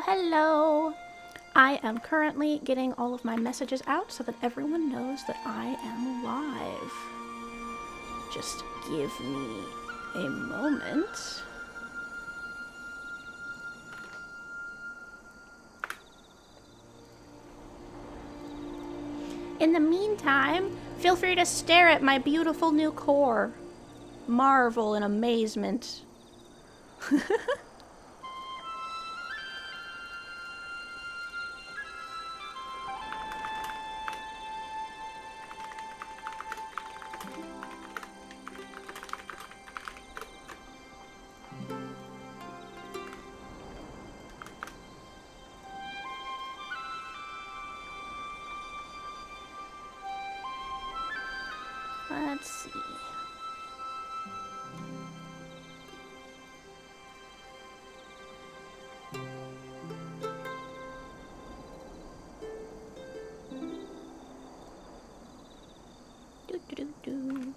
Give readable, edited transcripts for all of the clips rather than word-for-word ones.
hello. I am currently getting all of my messages out so that everyone knows that I am live. Just give me a moment. In the meantime, feel free to stare at my beautiful new core. Marvel in amazement. Let's see. Do.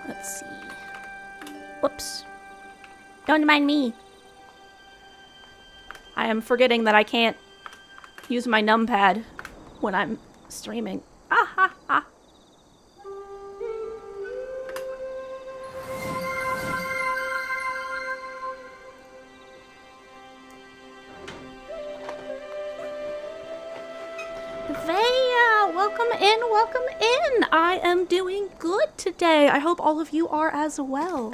Let's see. Whoops. Don't mind me. I am forgetting that I can't use my numpad when I'm streaming. Ah ha ha. Welcome in! I am doing good today. I hope all of you are as well.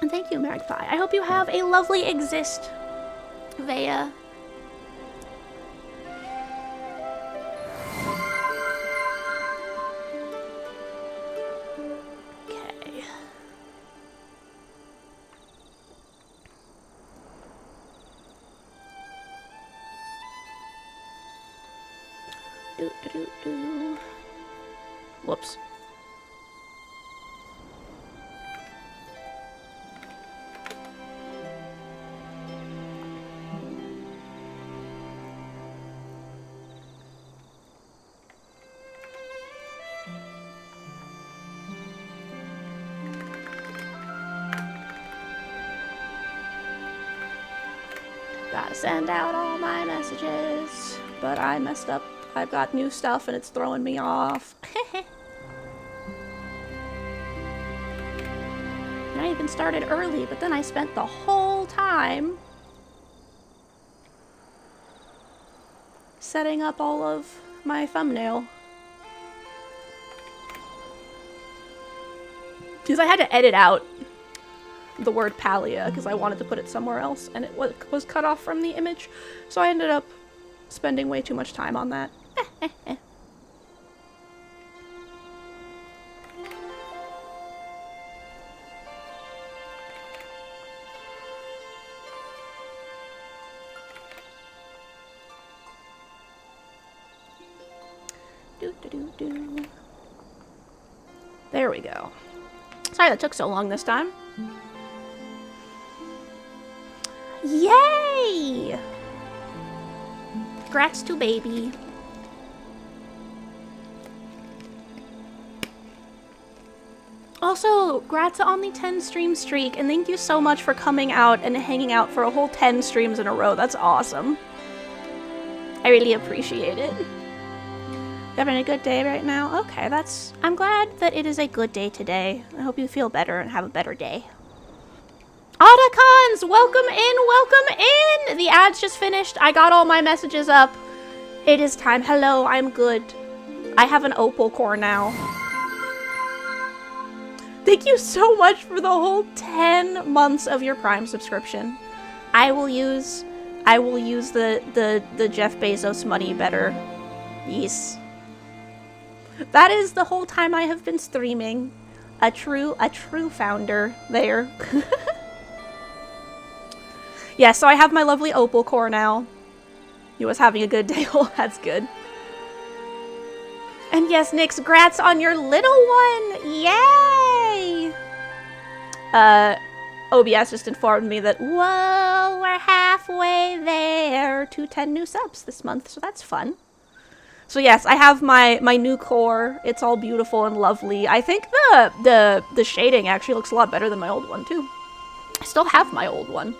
And thank you, Magpie. I hope you have a lovely exist, Vea. Okay. Do. Whoops. Gotta send out all my messages, but I messed up. I've got new stuff and it's throwing me off. And I even started early, but then I spent the whole time setting up all of my thumbnail. Because I had to edit out the word Palia because I wanted to put it somewhere else and it was cut off from the image. So I ended up spending way too much time on that. Do. There we go. Sorry that took so long this time. Yay! Congrats to baby. Also, grats on the 10 stream streak, and thank you so much for coming out and hanging out for a whole 10 streams in a row. That's awesome. I really appreciate it. You having a good day right now? Okay, I'm glad that it is a good day today. I hope you feel better and have a better day. Otacons, welcome in, welcome in! The ad's just finished. I got all my messages up. It is time. Hello, I'm good. I have an opal core now. Thank you so much for the whole 10 months of your Prime subscription. I will use the Jeff Bezos money better. Yes. That is the whole time I have been streaming. A true founder there. Yeah, so I have my lovely opal core now. You was having a good day. Oh, that's good. And yes, Nyx, grats on your little one! Yay! OBS just informed me that, whoa, we're halfway there to 10 new subs this month, so that's fun. So yes, I have my new core. It's all beautiful and lovely. I think the shading actually looks a lot better than my old one, too. I still have my old one,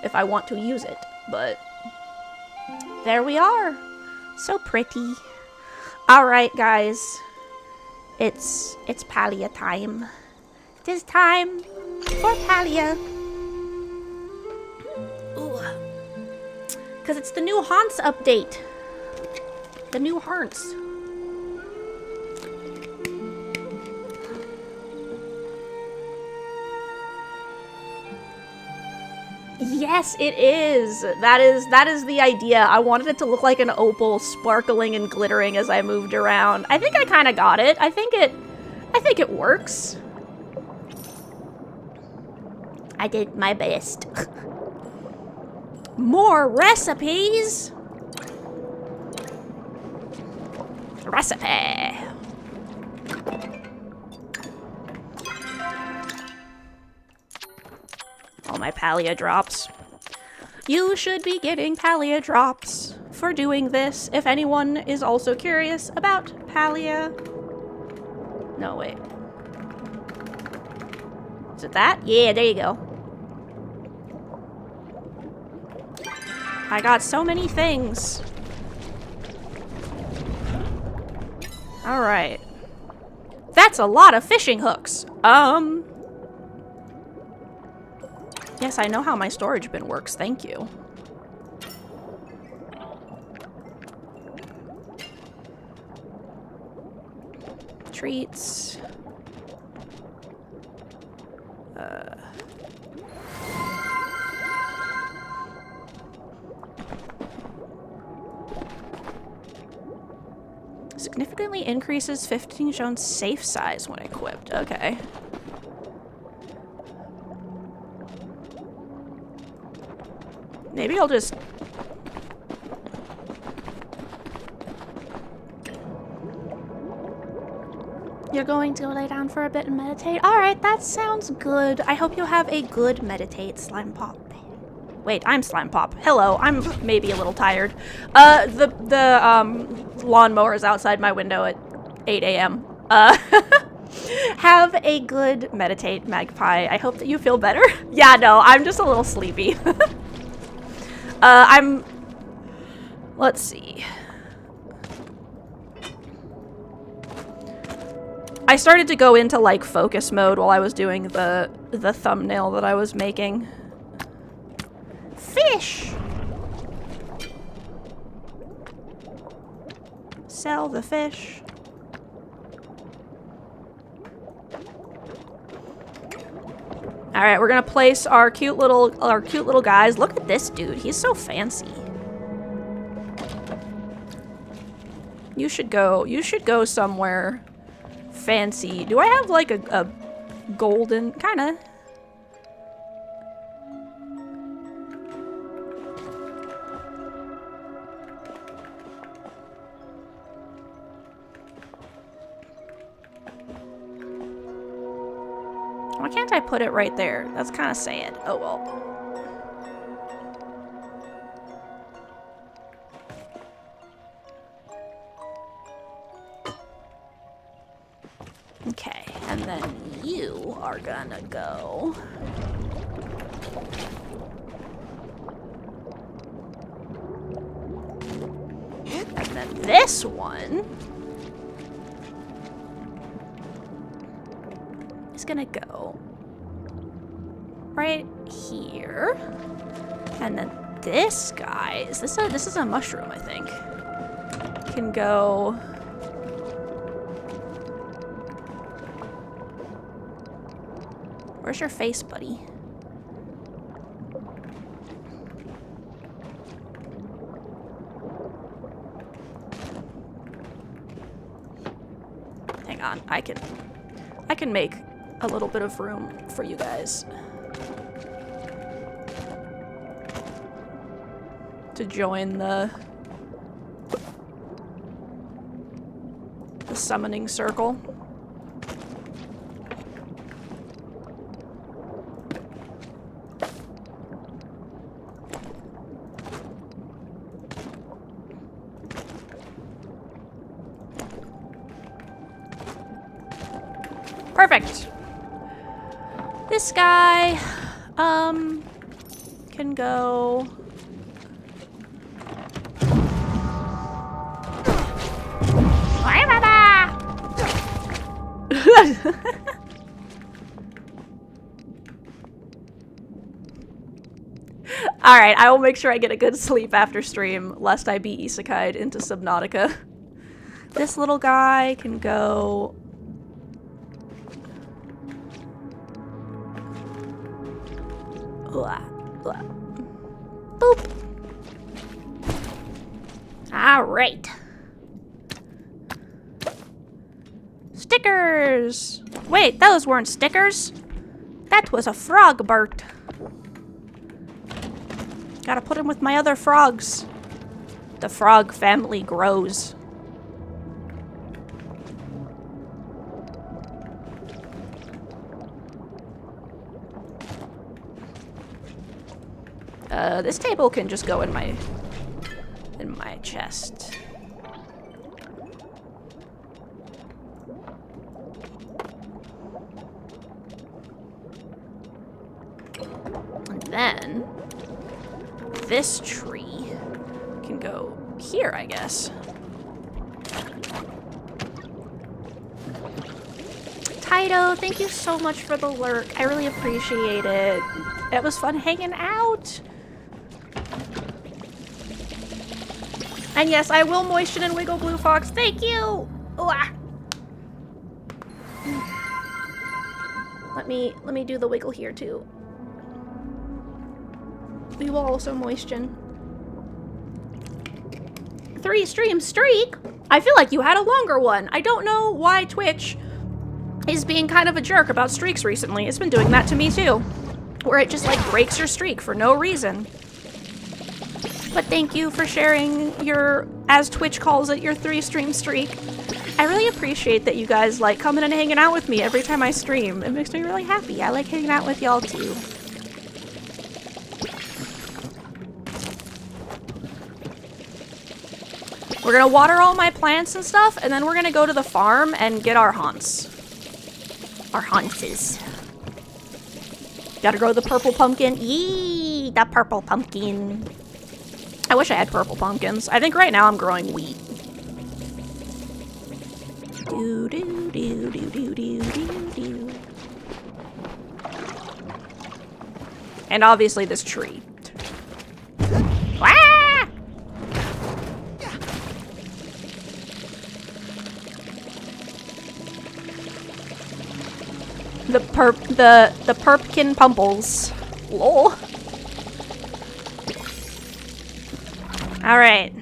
if I want to use it, but there we are. So pretty. Alright, guys. It's Palia time. It is time for Palia. Ooh. Because it's the new Haunts update. The new Haunts. Yes, it is. That is the idea. I wanted it to look like an opal, sparkling and glittering as I moved around. I think I kind of got it. I think it works. I did my best. More recipes. Recipe. All my Palia drops. You should be getting Palia drops for doing this. If anyone is also curious about Palia. No, wait. Is it that? Yeah, there you go. I got so many things. Alright. That's a lot of fishing hooks. Yes, I know how my storage bin works, thank you. Treats. Significantly increases 15 shown safe size when equipped. Okay. Maybe I'll just... You're going to lay down for a bit and meditate? Alright, that sounds good. I hope you have a good meditate, Slime Pop. Wait, I'm Slime Pop. Hello, I'm maybe a little tired. The lawnmower is outside my window at 8 a.m. Have a good meditate, Magpie. I hope that you feel better. Yeah, no, I'm just a little sleepy. Let's see. I started to go into, like, focus mode while I was doing the thumbnail that I was making. Fish! Sell the fish. Alright, we're gonna place our cute little guys. Look at this dude. He's so fancy. You should go somewhere fancy. Do I have like a golden kinda? Why can't I put it right there? That's kind of sad. Oh well. Okay, and then you are gonna go. And then this one is gonna go right here. And then this guy, this is a mushroom, I think. Can go where's your face, buddy? Hang on, I can make a little bit of room for you guys to join the summoning circle. Perfect. This guy, can go. Alright, I will make sure I get a good sleep after stream, lest I be isekai'd into Subnautica. This little guy can go. Boop. Alright. Stickers! Wait, those weren't stickers. That was a frog, Bert. Gotta put him with my other frogs. The frog family grows. This table can just go in my chest. And then this tree can go here, I guess. Taito, thank you so much for the lurk. I really appreciate it. It was fun hanging out. And yes, I will moisten and wiggle Blue Fox. Thank you. Let me do the wiggle here too. We will also moisten. 3 stream streak? I feel like you had a longer one. I don't know why Twitch is being kind of a jerk about streaks recently. It's been doing that to me too. Where it just like breaks your streak for no reason. But thank you for sharing your, as Twitch calls it, your 3 stream streak. I really appreciate that you guys like coming and hanging out with me every time I stream. It makes me really happy. I like hanging out with y'all too. We're gonna water all my plants and stuff, and then we're gonna go to the farm and get our haunts. Our haunts. Gotta grow the purple pumpkin. Yee, the purple pumpkin. I wish I had purple pumpkins. I think right now I'm growing wheat. Do do do do do do do do. And obviously this tree. Ah! The perpkin pumples. Lol. All right.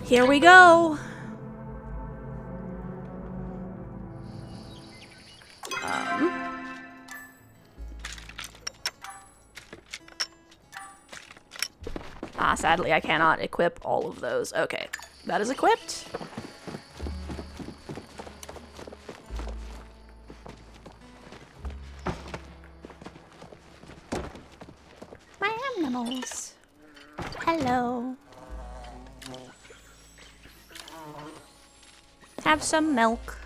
Here we go. Sadly, I cannot equip all of those. Okay, that is equipped. animals. Hello. Have some milk.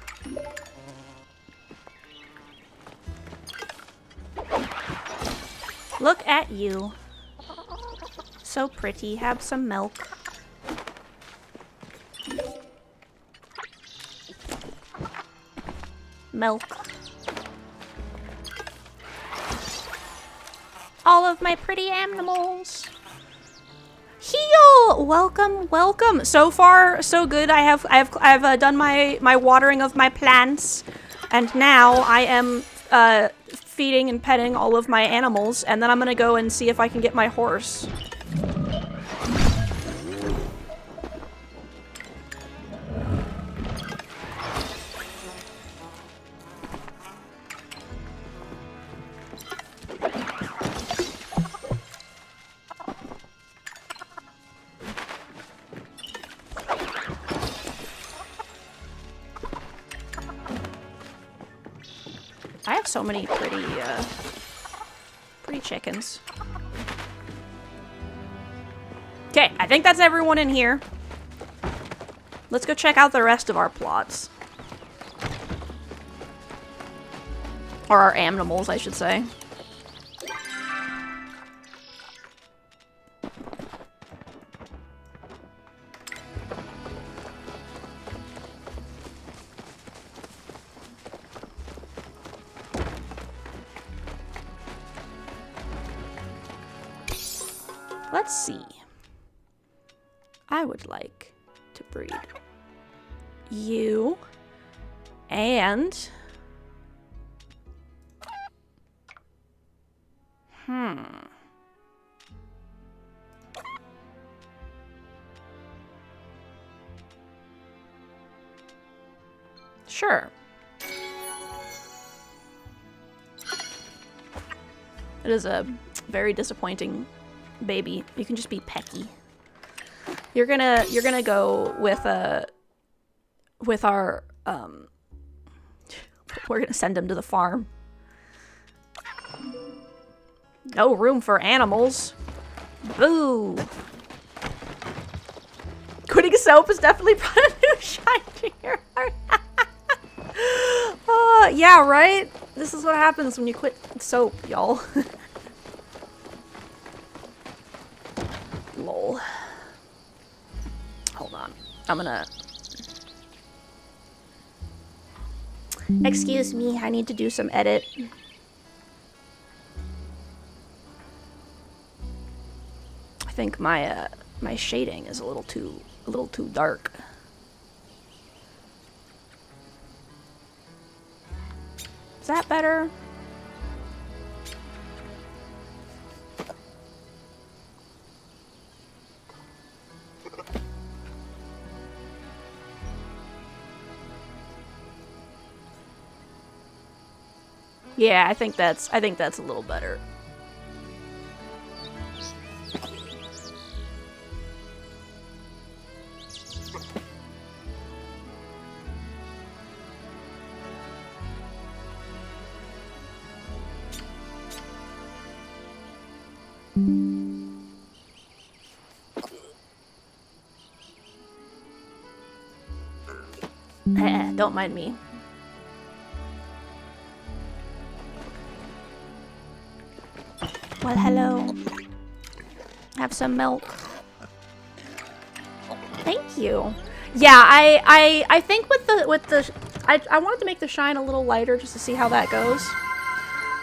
Look at you. So pretty. Have some milk. Milk. All of my pretty animals. Heal! Welcome, welcome. So far, so good. I've done my watering of my plants, and now I am feeding and petting all of my animals, and then I'm gonna go and see if I can get my horse. I have so many pretty chickens. Okay, I think that's everyone in here. Let's go check out the rest of our plots. Or our animals, I should say. Let's see. I would like to breed you and sure. It is a very disappointing baby. You can just be pecky. You're gonna go with our we're gonna send him to the farm. No room for animals. Boo. Quitting soap has definitely brought a new shine to your heart. Yeah, right? This is what happens when you quit soap, y'all. Lol. Hold on. I'm gonna... Excuse me, I need to do some edit. I think my my shading is a little too dark. Is that better? Yeah, I think that's a little better. Don't mind me. Well, hello. Have some milk. Thank you. Yeah, I think with the I wanted to make the shine a little lighter just to see how that goes.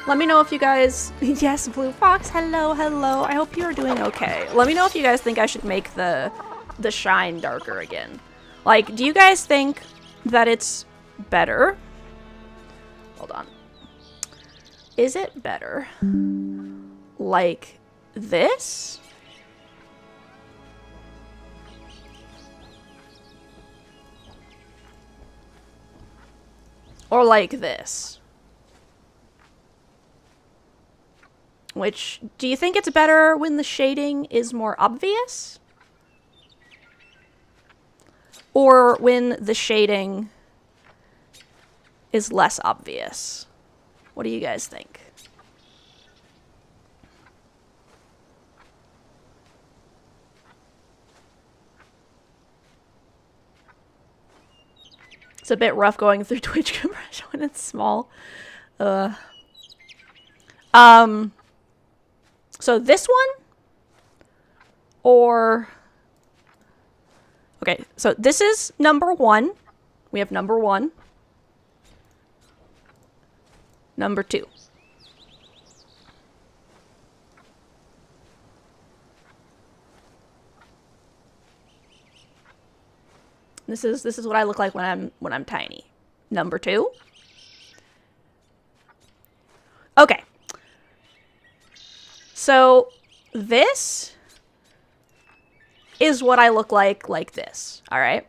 Let me know if you guys... Yes, Blue Fox, hello, hello. I hope you're doing okay. Let me know if you guys think I should make the shine darker again. Like, do you guys think that it's better? Hold on. Is it better like this? Or like this? Which, do you think it's better when the shading is more obvious? Or when the shading is less obvious? What do you guys think? a bit rough going through Twitch compression when it's small. So this one, or... Okay, so this is number 1. We have number 1. Number 2. This is what I look like when I'm tiny. Number 2. Okay. So this is what I look like this. All right?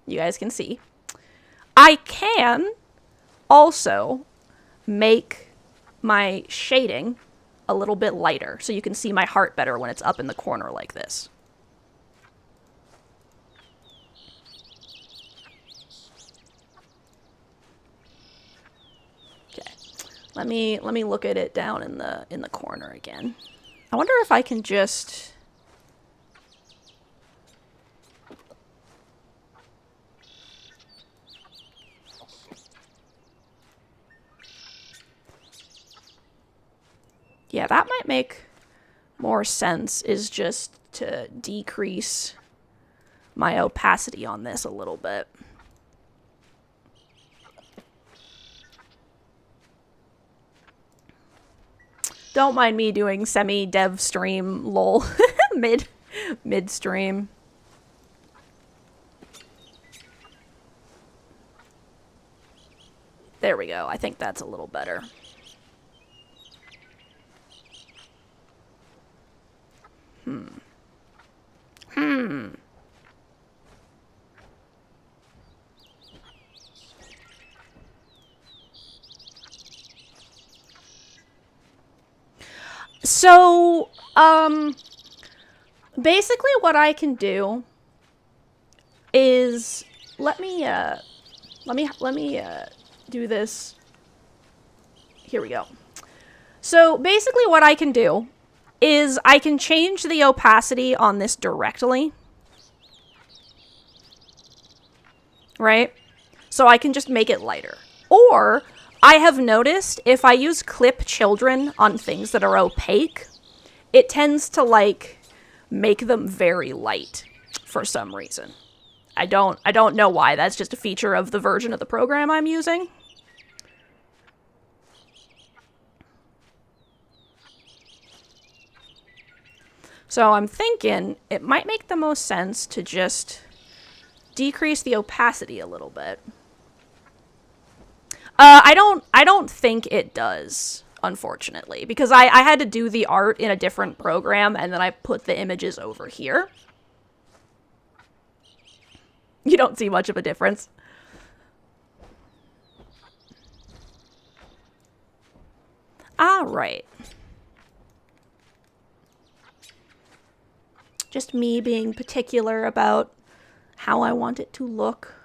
You guys can see. I can also make my shading a little bit lighter so you can see my heart better when it's up in the corner like this. Okay. Let me look at it down in the corner again. I wonder if I can just... Yeah, that might make more sense, is just to decrease my opacity on this a little bit. Don't mind me doing semi-dev stream, lol, mid-stream. There we go. I think that's a little better. So, basically what I can do is, let me do this. Here we go. So basically what I can do is I can change the opacity on this directly. Right? So I can just make it lighter. Or I have noticed if I use clip children on things that are opaque, it tends to like make them very light for some reason. I don't know why. That's just a feature of the version of the program I'm using. So I'm thinking it might make the most sense to just decrease the opacity a little bit. I don't think it does, unfortunately, because I had to do the art in a different program and then I put the images over here. You don't see much of a difference. All right. Just me being particular about how I want it to look.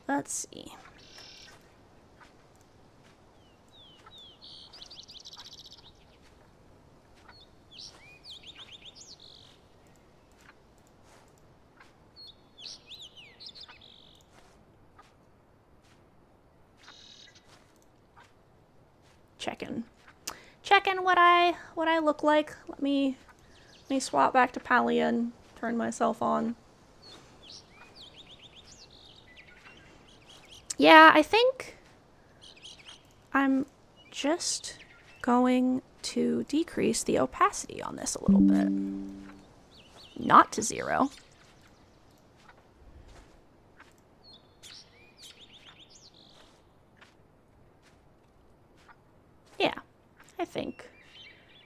Let's see. Checking what I look like. Let me swap back to Palia and turn myself on. Yeah, I think I'm just going to decrease the opacity on this a little bit. Not to 0. Yeah, I think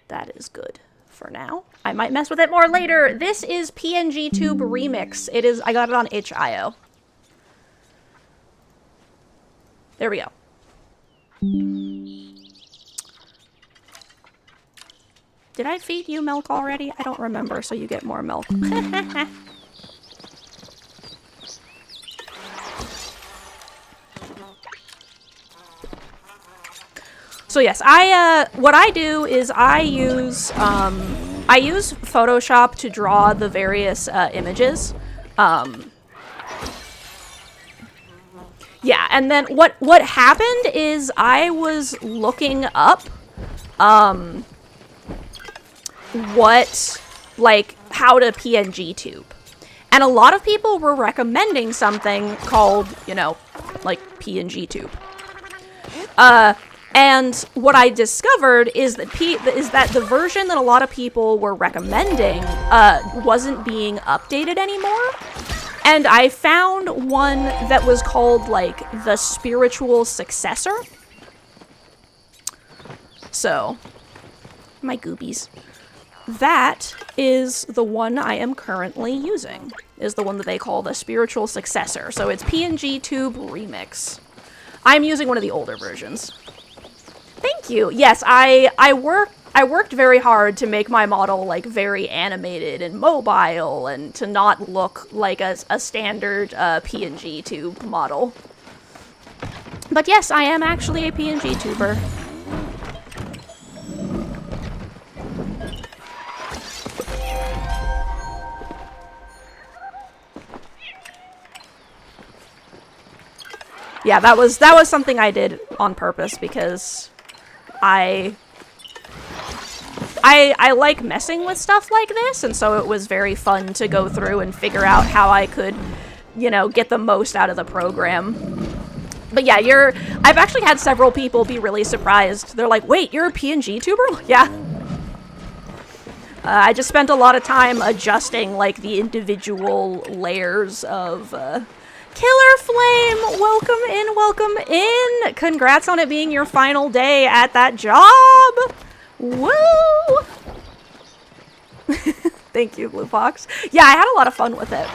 that is good for now. I might mess with it more later. This is PNG Tube Remix. I got it on itch.io. There we go. Did I feed you milk already? I don't remember, so you get more milk. So yes, what I do is I use Photoshop to draw the various images. Yeah, and then what happened is I was looking up how to PNG tube. And a lot of people were recommending something called, you know, like PNG tube. And what I discovered is that the version that a lot of people were recommending wasn't being updated anymore. And I found one that was called, like, the spiritual successor. So, my goobies. That is the one I am currently using. Is the one that they call the spiritual successor. So it's PNG Tube Remix. I'm using one of the older versions. Thank you. Yes, I worked very hard to make my model, like, very animated and mobile and to not look like a standard PNG tube model. But yes, I am actually a PNG tuber. Yeah, that was something I did on purpose because I like messing with stuff like this, and so it was very fun to go through and figure out how I could, you know, get the most out of the program. But yeah, I've actually had several people be really surprised. They're like, wait, you're a PNG tuber? Yeah. I just spent a lot of time adjusting, like, the individual layers of, Killer Flame, welcome in. Congrats on it being your final day at that job. Woo! Thank you, Blue Fox. Yeah, I had a lot of fun with it.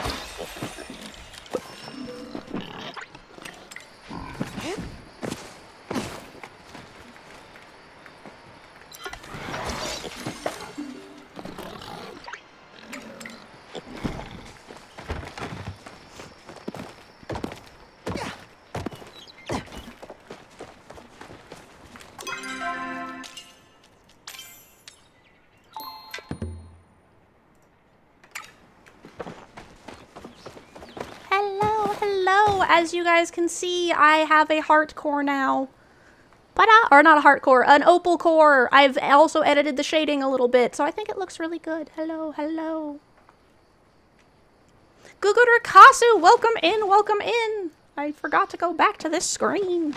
As you guys can see, I have a heart core now. Or not a heart core, an opal core. I've also edited the shading a little bit, so I think it looks really good. Hello, hello. Gugudur Kasu, welcome in. I forgot to go back to this screen.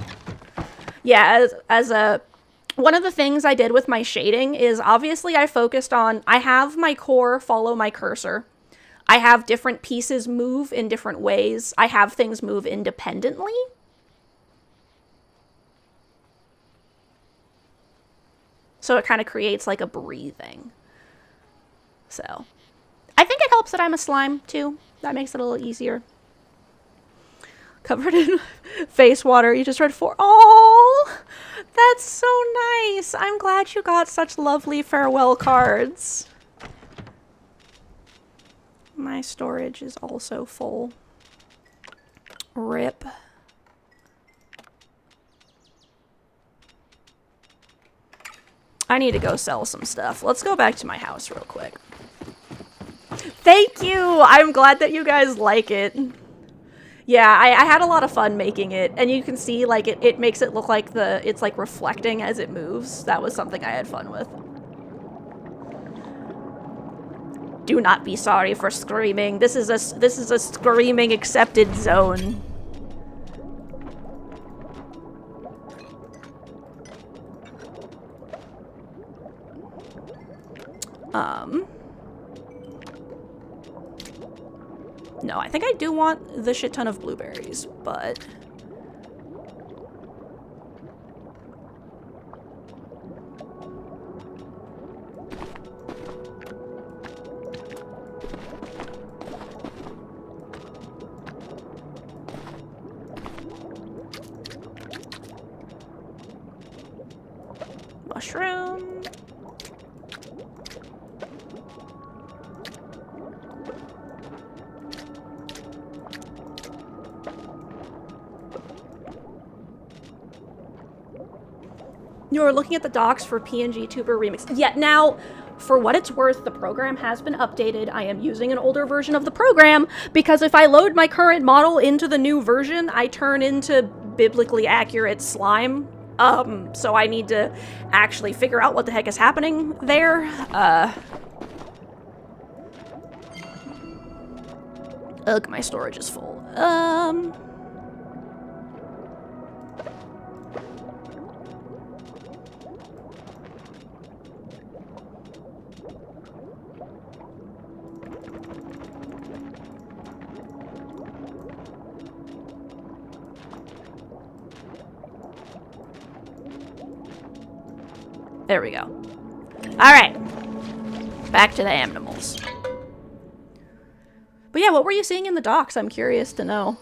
Yeah, one of the things I did with my shading is obviously I focused on, I have my core follow my cursor. I have different pieces move in different ways. I have things move independently. So it kind of creates like a breathing. So I think it helps that I'm a slime too. That makes it a little easier. Covered in face water. You just read 4. Oh, that's so nice. I'm glad you got such lovely farewell cards. My storage is also full. RIP. I need to go sell some stuff. Let's go back to my house real quick. Thank you! I'm glad that you guys like it. Yeah, I had a lot of fun making it, and you can see, like, it makes it look like it's, like, reflecting as it moves. That was something I had fun with. Do not be sorry for screaming. This is a screaming accepted zone. No, I think I do want the shit ton of blueberries, but mushroom. You're looking at the docs for PNG Tuber Remix. Yeah, now, for what it's worth, the program has been updated. I am using an older version of the program because if I load my current model into the new version, I turn into biblically accurate slime. So I need to actually figure out what the heck is happening there. Ugh, my storage is full. There we go. Alright. Back to the animals. But yeah, what were you seeing in the docs? I'm curious to know.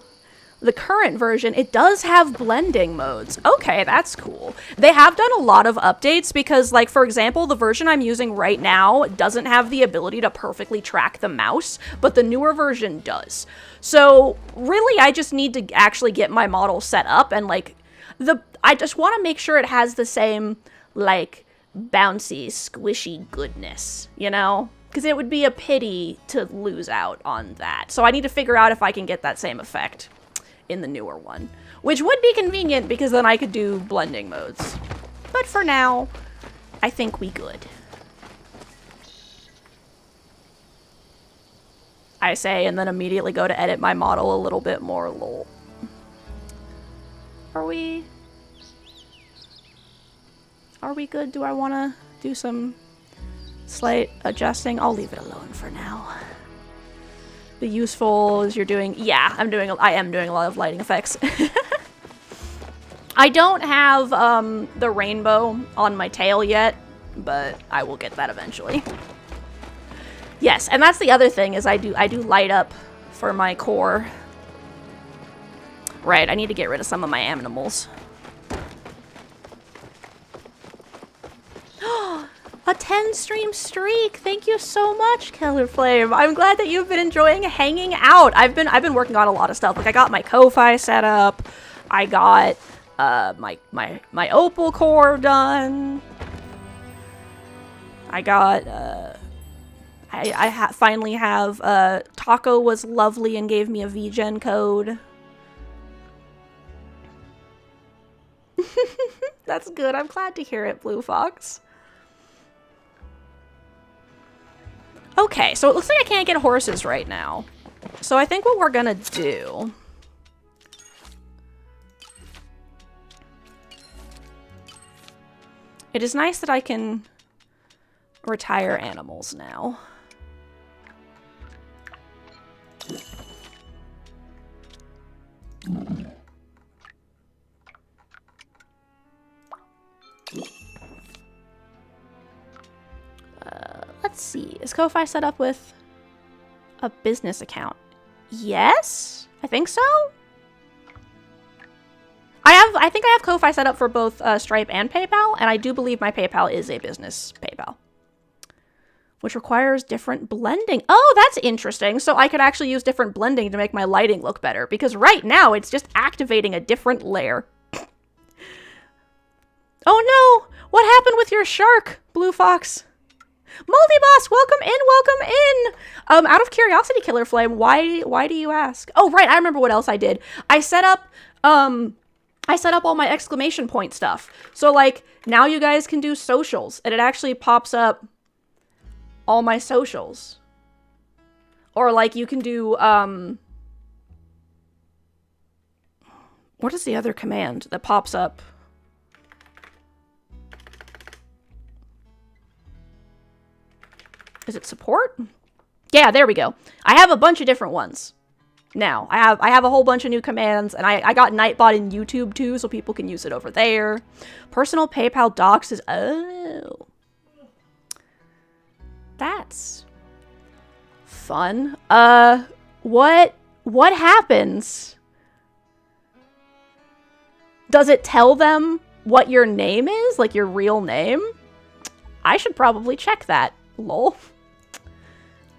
The current version, it does have blending modes. Okay, that's cool. They have done a lot of updates because, like, for example, the version I'm using right now doesn't have the ability to perfectly track the mouse, but the newer version does. So, really, I just need to actually get my model set up and, like, I just want to make sure it has the same, like, bouncy, squishy goodness, you know? Because it would be a pity to lose out on that. So I need to figure out if I can get that same effect in the newer one. Which would be convenient because then I could do blending modes. But for now, I think we good. I say, and then immediately go to edit my model a little bit more, lol. Are we good? Do I want to do some slight adjusting? I'll leave it alone for now. The useful is you're doing... Yeah, I am doing a lot of lighting effects. I don't have the rainbow on my tail yet, but I will get that eventually. Yes, and that's the other thing is I do light up for my core. Right, I need to get rid of some of my animals. A 10-stream streak! Thank you so much, Killer Flame. I'm glad that you've been enjoying hanging out. I've been working on a lot of stuff. Like I got my Ko-Fi set up. I got my OPAL core done. I got I finally have Taco was lovely and gave me a VGen code. That's good. I'm glad to hear it, Blue Fox. Okay, so it looks like I can't get horses right now. So I think what we're gonna do... It is nice that I can retire animals now. Let's see. Is Ko-Fi set up with a business account? Yes? I think so? I think I have Ko-Fi set up for both Stripe and PayPal, and I do believe my PayPal is a business PayPal. Which requires different blending. Oh, that's interesting. So I could actually use different blending to make my lighting look better, because right now it's just activating a different layer. Oh no! What happened with your shark, Blue Fox? Multiboss, welcome in! Out of curiosity, Killer Flame, why do you ask? Oh, right, I remember what else I did. I set up all my exclamation point stuff. So, like, now you guys can do socials, and it actually pops up all my socials. Or, like, you can do, what is the other command that pops up? Is it support? Yeah, there we go. I have a bunch of different ones. Now, I have a whole bunch of new commands, and I got Nightbot in YouTube too, so people can use it over there. Personal PayPal docs is... Oh. That's fun. What happens? Does it tell them what your name is? Like your real name? I should probably check that. Lol.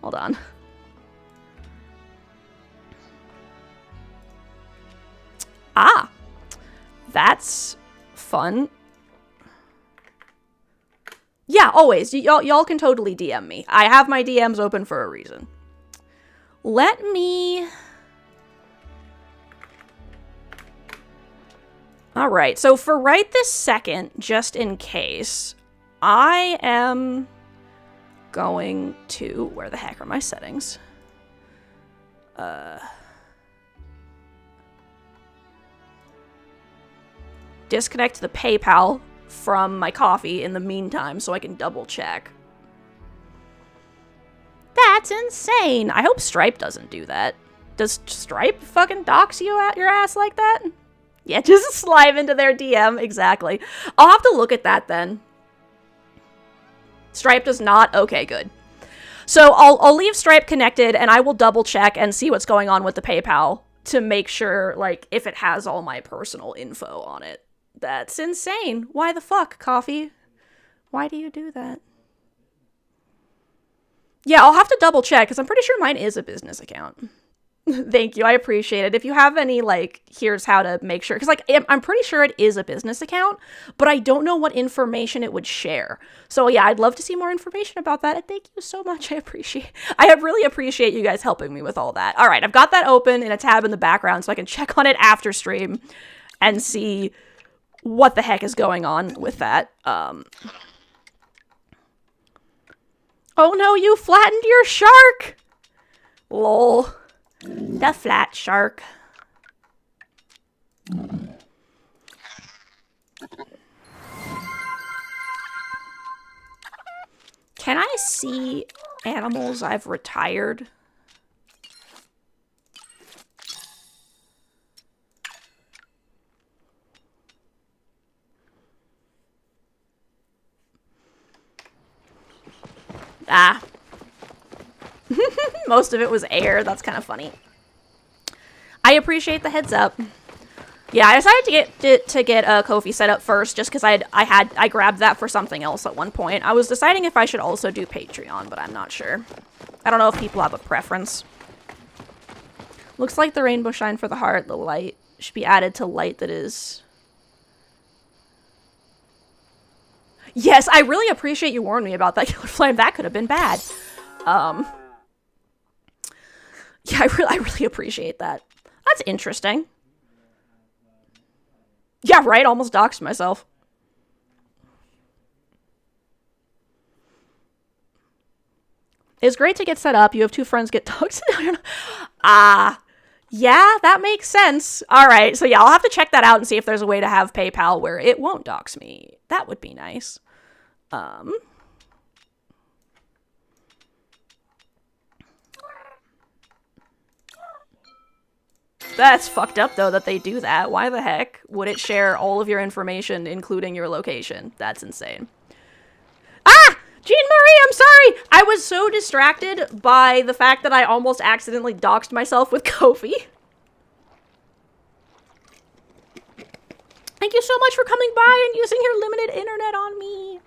Hold on. Ah, that's fun. always. Y'all can totally DM me. I have my DMs open for a reason. Let me... Alright, so for right this second, just in case, I am going to... Where the heck are my settings? Disconnect the PayPal from my coffee in the meantime so I can double check. That's insane! I hope Stripe doesn't do that. Does Stripe fucking dox you at your ass like that? Yeah, just slide into their DM, exactly. I'll have to look at that then. Stripe does not? Okay, good. So I'll leave Stripe connected and I will double check and see what's going on with the PayPal to make sure, like, if it has all my personal info on it. That's insane. Why the fuck, Coffee? Why do you do that? Yeah, I'll have to double check, because I'm pretty sure mine is a business account. Thank you, I appreciate it. If you have any, like, here's how to make sure, because, like, I'm pretty sure it is a business account, but I don't know what information it would share. So, yeah, I'd love to see more information about that, and thank you so much. I really appreciate you guys helping me with all that. All right, I've got that open in a tab in the background, so I can check on it after stream and see what the heck is going on with that. Oh no, you flattened your shark! Lol. The flat shark. Can I see animals I've retired? Ah. Most of it was air. That's kind of funny. I appreciate the heads up. Yeah, I decided to get Ko-fi set up first just because I grabbed that for something else at one point. I was deciding if I should also do Patreon, but I'm not sure. I don't know if people have a preference. Looks like the rainbow shine for the heart. The light should be added to light that is... Yes, I really appreciate you warning me about that killer flame. That could have been bad. Yeah, I really appreciate that. That's interesting. Yeah, right? Almost doxed myself. It's great to get set up. You have two friends get doxed. Yeah, that makes sense. All right, so yeah, I'll have to check that out and see if there's a way to have PayPal where it won't dox me. That would be nice. That's fucked up, though, that they do that. Why the heck would it share all of your information, including your location? That's insane. Ah! Jean-Marie, I'm sorry! I was so distracted by the fact that I almost accidentally doxed myself with Ko-fi. Thank you so much for coming by and using your limited internet on me.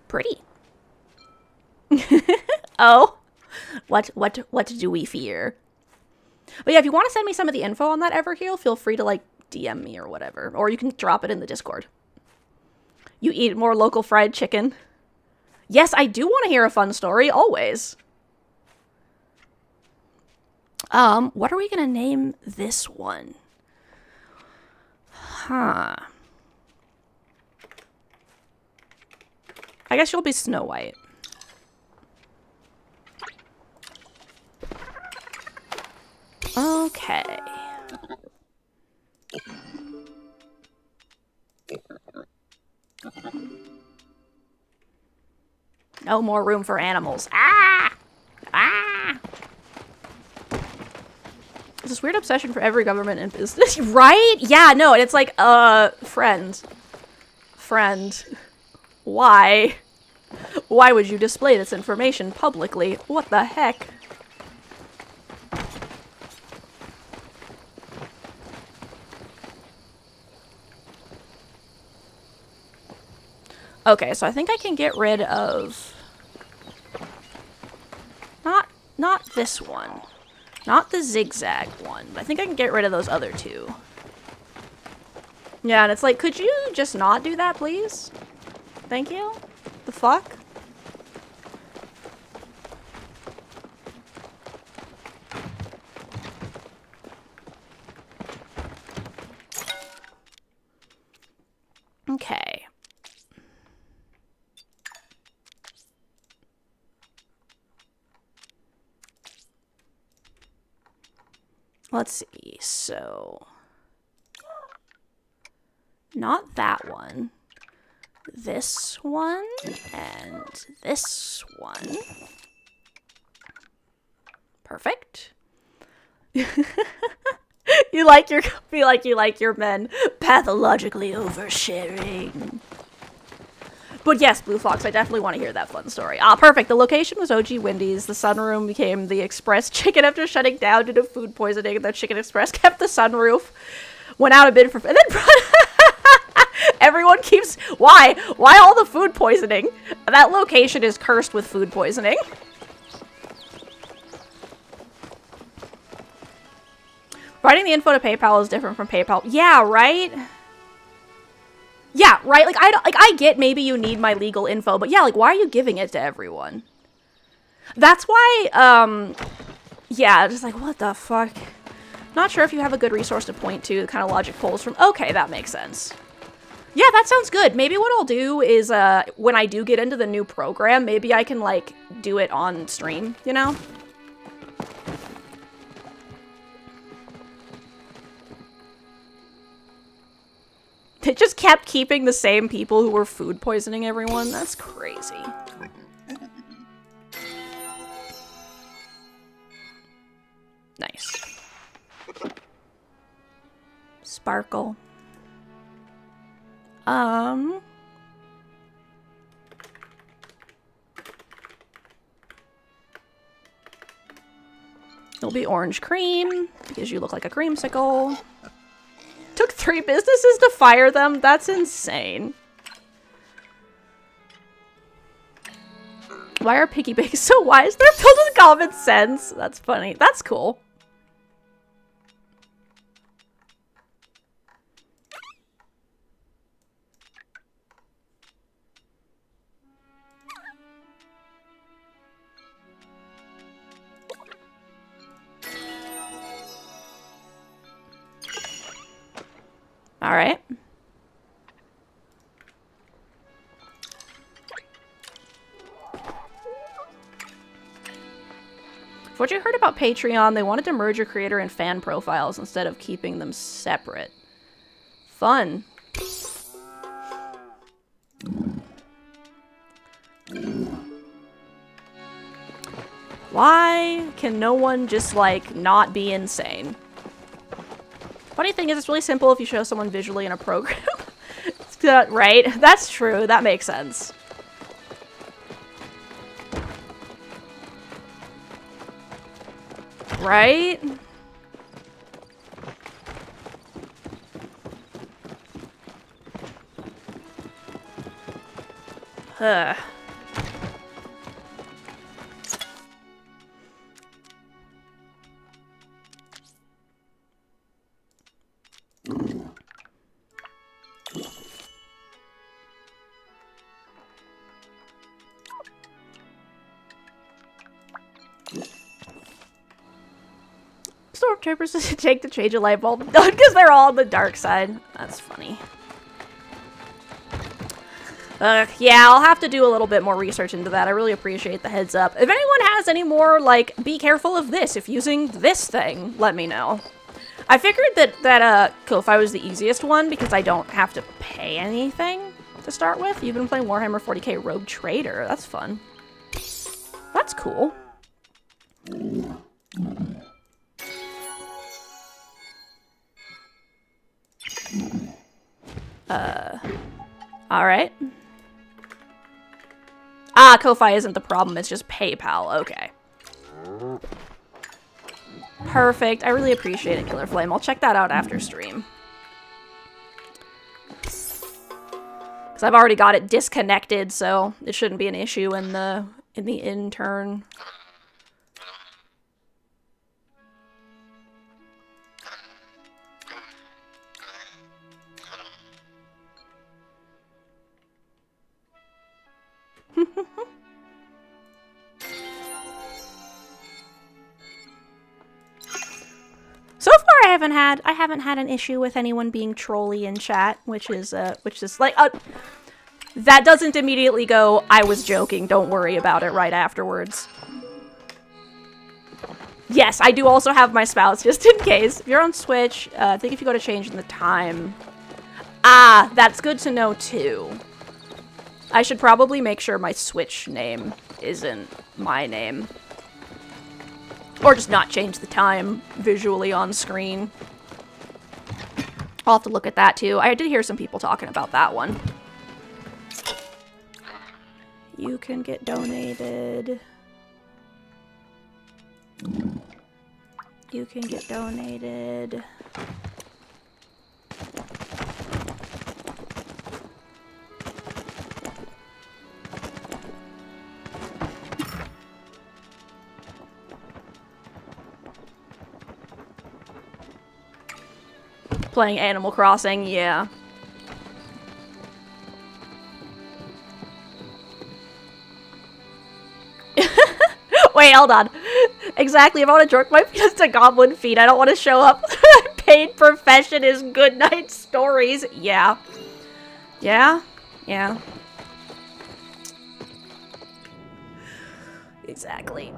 Pretty. Oh, what do we fear? But yeah, if you want to send me some of the info on that Everheal, feel free to, like, DM me or whatever. Or you can drop it in the Discord. You eat more local fried chicken. Yes, I do want to hear a fun story, always. What are we gonna name this one? Huh. I guess you'll be Snow White. Okay. No more room for animals. Ah! Ah! It's this weird obsession for every government and business. Right? Yeah, no, and it's like, friend. Why? Why would you display this information publicly? What the heck? Okay, so I think I can get rid of... Not this one. Not the zigzag one. I think I can get rid of those other two. Yeah, and it's like, could you just not do that, please? Thank you? The fuck? Okay. Let's see, so... Not that one. This one, and this one. Perfect. You like your... feel like you like your men pathologically oversharing. But yes, Blue Fox, I definitely want to hear that fun story. Ah, perfect. The location was OG Wendy's. The sunroom became the Express Chicken after shutting down due to food poisoning. The Chicken Express kept the sunroof. Went out a bid for... And then... Everyone keeps... Why? Why all the food poisoning? That location is cursed with food poisoning. Providing the info to PayPal is different from PayPal. Yeah, right? Yeah, right? Like, I get maybe you need my legal info, but yeah, like, why are you giving it to everyone? That's why, yeah, just like, what the fuck? Not sure if you have a good resource to point to, the kind of logic pulls from... Okay, that makes sense. Yeah, that sounds good. Maybe what I'll do is, when I do get into the new program, maybe I can, like, do it on stream, you know? It just kept keeping the same people who were food poisoning everyone. That's crazy. Nice. Sparkle. It'll be orange cream, because you look like a creamsicle. Took 3 businesses to fire them? That's insane. Why are piggy banks so wise? They're filled with common sense. That's funny. That's cool. All right. What you heard about Patreon, they wanted to merge your creator and fan profiles instead of keeping them separate. Fun. Why can no one just, like, not be insane? Funny thing is, it's really simple if you show someone visually in a program. Right? That's true. That makes sense. Right? Ugh. Stormtroopers take to change a light bulb because they're all on the dark side. That's funny. Yeah, I'll have to do a little bit more research into that. I really appreciate the heads up. If anyone has any more, like, be careful of this. If using this thing, let me know. I figured that Ko-Fi was the easiest one because I don't have to pay anything to start with. You've been playing Warhammer 40k Rogue Trader. That's fun. That's cool. Alright. Ah, Ko-Fi isn't the problem, it's just PayPal. Okay. Perfect. I really appreciate it, Killer Flame. I'll check that out after stream. Because I've already got it disconnected, so it shouldn't be an issue in the intern. So far, I haven't had an issue with anyone being trolly in chat, which is like, that doesn't immediately go, I was joking, don't worry about it right afterwards. Yes, I do also have my spouse, just in case. If you're on Switch, I think if you go to change in the time. Ah, that's good to know too. I should probably make sure my Switch name isn't my name. Or just not change the time visually on screen. I'll have to look at that too. I did hear some people talking about that one. You can get donated. You can get donated. Playing Animal Crossing, yeah. Wait, hold on. Exactly, if I want to jerk my penis to goblin feet, I don't want to show up. Paid profession is good night stories. Yeah. Yeah? Yeah. Exactly.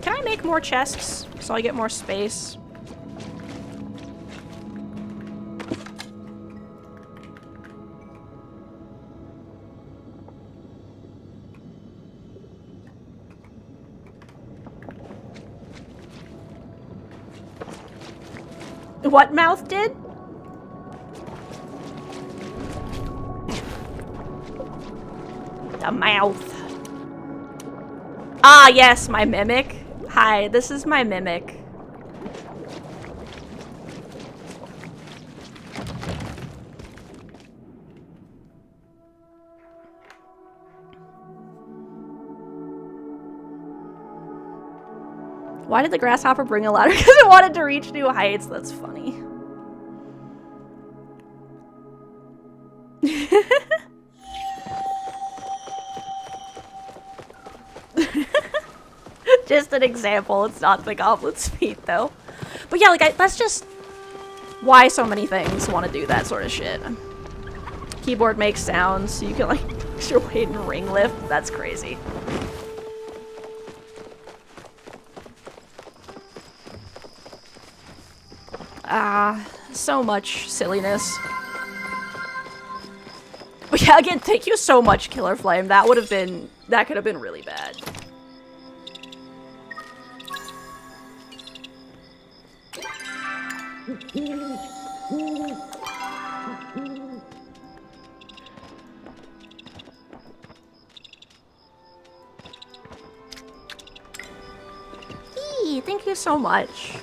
Can I make more chests so I get more space? What mouth did? The mouth. Ah, yes, my mimic. Hi, this is my mimic. Why did the grasshopper bring a ladder? Because it wanted to reach new heights. That's funny. Just an example. It's not the goblin's feet, though. But yeah, like, that's just why so many things want to do that sort of shit. Keyboard makes sounds, so you can, like, use your weight and ring lift. That's crazy. So much silliness. But yeah, again, thank you so much, Killer Flame. That could have been really bad. Thank you so much.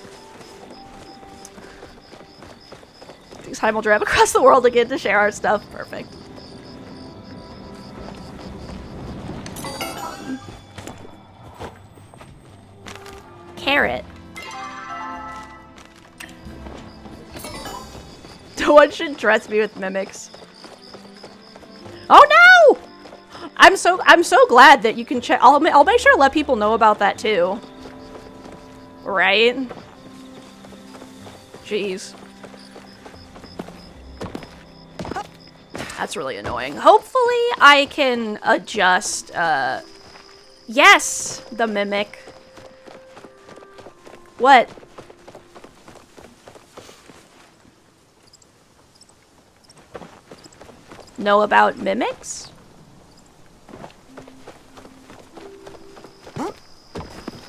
Time we'll drive across the world again to share our stuff. Perfect. Carrot. No one should trust me with mimics. Oh no! I'm so glad that you can check. I'll make sure to let people know about that too. Right? Jeez. That's really annoying. Hopefully I can adjust, yes, the mimic. What? Know about mimics?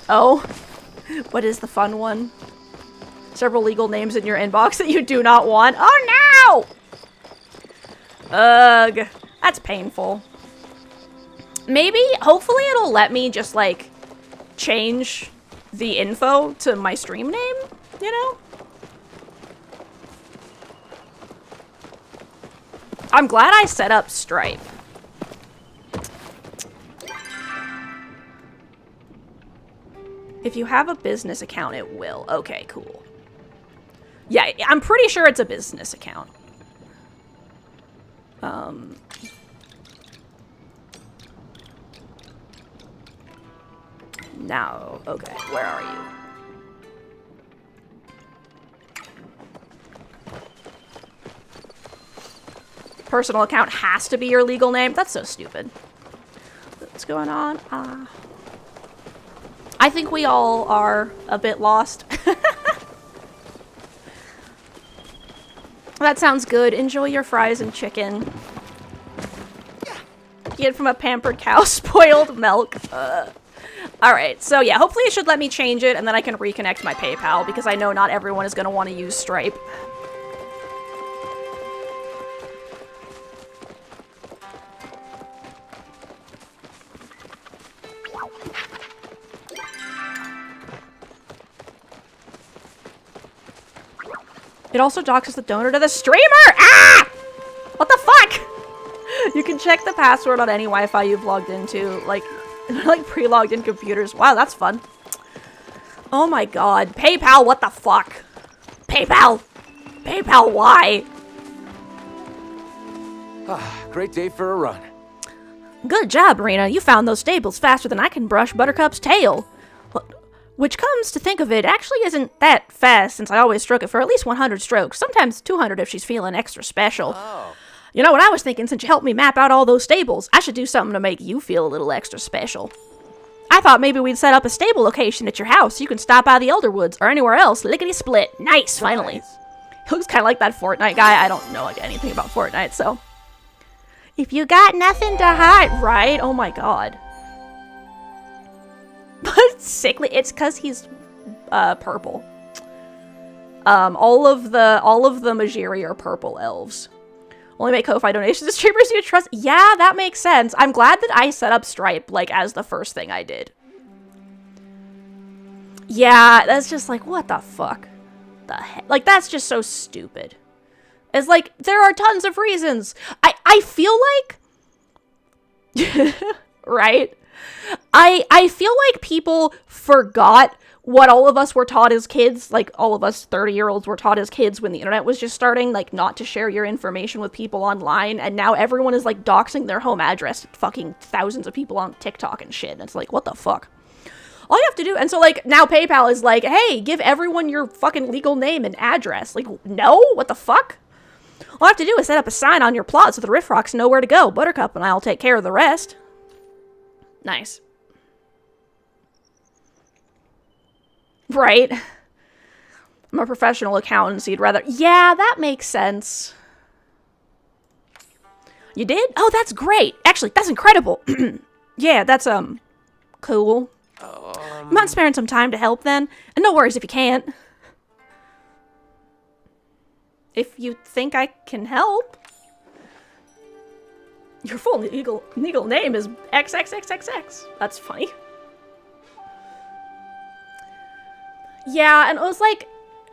Oh. What is the fun one? Several legal names in your inbox that you do not want. Oh no! Ugh. That's painful. Maybe, hopefully it'll let me just, like, change the info to my stream name, you know? I'm glad I set up Stripe. If you have a business account, it will. Okay, cool. Yeah, I'm pretty sure it's a business account. Now, okay, where are you? Personal account has to be your legal name? That's so stupid. What's going on? I think we all are a bit lost. That sounds good. Enjoy your fries and chicken. Get from a pampered cow, spoiled milk. Alright, so yeah, hopefully it should let me change it and then I can reconnect my PayPal because I know not everyone is going to want to use Stripe. It also doxes the donor to the streamer! Ah! What the fuck? You can check the password on any Wi-Fi you've logged into, like pre-logged in computers. Wow, that's fun. Oh my god. PayPal, what the fuck? PayPal! PayPal, why? Great day for a run. Good job, Rena. You found those stables faster than I can brush Buttercup's tail. Which comes to think of it, actually isn't that fast since I always stroke it for at least 100 strokes. Sometimes 200 if she's feeling extra special. Oh. You know what I was thinking, since you helped me map out all those stables, I should do something to make you feel a little extra special. I thought maybe we'd set up a stable location at your house so you can stop by the Elderwoods or anywhere else. Lickety-split. Nice, finally. Nice. He looks kind of like that Fortnite guy. I don't know like anything about Fortnite, so... If you got nothing to hide, right? Oh my god. But sickly, it's because he's purple. All of the Majiri are purple elves. Only make Ko-Fi donations to streamers you trust. Yeah, that makes sense. I'm glad that I set up Stripe, like, as the first thing I did. Yeah, that's just like, what the fuck? The heck? Like, that's just so stupid. It's like, there are tons of reasons. I feel like... right? I feel like people forgot what all of us were taught as kids, like all of us 30-year-olds were taught as kids when the internet was just starting, like not to share your information with people online, and now everyone is like doxing their home address to fucking thousands of people on TikTok and shit, and it's like, what the fuck? All you have to do, and so like now PayPal is like, hey, give everyone your fucking legal name and address. Like, no? What the fuck? All I have to do is set up a sign on your plot so the Riffrocks know where to go. Buttercup and I'll take care of the rest. Nice. Right. I'm a professional accountant, so you'd rather... Yeah, that makes sense. You did? Oh, that's great. Actually, that's incredible. Yeah, that's, cool. You might spare some time to help then. And no worries if you can't. If you think I can help. Your full legal name is XXXXX. That's funny. Yeah, and it was like,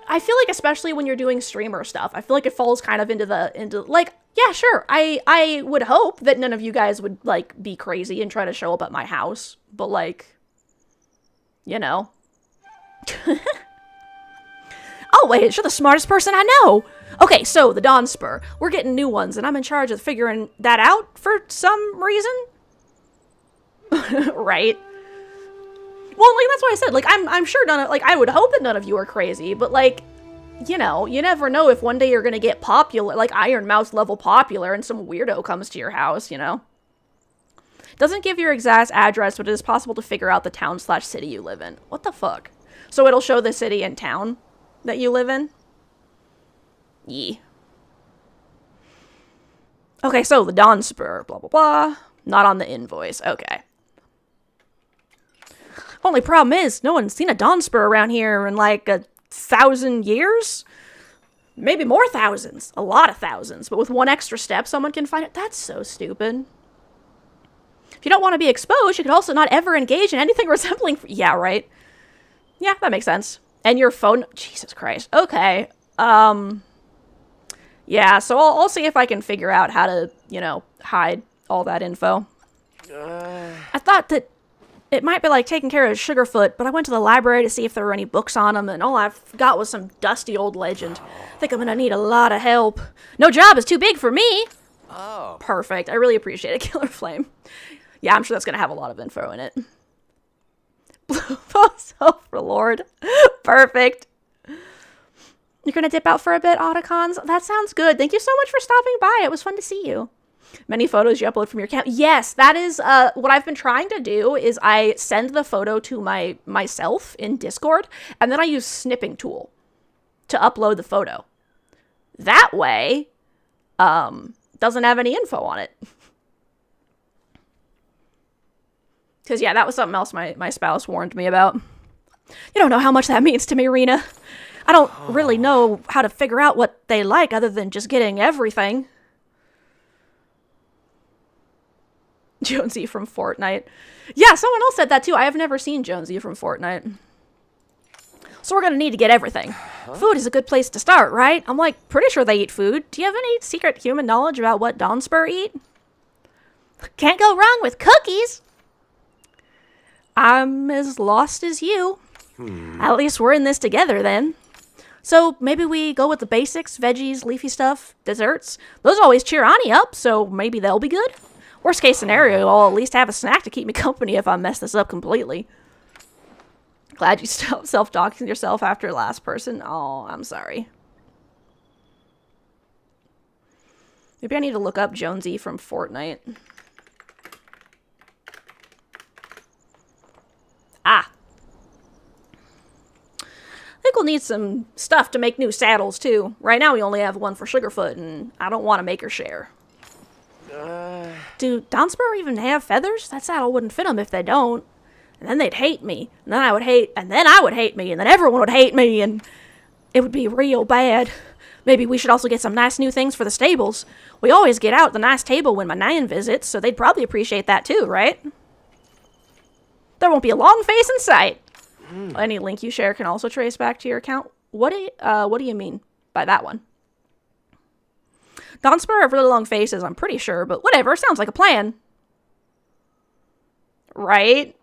I feel like especially when you're doing streamer stuff, I feel like it falls kind of into like, yeah, sure, I would hope that none of you guys would, like, be crazy and try to show up at my house, but, like, you know. Oh, wait, you're the smartest person I know! Okay, so, the Dawn Spur. We're getting new ones, and I'm in charge of figuring that out for some reason? Right? Well, like, that's what I said. Like, I'm sure none of, like, I would hope that none of you are crazy, but, like, you know, you never know if one day you're gonna get popular, like, Iron Mouse level popular, and some weirdo comes to your house, you know? Doesn't give your exact address, but it is possible to figure out the town/city you live in. What the fuck? So it'll show the city and town that you live in? Yee. Okay, so the Dawn Spur, blah, blah, blah. Not on the invoice. Okay. Only problem is, no one's seen a Dawn Spur around here in like 1,000 years? Maybe more thousands. A lot of thousands. But with one extra step, someone can find it. That's so stupid. If you don't want to be exposed, you could also not ever engage in anything resembling... Yeah, right? Yeah, that makes sense. And your phone... Jesus Christ. Okay. Yeah, so I'll see if I can figure out how to, you know, hide all that info. I thought that it might be like taking care of Sugarfoot, but I went to the library to see if there were any books on him, and all I got was some dusty old legend. I think I'm gonna need a lot of help. No job is too big for me! Oh. Perfect. I really appreciate it, Killer Flame. Yeah, I'm sure that's gonna have a lot of info in it. Blue Post Overlord. Perfect. You're gonna dip out for a bit, Otacons? That sounds good. Thank you so much for stopping by. It was fun to see you. Many photos you upload from your camp. Yes, that is what I've been trying to do is I send the photo to myself in Discord, and then I use snipping tool to upload the photo. That way, doesn't have any info on it. Because, yeah, that was something else my spouse warned me about. You don't know how much that means to me, Rena. I don't really know how to figure out what they like other than just getting everything. Jonesy from Fortnite. Yeah, someone else said that too. I have never seen Jonesy from Fortnite. So we're gonna need to get everything. Food is a good place to start, right? I'm like, pretty sure they eat food. Do you have any secret human knowledge about what Donspur eat? Can't go wrong with cookies. I'm as lost as you. At least we're in this together then. So maybe we go with the basics, veggies, leafy stuff, desserts. Those always cheer Ani up, so maybe they'll be good. Worst case scenario, I'll at least have a snack to keep me company if I mess this up completely. Glad you stopped self-doxing yourself after last person. Oh, I'm sorry. Maybe I need to look up Jonesy from Fortnite. Ah. I think we'll need some stuff to make new saddles, too. Right now we only have one for Sugarfoot, and I don't want to make her share. Do Donspur even have feathers? That saddle wouldn't fit them if they don't. And then they'd hate me. And then I would hate me. And then everyone would hate me. And it would be real bad. Maybe we should also get some nice new things for the stables. We always get out the nice table when my nan visits, so they'd probably appreciate that too, right? There won't be a long face in sight. Any link you share can also trace back to your account. What do you mean by that one? Donspur have really long faces, I'm pretty sure, but whatever, sounds like a plan. Right?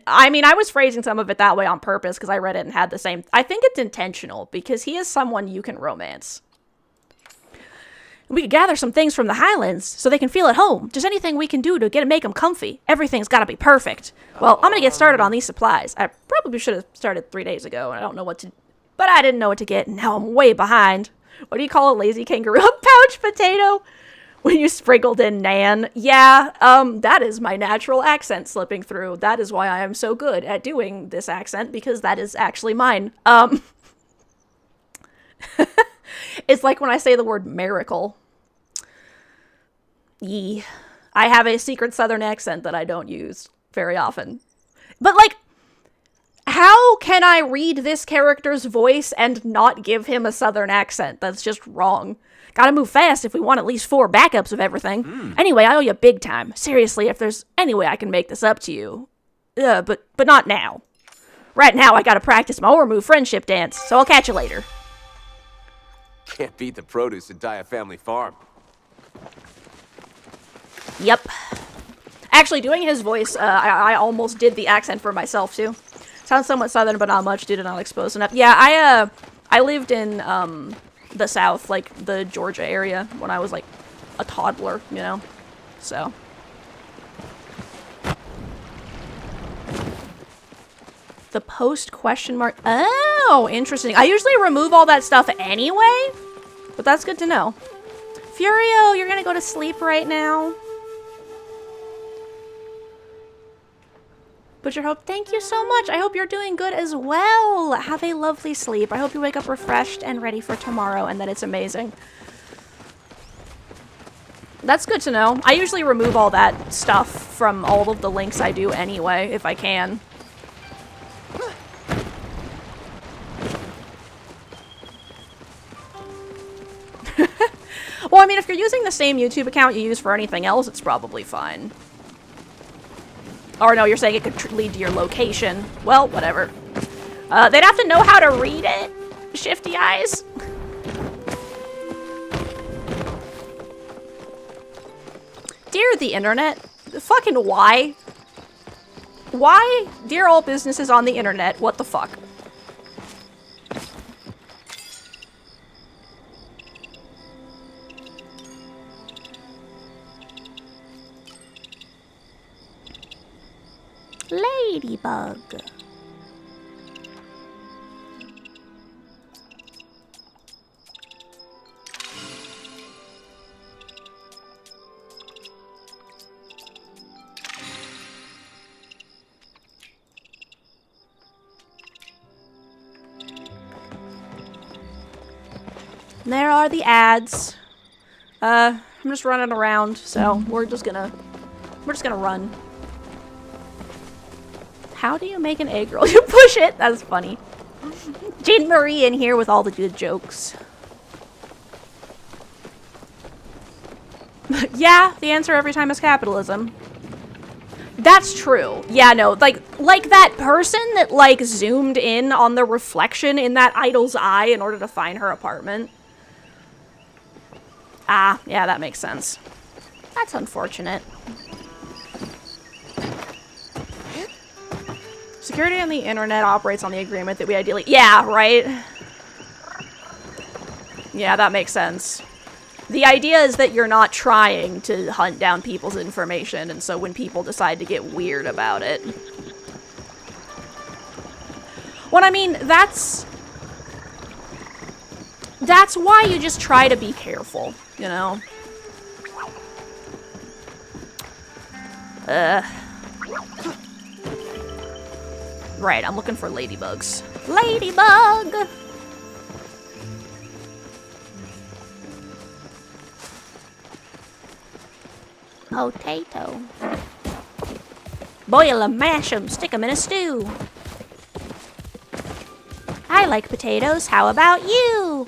I mean, I was phrasing some of it that way on purpose because I read it and had the same... I think it's intentional because he is someone you can romance. We could gather some things from the Highlands so they can feel at home. Just anything we can do to make them comfy. Everything's got to be perfect. Well, I'm going to get started on these supplies. I probably should have started 3 days ago, and I don't know what to... But I didn't know what to get, and now I'm way behind. What do you call a lazy kangaroo? A pouch potato? When you sprinkled in Nan. Yeah, that is my natural accent slipping through. That is why I am so good at doing this accent, because that is actually mine. It's like when I say the word miracle. Yee. I have a secret southern accent that I don't use very often. But, like, how can I read this character's voice and not give him a southern accent? That's just wrong. Gotta move fast if we want at least 4 backups of everything. Anyway, I owe you big time. Seriously, if there's any way I can make this up to you. But not now. Right now, I gotta practice my Ormu friendship dance, so I'll catch you later. Can't beat the produce at Dia Family Farm. Yep. Actually, doing his voice, I almost did the accent for myself, too. Sounds somewhat southern, but not much due to not exposed enough. Yeah, I lived in, the South, like, the Georgia area, when I was, like, a toddler, you know? So. The post question mark. Oh, interesting. I usually remove all that stuff anyway, but that's good to know. Furio, you're gonna go to sleep right now. Butcher Hope, thank you so much. I hope you're doing good as well. Have a lovely sleep. I hope you wake up refreshed and ready for tomorrow and that it's amazing. That's good to know. I usually remove all that stuff from all of the links I do anyway, if I can. Well, I mean, if you're using the same YouTube account you use for anything else, it's probably fine. Or no, you're saying it could lead to your location. Well, whatever. They'd have to know how to read it. Shifty eyes. Dear the internet. Fucking why? Why? Dear all businesses on the internet. What the fuck? Ladybug. There are the ads. I'm just running around, so we're just gonna run. How do you make an egg roll? You push it. That's funny. Jane Marie in here with all the good jokes. Yeah, the answer every time is capitalism. That's true. Yeah, no, like that person that like zoomed in on the reflection in that idol's eye in order to find her apartment. Ah, yeah, that makes sense. That's unfortunate. Security on the internet operates on the agreement that we ideally... Yeah, right? Yeah, that makes sense. The idea is that you're not trying to hunt down people's information, and so when people decide to get weird about it... Well, I mean, that's why you just try to be careful, you know? Right, I'm looking for ladybugs. Ladybug! Potato. Boil 'em, mash 'em, stick 'em in a stew. I like potatoes, how about you?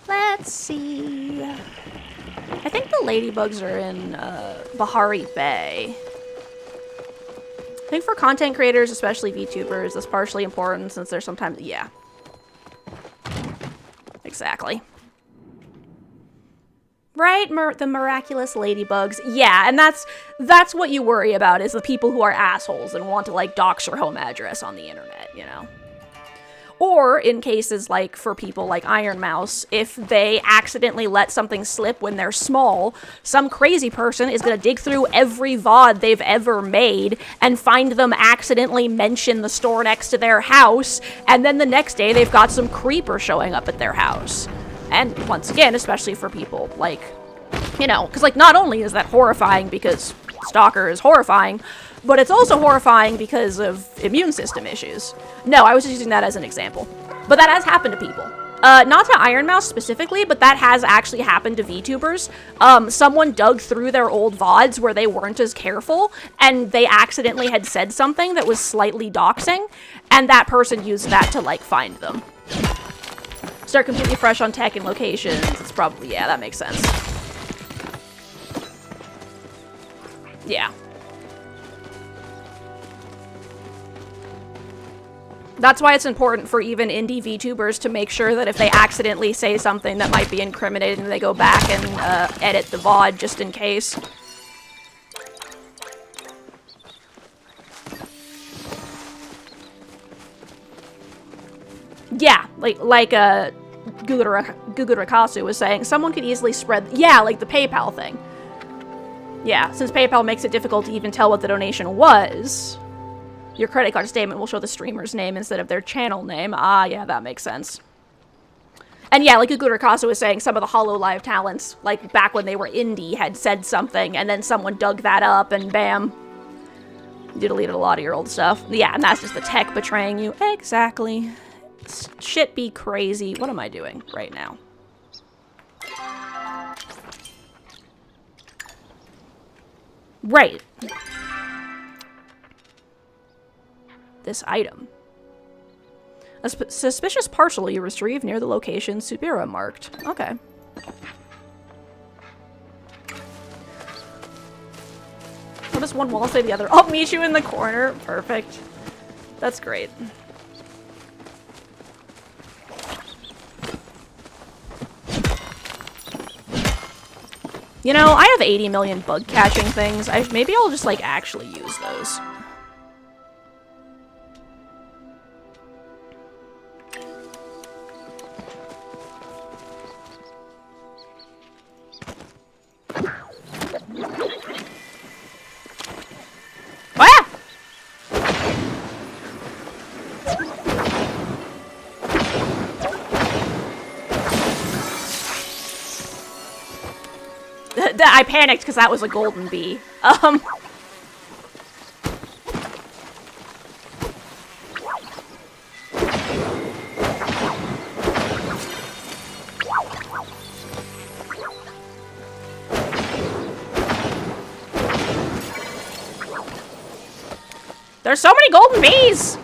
Let's see. I think the ladybugs are in Bahari Bay. I think for content creators, especially VTubers, that's partially important since there's sometimes... Yeah. Exactly. Right? The miraculous ladybugs. Yeah, and that's what you worry about, is the people who are assholes and want to, like, dox your home address on the internet, you know? Or, in cases like for people like Iron Mouse, if they accidentally let something slip when they're small, some crazy person is going to dig through every VOD they've ever made and find them accidentally mention the store next to their house, and then the next day they've got some creeper showing up at their house. And once again, especially for people like, you know, because like not only is that horrifying because Stalker is horrifying, but it's also horrifying because of immune system issues. No, I was just using that as an example. But that has happened to people. Not to Iron Mouse specifically, but that has actually happened to VTubers. Someone dug through their old VODs where they weren't as careful, and they accidentally had said something that was slightly doxing, and that person used that to, like, find them. Start completely fresh on tech and locations. It's probably, yeah, that makes sense. Yeah. That's why it's important for even indie VTubers to make sure that if they accidentally say something that might be incriminating, they go back and edit the VOD just in case. Yeah, like Gugurakasu was saying, someone could easily spread, yeah, like the PayPal thing. Yeah, since PayPal makes it difficult to even tell what the donation was, your credit card statement will show the streamer's name instead of their channel name. Ah, yeah, that makes sense. And yeah, like Gugurakasu was saying, some of the HoloLive talents, like back when they were indie, had said something, and then someone dug that up, and bam. You deleted a lot of your old stuff. Yeah, and that's just the tech betraying you. Exactly. Shit be crazy. What am I doing right now? Right. this item. A suspicious parcel you retrieved near the location Subira marked. Okay. What does one wall say the other? I'll meet you in the corner. Perfect. That's great. You know, I have 80 million bug catching things. Maybe I'll just, like, actually use those. Ah! I panicked because that was a golden bee. There's so many golden bees!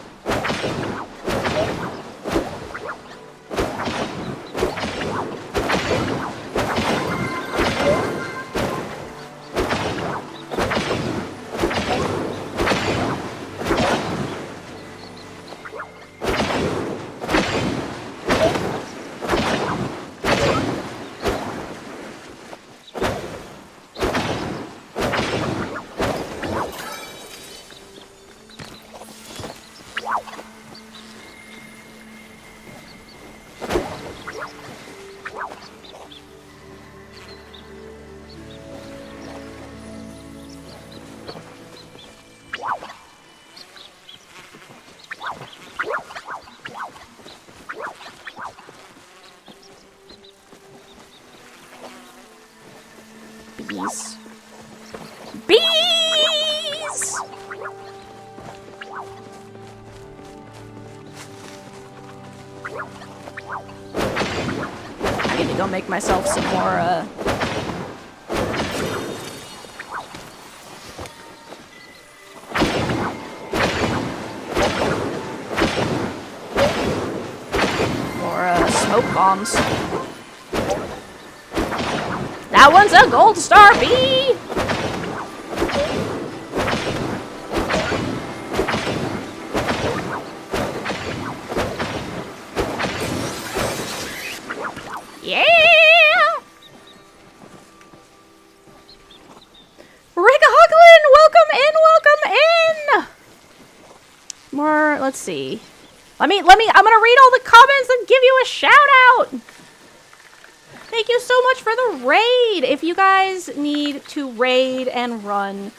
Bees. Bees! I need to go make myself some more, smoke bombs. That one's a gold star bee! Yeah! Rick Hocklin, welcome in, welcome in! More, let's see. I'm gonna read all the comments and give you a shout out! Thank you so much for the raid! If you guys need to raid and run,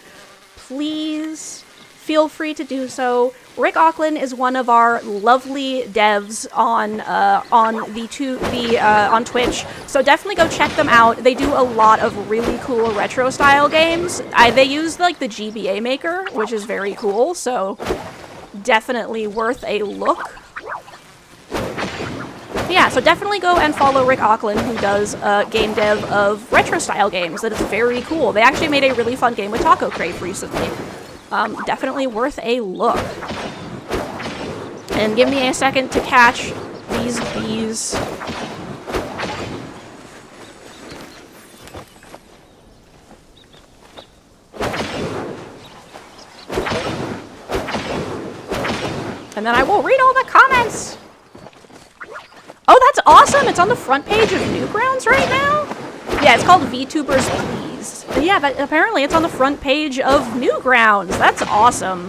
please feel free to do so. Rick Auckland is one of our lovely devs on on Twitch, so definitely go check them out. They do a lot of really cool retro style games. They use like the GBA Maker, which is very cool, so definitely worth a look. Yeah, so definitely go and follow Rick Auckland, who does game dev of retro style games. That is very cool. They actually made a really fun game with Taco Crave recently. Definitely worth a look. And give me a second to catch these bees. And then I will read all the comments. Oh, that's awesome! It's on the front page of Newgrounds right now? Yeah, it's called VTubers Please. But yeah, apparently it's on the front page of Newgrounds. That's awesome.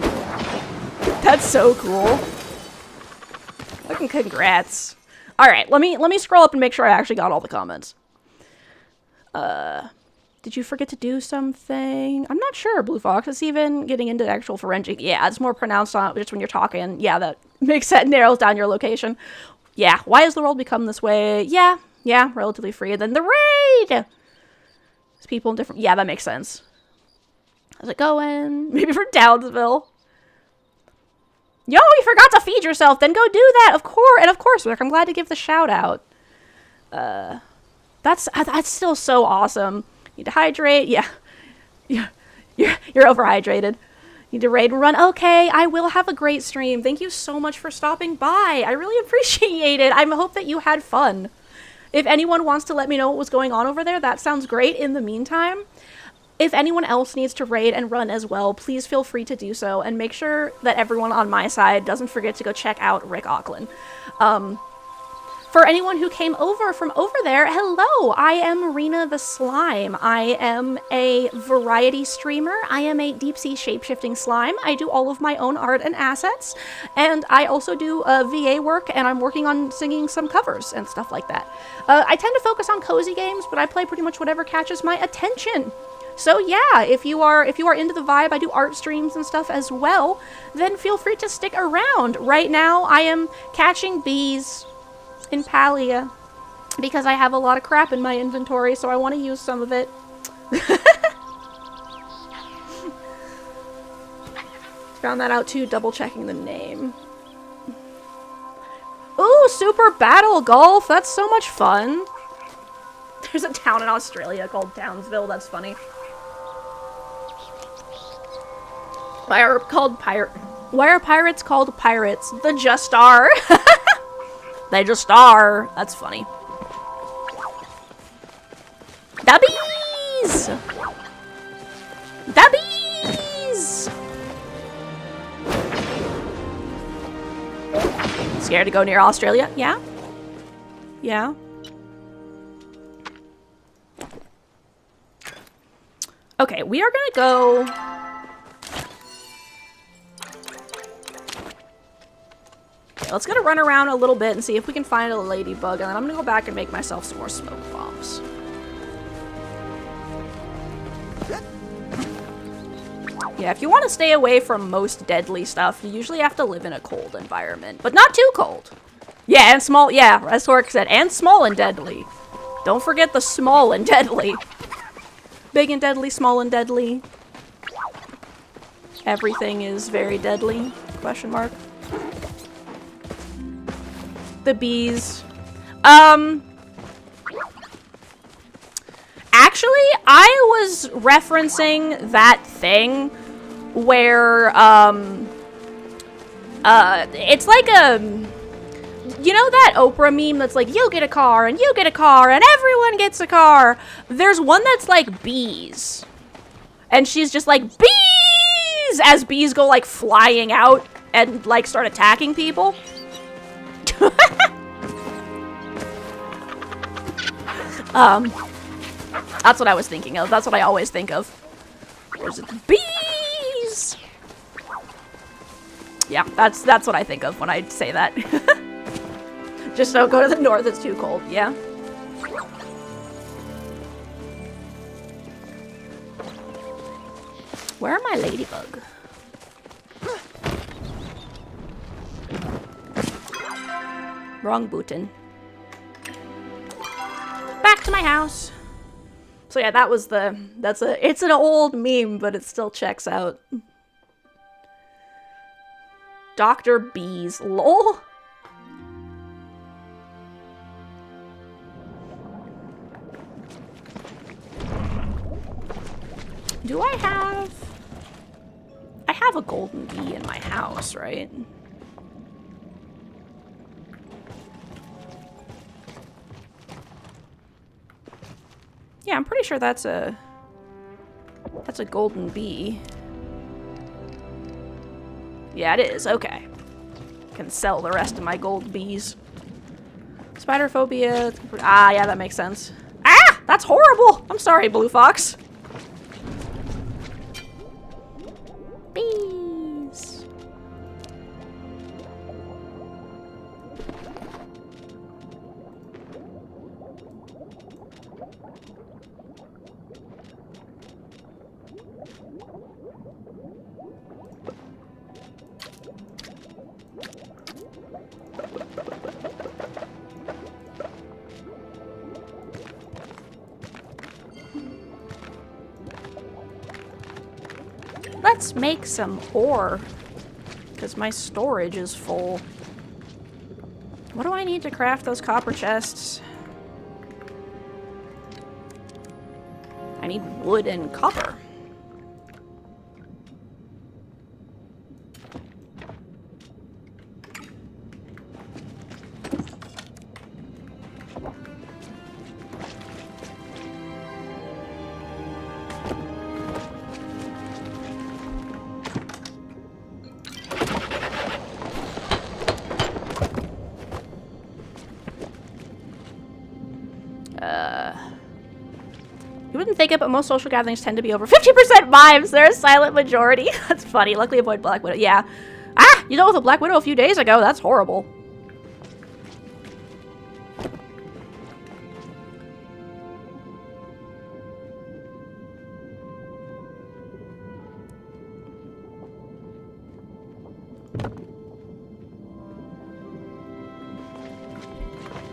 That's so cool. Fucking congrats. Alright, let me scroll up and make sure I actually got all the comments. Did you forget to do something? I'm not sure, Blue Fox. It's even getting into actual forensic. Yeah, it's more pronounced on just when you're talking. Yeah, that makes that narrows down your location. Yeah, why has the world become this way? Yeah, relatively free. And then the raid! There's people in different... Yeah, that makes sense. How's it going? Maybe from Downsville. Yo, you forgot to feed yourself! Then go do that! Of course! And of course, Rick, I'm glad to give the shout out. That's still so awesome. You need to hydrate. Yeah. You're overhydrated. Need to raid and run. Okay, I will have a great stream. Thank you so much for stopping by. I really appreciate it. I hope that you had fun. If anyone wants to let me know what was going on over there, that sounds great. In the meantime, if anyone else needs to raid and run as well, please feel free to do so. And make sure that everyone on my side doesn't forget to go check out Rick Auckland. For anyone who came over from over there, hello! I am Rena the Slime. I am a variety streamer. I am a deep-sea shape-shifting slime. I do all of my own art and assets. And I also do VA work, and I'm working on singing some covers and stuff like that. I tend to focus on cozy games, but I play pretty much whatever catches my attention. So yeah, if you are into the vibe, I do art streams and stuff as well, then feel free to stick around. Right now, I am catching bees in Palia because I have a lot of crap in my inventory, so I want to use some of it. Found that out too, double checking the name. Ooh, Super Battle Golf! That's so much fun! There's a town in Australia called Townsville, that's funny. Why are pirates called pirates? The just are. They just are. That's funny. The bees! The bees! Scared to go near Australia? Yeah? Yeah? Okay, we are gonna go... Let's gonna run around a little bit and see if we can find a ladybug, and then I'm gonna go back and make myself some more smoke bombs. Yeah, if you want to stay away from most deadly stuff, you usually have to live in a cold environment. But not too cold. Yeah, and small, yeah, as Torque said, and small and deadly. Don't forget the small and deadly. Big and deadly, small and deadly. Everything is very deadly, question mark. The bees. Actually, I was referencing that thing where, it's like a, you know that Oprah meme that's like, you get a car, and you get a car, and everyone gets a car? There's one that's like bees. And she's just like, bees! As bees go like flying out and like start attacking people. That's what I was thinking of. That's what I always think of. There's bees! Yeah, that's what I think of when I say that. Just don't go to the north, it's too cold, yeah. Where are my ladybug? Wrong button. Back to my house. So yeah, that was it's an old meme, but it still checks out. Dr. Bees, lol. Do I have a golden bee in my house, right? Yeah, I'm pretty sure that's a golden bee. Yeah, it is. Okay. Can sell the rest of my gold bees. Spider phobia. Ah, yeah, that makes sense. Ah! That's horrible! I'm sorry, Blue Fox. Bees. Let's make some ore, because my storage is full. What do I need to craft those copper chests? I need wood and copper. fake it, but most social gatherings tend to be over 50% vibes. They're a silent majority. That's funny. Luckily, avoid Black Widow. Yeah. Ah! You dealt with a Black Widow a few days ago. That's horrible.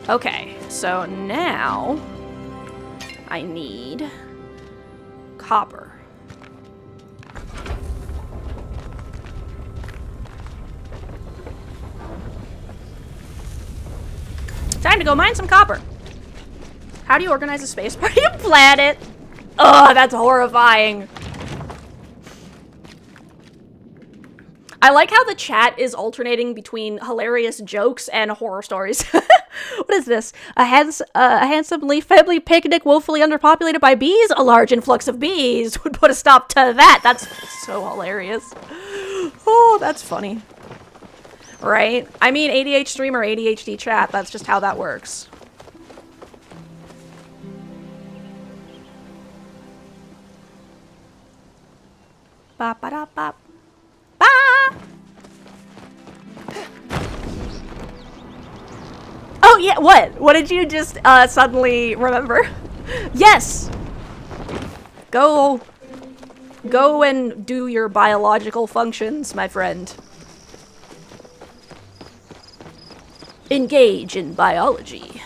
Okay, so now I need copper. Time to go mine some copper. How do you organize a space party planet? Ugh, that's horrifying. I like how the chat is alternating between hilarious jokes and horror stories. What is this? A handsomely family picnic woefully underpopulated by bees? A large influx of bees would put a stop to that. That's so hilarious. Oh, that's funny. Right? I mean, ADHD streamer, ADHD chat. That's just how that works. Bop, ba, da, bop. Ba! Oh, yeah, what? What did you just suddenly remember? Yes! Go and do your biological functions, my friend. Engage in biology.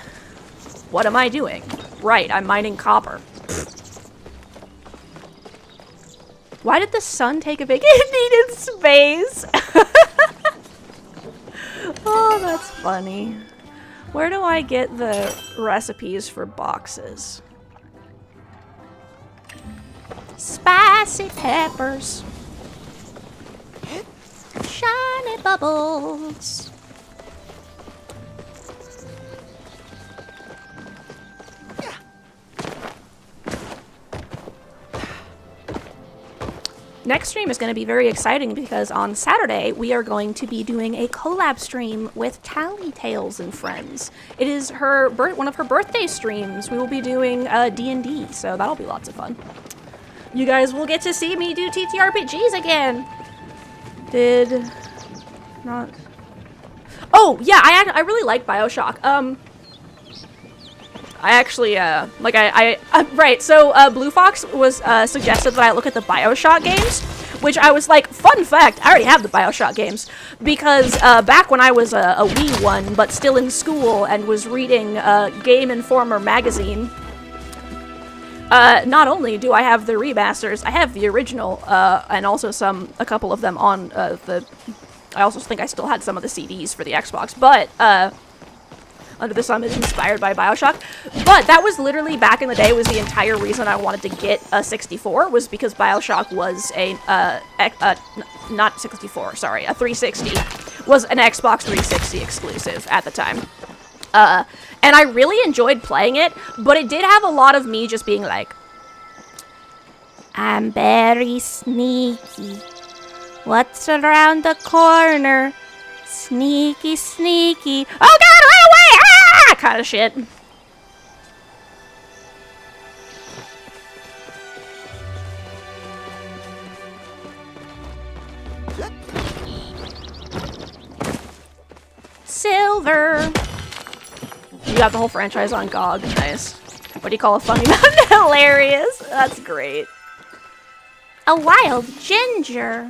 What am I doing? Right, I'm mining copper. Why did the sun take a big hit in space? Oh, that's funny. Where do I get the recipes for boxes? Spicy peppers. Shiny bubbles. Next stream is going to be very exciting because on Saturday we are going to be doing a collab stream with Tally Tales and Friends. It is one of her birthday streams. We will be doing D&D, so that'll be lots of fun. You guys will get to see me do TTRPGs again. Did not. Oh yeah, I really like BioShock. I actually, right, so, Blue Fox was, suggested that I look at the BioShock games, which I was like, fun fact, I already have the BioShock games, because, back when I was a wee one, but still in school, and was reading, Game Informer magazine, not only do I have the remasters, I have the original, and also a couple of them on, I also think I still had some of the CDs for the Xbox, but, Under the Sun is inspired by BioShock. But that was literally, back in the day, was the entire reason I wanted to get a 64, was because BioShock was not 64, sorry, a 360, was an Xbox 360 exclusive at the time. And I really enjoyed playing it, but it did have a lot of me just being like, I'm very sneaky. What's around the corner? Sneaky, sneaky. Oh god, run away! Ah! Kind of shit. Silver. You got the whole franchise on GOG. Nice. What do you call a funny mountain? Hilarious. That's great. A wild ginger.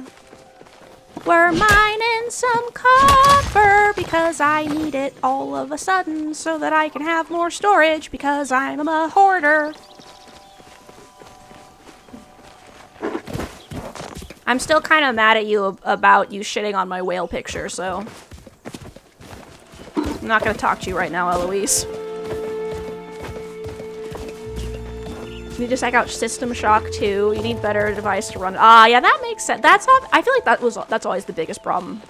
We're mining some copper because I need it all of a sudden so that I can have more storage because I'm a hoarder. I'm still kind of mad at you about you shitting on my whale picture, so I'm not going to talk to you right now, Eloise. You need to check out System Shock 2. You need better device to run. Ah, yeah, that makes sense. That's not. I feel like that's always the biggest problem.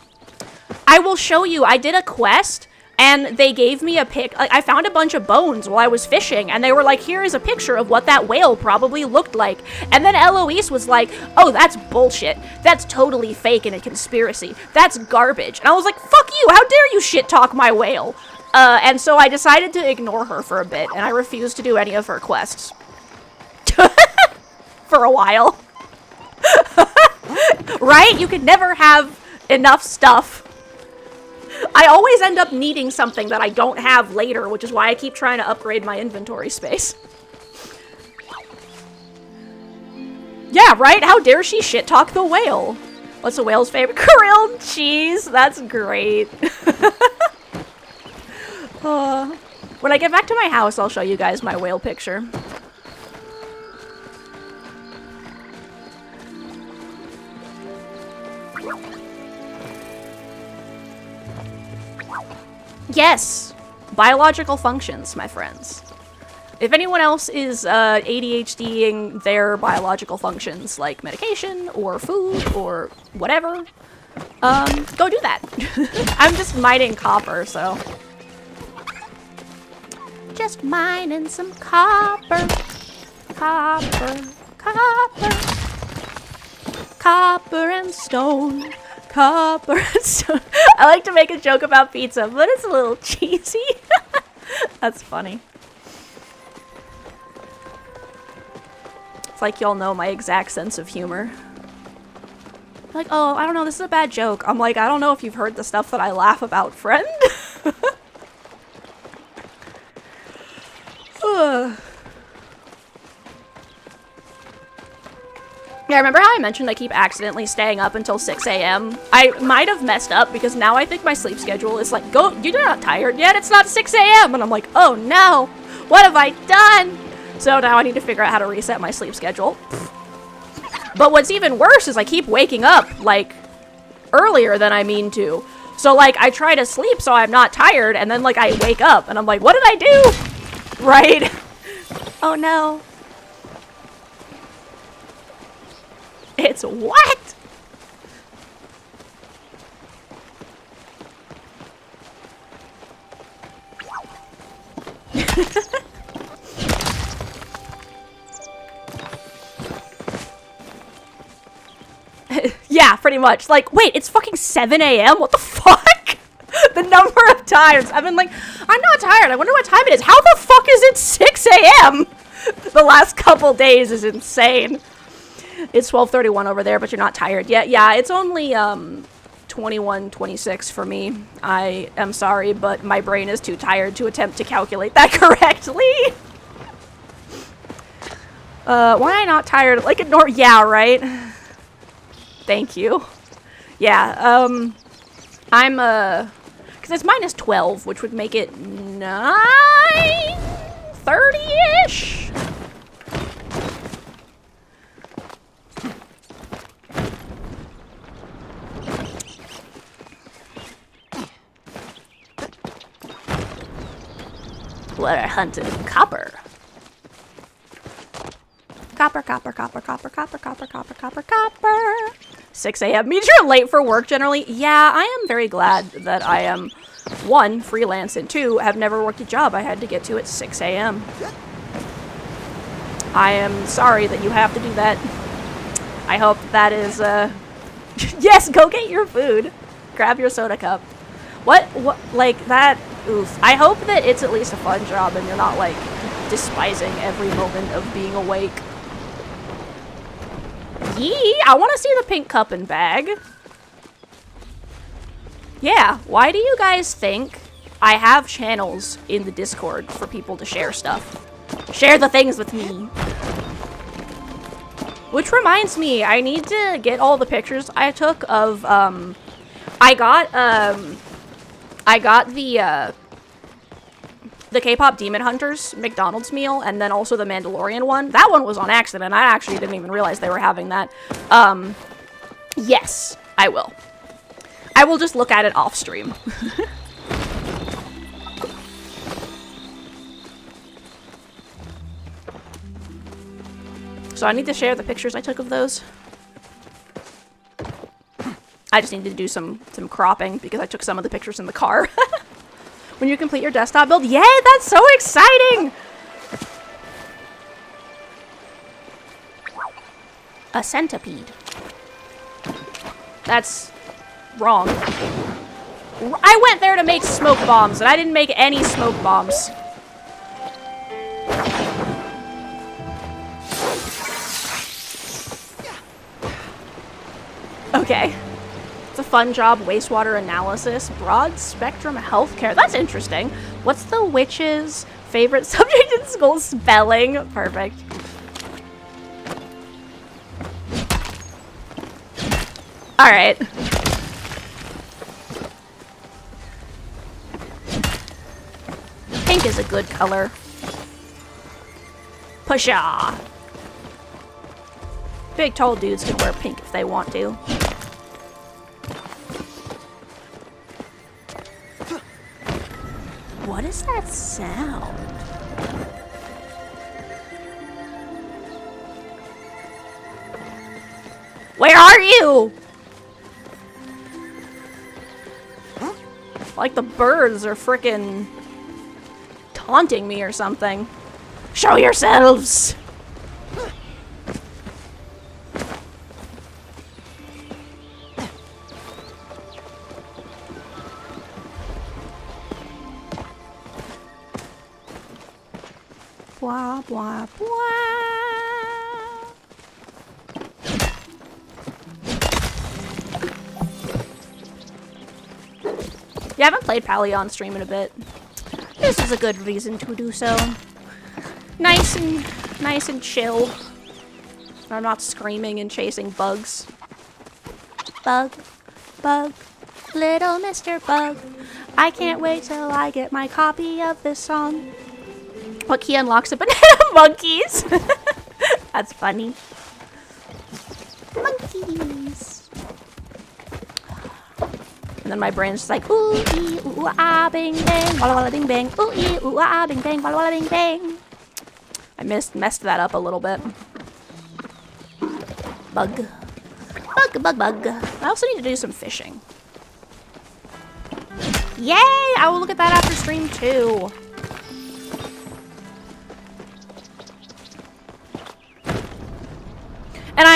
I will show you. I did a quest, and they gave me a pic. Like, I found a bunch of bones while I was fishing, and they were like, "Here is a picture of what that whale probably looked like." And then Eloise was like, "Oh, that's bullshit. That's totally fake and a conspiracy. That's garbage." And I was like, "Fuck you! How dare you shit talk my whale?" And so I decided to ignore her for a bit, and I refused to do any of her quests. for a while. Right? You could never have enough stuff. I always end up needing something that I don't have later, which is why I keep trying to upgrade my inventory space. Yeah, right? How dare she shit-talk the whale? What's a whale's favorite? Grilled cheese! That's great. When I get back to my house, I'll show you guys my whale picture. Yes! Biological functions, my friends. If anyone else is ADHDing their biological functions, like medication, or food, or whatever, go do that. I'm just mining copper, so... Just mining some copper. Copper, copper. Copper and stone. Copper and stone. I like to make a joke about pizza, but it's a little cheesy. That's funny. It's like y'all know my exact sense of humor. Like, oh, I don't know, this is a bad joke. I'm like, I don't know if you've heard the stuff that I laugh about, friend. Yeah, remember how I mentioned I keep accidentally staying up until 6 a.m.? I might have messed up because now I think my sleep schedule is like, go, you're not tired yet, it's not 6 a.m. And I'm like, oh no, what have I done? So now I need to figure out how to reset my sleep schedule. But what's even worse is I keep waking up, like, earlier than I mean to. So, like, I try to sleep so I'm not tired, and then, like, I wake up, and I'm like, what did I do? Right? Oh no. It's what? Yeah, pretty much. Like, wait, it's fucking 7 a.m.? What the fuck? The number of times I've been like, I'm not tired. I wonder what time it is. How the fuck is it 6 a.m.? The last couple days is insane. It's 12:31 over there, but you're not tired yet. Yeah, it's only 21:26 for me. I am sorry, but my brain is too tired to attempt to calculate that correctly. Why am I not tired? Like a yeah, right? Thank you. Yeah, I'm because it's minus 12, which would make it 9:30-ish. What are hunting? Copper. Copper, copper, copper, copper, copper, copper, copper, copper, copper. 6 a.m. means you're late for work generally. Yeah, I am very glad that I am, 1, freelance, and 2, have never worked a job I had to get to at 6 a.m. I am sorry that you have to do that. I hope that is, yes, go get your food. Grab your soda cup. What, like, that, oof. I hope that it's at least a fun job and you're not, like, despising every moment of being awake. Yee! I want to see the pink cup and bag. Yeah, why do you guys think I have channels in the Discord for people to share stuff? Share the things with me. Which reminds me, I need to get all the pictures I took of, I got the K-pop Demon Hunters McDonald's meal, and then also the Mandalorian one. That one was on accident. I actually didn't even realize they were having that. Yes, I will. I will just look at it off stream. So I need to share the pictures I took of those. I just need to do some cropping because I took some of the pictures in the car. When you complete your desktop build. Yay, that's so exciting! A centipede. That's wrong. I went there to make smoke bombs, and I didn't make any smoke bombs. Okay. It's a fun job, wastewater analysis, broad spectrum healthcare. That's interesting. What's the witch's favorite subject in school? Spelling. Perfect. Alright. Pink is a good color. Pusha! Big tall dudes can wear pink if they want to. What is that sound? Where are you? Like the birds are frickin' taunting me or something. Show yourselves! Blah, blah, blah. You haven't played Palia on stream in a bit. This is a good reason to do so. Nice and chill. I'm not screaming and chasing bugs. Bug, bug, little Mr. Bug. I can't wait till I get my copy of this song. What key unlocks a banana? Monkeys! That's funny. Monkeys! And then my brain's just like, ooh, ee, ooh, ah, bing, bang, walla, walla, bing, bang, ooh, ee, ooh, ah, bing, bang, walla, walla, bing, bang. I messed that up a little bit. Bug. Bug, bug, bug. I also need to do some fishing. Yay! I will look at that after stream too. And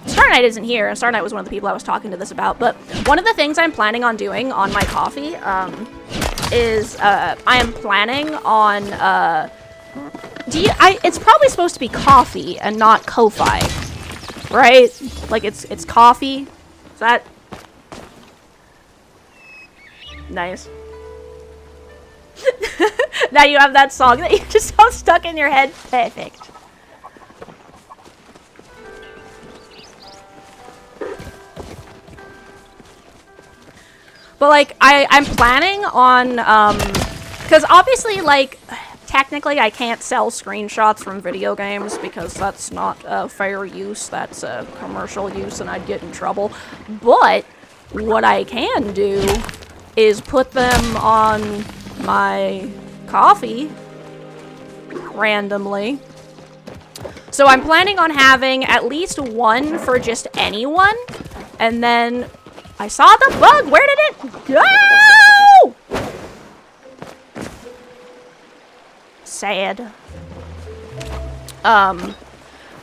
Starnight isn't here, and Starnight was one of the people I was talking to this about, but one of the things I'm planning on doing on my coffee, is, I am planning on, it's probably supposed to be coffee and not Ko-Fi, right? Like, it's coffee. Is that... Nice. Now you have that song that you just have stuck in your head. Perfect. But, like, I'm planning on, because obviously, like, technically I can't sell screenshots from video games because that's not fair use, that's commercial use and I'd get in trouble. But what I can do is put them on my coffee randomly. So I'm planning on having at least one for just anyone, and then I saw the bug! Where did it go? Sad. And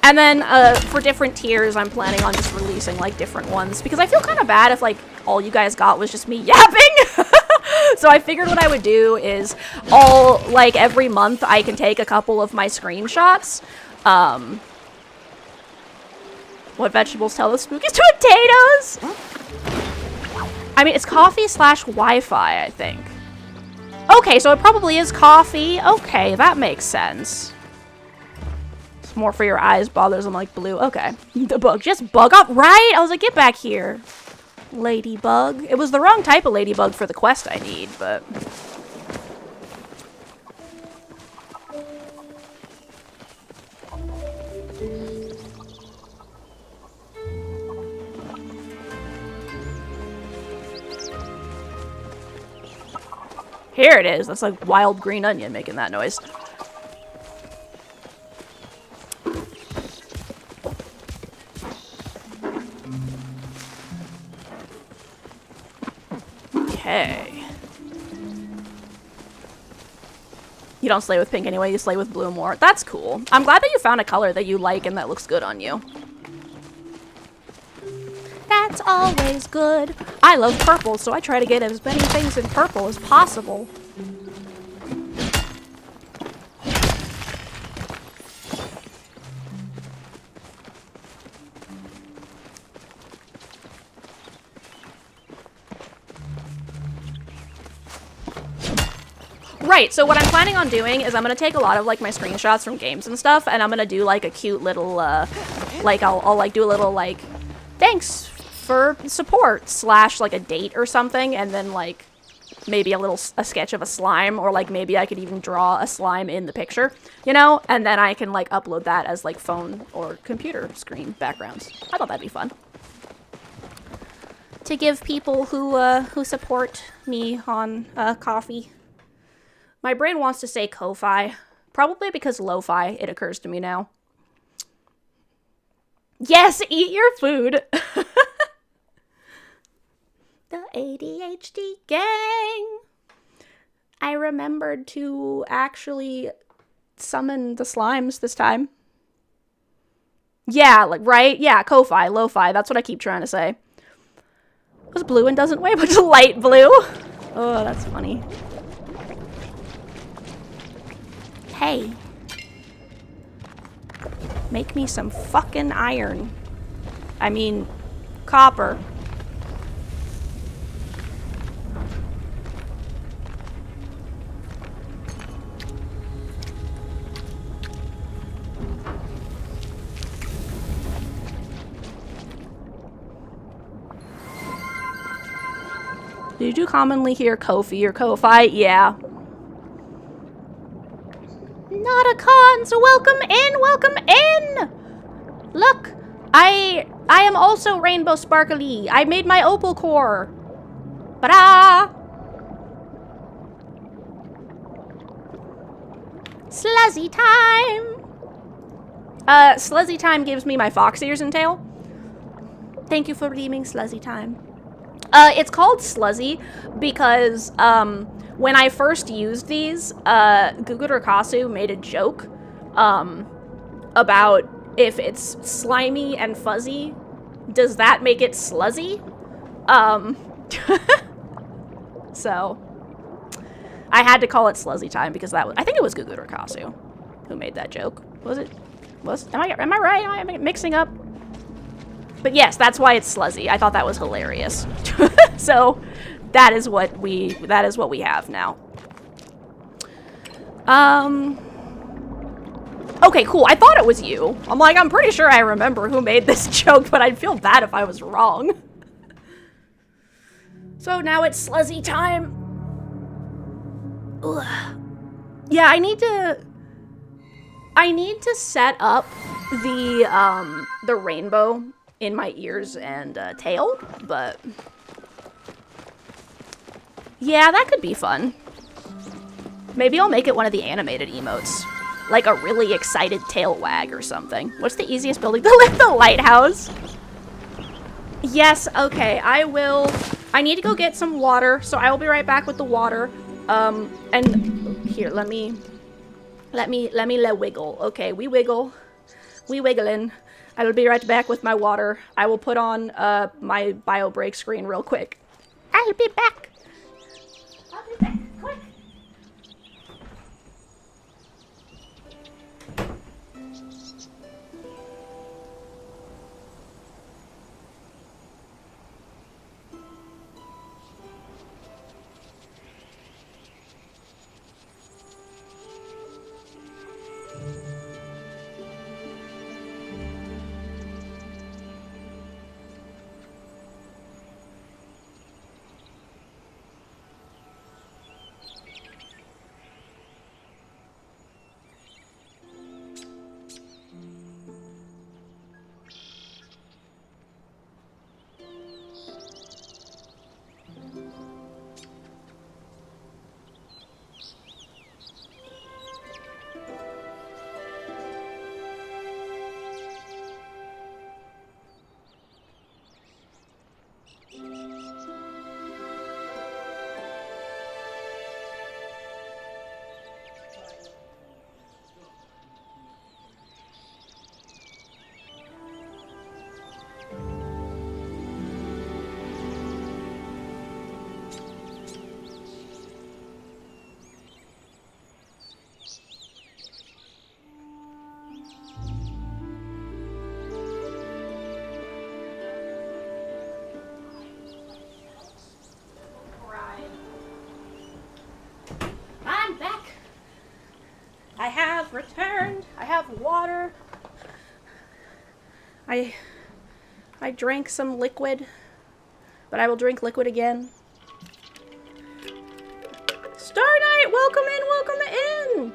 then, for different tiers, I'm planning on just releasing, like, different ones. Because I feel kind of bad if, like, all you guys got was just me yapping. So I figured what I would do is, every month I can take a couple of my screenshots. What vegetables tell the spookiest? Potatoes! I mean, it's coffee / Wi-Fi, I think. Okay, so it probably is coffee. Okay, that makes sense. It's more for your eyes, bothers them like blue. Okay. The bug. Just bug up. Right! I was like, get back here. Ladybug. It was the wrong type of ladybug for the quest I need, but... Here it is. That's like wild green onion making that noise. Okay. You don't slay with pink anyway, you slay with blue more. That's cool. I'm glad that you found a color that you like and that looks good on you. That's always good. I love purple, so I try to get as many things in purple as possible. Right, so what I'm planning on doing is I'm gonna take a lot of, like, my screenshots from games and stuff, and I'm gonna do, like, a cute little, like, I'll like, do a little, like, thanks for support, slash, like, a date or something, and then, like, maybe a sketch of a slime, or, like, maybe I could even draw a slime in the picture, you know? And then I can, like, upload that as, like, phone or computer screen backgrounds. I thought that'd be fun. To give people who support me on, coffee. My brain wants to say Ko-Fi. Probably because lo-fi, it occurs to me now. Yes, eat your food! The ADHD gang! I remembered to actually summon the slimes this time. Yeah, like, right? Yeah, Ko-Fi, lo-fi, that's what I keep trying to say. It was blue and doesn't weigh, but it's light blue. Oh, that's funny. Hey. Make me some fucking iron. I mean, copper. Did you commonly hear Kofi or Ko-Fi? Yeah. Not a con, so welcome in, welcome in! Look, I am also rainbow sparkly. I made my opal core. Ta-da! Sluzzy time! Sluzzy time gives me my fox ears and tail. Thank you for redeeming Sluzzy time. It's called Sluzzy because, when I first used these, Gugurakasu made a joke, about if it's slimy and fuzzy, does that make it sluzzy? So, I had to call it Sluzzy time because that was, I think it was Gugurakasu who made that joke. Was it? Am I right? Am I mixing up? But yes, that's why it's Sluzzy. I thought that was hilarious. So, that is what we have now. Okay, cool. I thought it was you. I'm like, I'm pretty sure I remember who made this joke, but I'd feel bad if I was wrong. So now it's Sluzzy time. Ugh. Yeah, I need to set up the rainbow in my ears and tail, but yeah, that could be fun. Maybe I'll make it one of the animated emotes. Like a really excited tail wag or something. What's the easiest building to lift? The lighthouse? Yes, okay, I will. I need to go get some water, so I will be right back with the water. And here, let me wiggle. Okay, we wiggle. We wiggling. I will be right back with my water. I will put on my bio break screen real quick. I'll be back. I'll be back, quick. returned. I have water. I drank some liquid, but I will drink liquid again. Star Knight, welcome in, welcome in.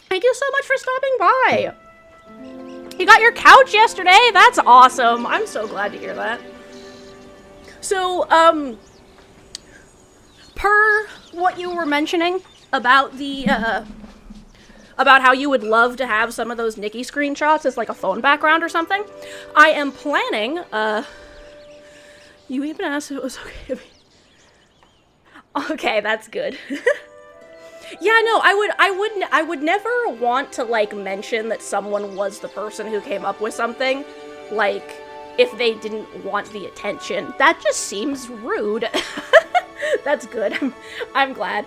Thank you so much for stopping by. You got your couch yesterday? That's awesome. I'm so glad to hear that. So, per what you were mentioning about the, about how you would love to have some of those Nikki screenshots as like a phone background or something, I am planning, you even asked if it was okay. Okay, that's good. Yeah, no, I would never want to, like, mention that someone was the person who came up with something, like, if they didn't want the attention. That just seems rude. That's good. I'm glad.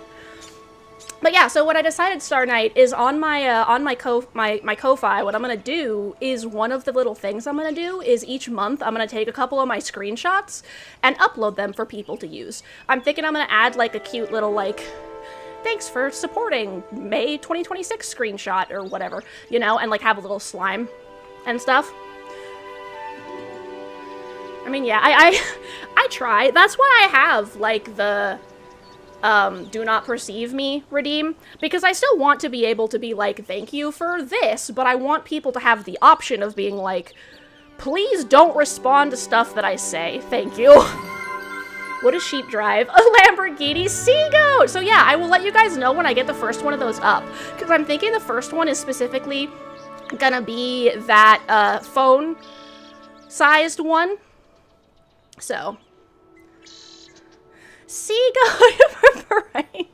But yeah, so what I decided, Star Knight, is on my Ko-Fi, what I'm gonna do is one of the little things I'm gonna do is each month I'm gonna take a couple of my screenshots and upload them for people to use. I'm thinking I'm gonna add, like, a cute little, like, thanks for supporting May 2026 screenshot or whatever, you know, and like have a little slime and stuff. I mean, yeah, I try. That's why I have like the do not perceive me redeem, because I still want to be able to be like, thank you for this, but I want people to have the option of being like, please don't respond to stuff that I say. Thank you. What does Sheep drive? A Lamborghini Seagoat! So yeah, I will let you guys know when I get the first one of those up. Because I'm thinking the first one is specifically gonna be that, phone-sized one. So. Seagoat for brain.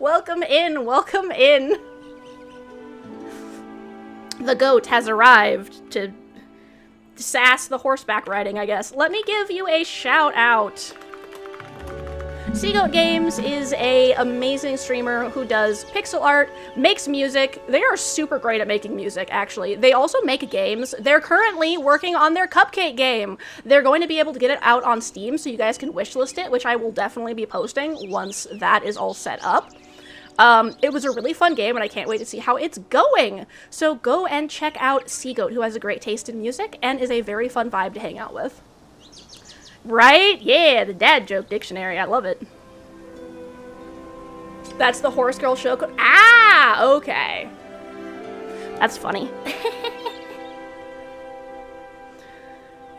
Welcome in, welcome in. The goat has arrived to sass the horseback riding, I guess. Let me give you a shout out. Seagoat Games is a amazing streamer who does pixel art, makes music. They are super great at making music, actually. They also make games. They're currently working on their cupcake game. They're going to be able to get it out on Steam, so you guys can wishlist it, which I will definitely be posting once that is all set up. It was a really fun game, and I can't wait to see how it's going. So go and check out Seagoat, who has a great taste in music and is a very fun vibe to hang out with. Right? Yeah, the dad joke dictionary. I love it. That's the horse girl show code. Ah, okay. That's funny.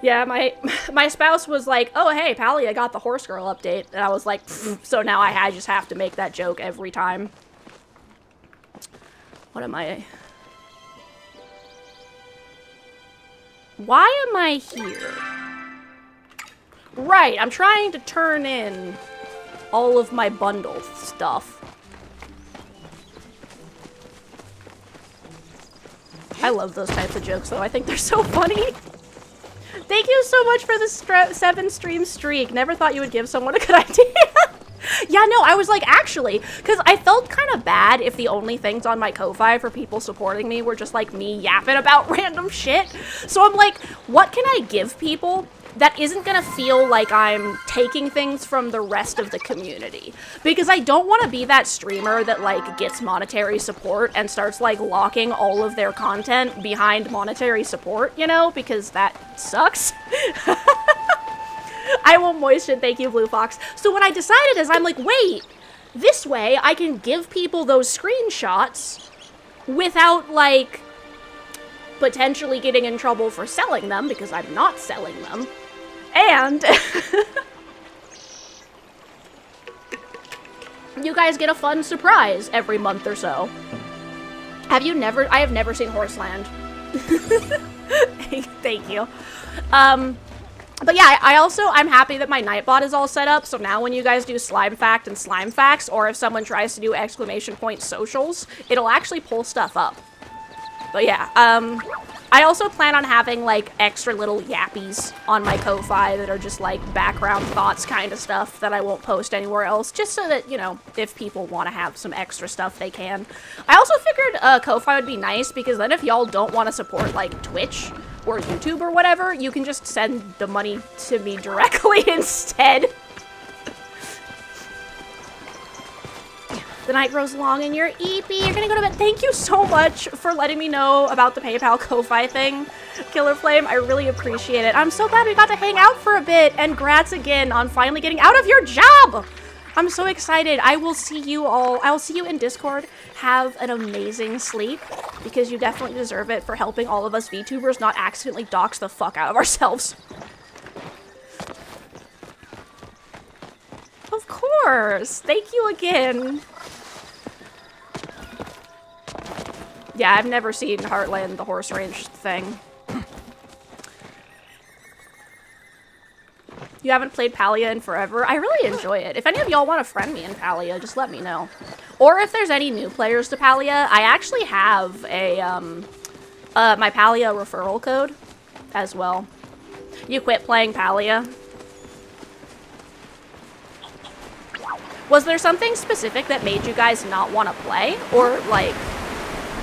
Yeah, my spouse was like, oh, hey, Palia got the horse girl update. And I was like, pfft. So now I just have to make that joke every time. What am I? Why am I here? Right, I'm trying to turn in all of my bundle stuff. I love those types of jokes, though. I think they're so funny. Thank you so much for the 7-stream streak. Never thought you would give someone a good idea. Yeah, no, I was like, actually, because I felt kind of bad if the only things on my Ko-Fi for people supporting me were just like me yapping about random shit. So I'm like, what can I give people that isn't gonna feel like I'm taking things from the rest of the community? Because I don't want to be that streamer that like gets monetary support and starts like locking all of their content behind monetary support, you know, because that sucks. I will moisten, thank you, Blue Fox. So what I decided is I'm like, wait, this way I can give people those screenshots without like potentially getting in trouble for selling them, because I'm not selling them. And you guys get a fun surprise every month or so. I have never seen Horseland. Thank you. But yeah, I'm happy that my Nightbot is all set up, so now when you guys do Slime Fact and Slime Facts, or if someone tries to do ! Socials, it'll actually pull stuff up. But yeah, I also plan on having, like, extra little yappies on my Ko-Fi that are just, like, background thoughts kind of stuff that I won't post anywhere else, just so that, you know, if people want to have some extra stuff, they can. I also figured Ko-Fi would be nice, because then if y'all don't want to support, like, Twitch or YouTube or whatever, you can just send the money to me directly instead. The night grows long and you're eepy. You're gonna go to bed. Thank you so much for letting me know about the PayPal Ko-Fi thing, Killer Flame. I really appreciate it. I'm so glad we got to hang out for a bit, and grats again on finally getting out of your job. I'm so excited. I will see you in Discord. Have an amazing sleep, because you definitely deserve it for helping all of us VTubers not accidentally dox the fuck out of ourselves. Of course. Thank you again. Yeah, I've never seen Heartland, the horse ranch thing. You haven't played Palia in forever? I really enjoy it. If any of y'all want to friend me in Palia, just let me know. Or if there's any new players to Palia, I actually have a, my Palia referral code as well. You quit playing Palia. Was there something specific that made you guys not want to play? Or, like,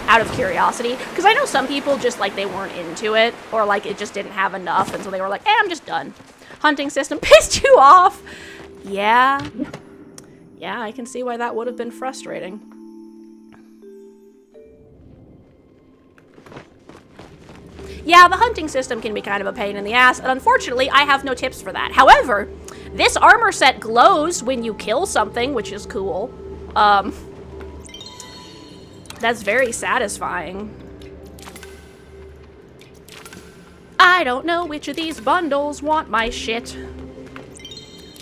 out of curiosity? Because I know some people just, like, they weren't into it. Or, like, it just didn't have enough. And so they were like, I'm just done. Hunting system pissed you off. Yeah. Yeah, I can see why that would have been frustrating. Yeah, the hunting system can be kind of a pain in the ass, and unfortunately, I have no tips for that. However, this armor set glows when you kill something, which is cool. That's very satisfying. I don't know which of these bundles want my shit.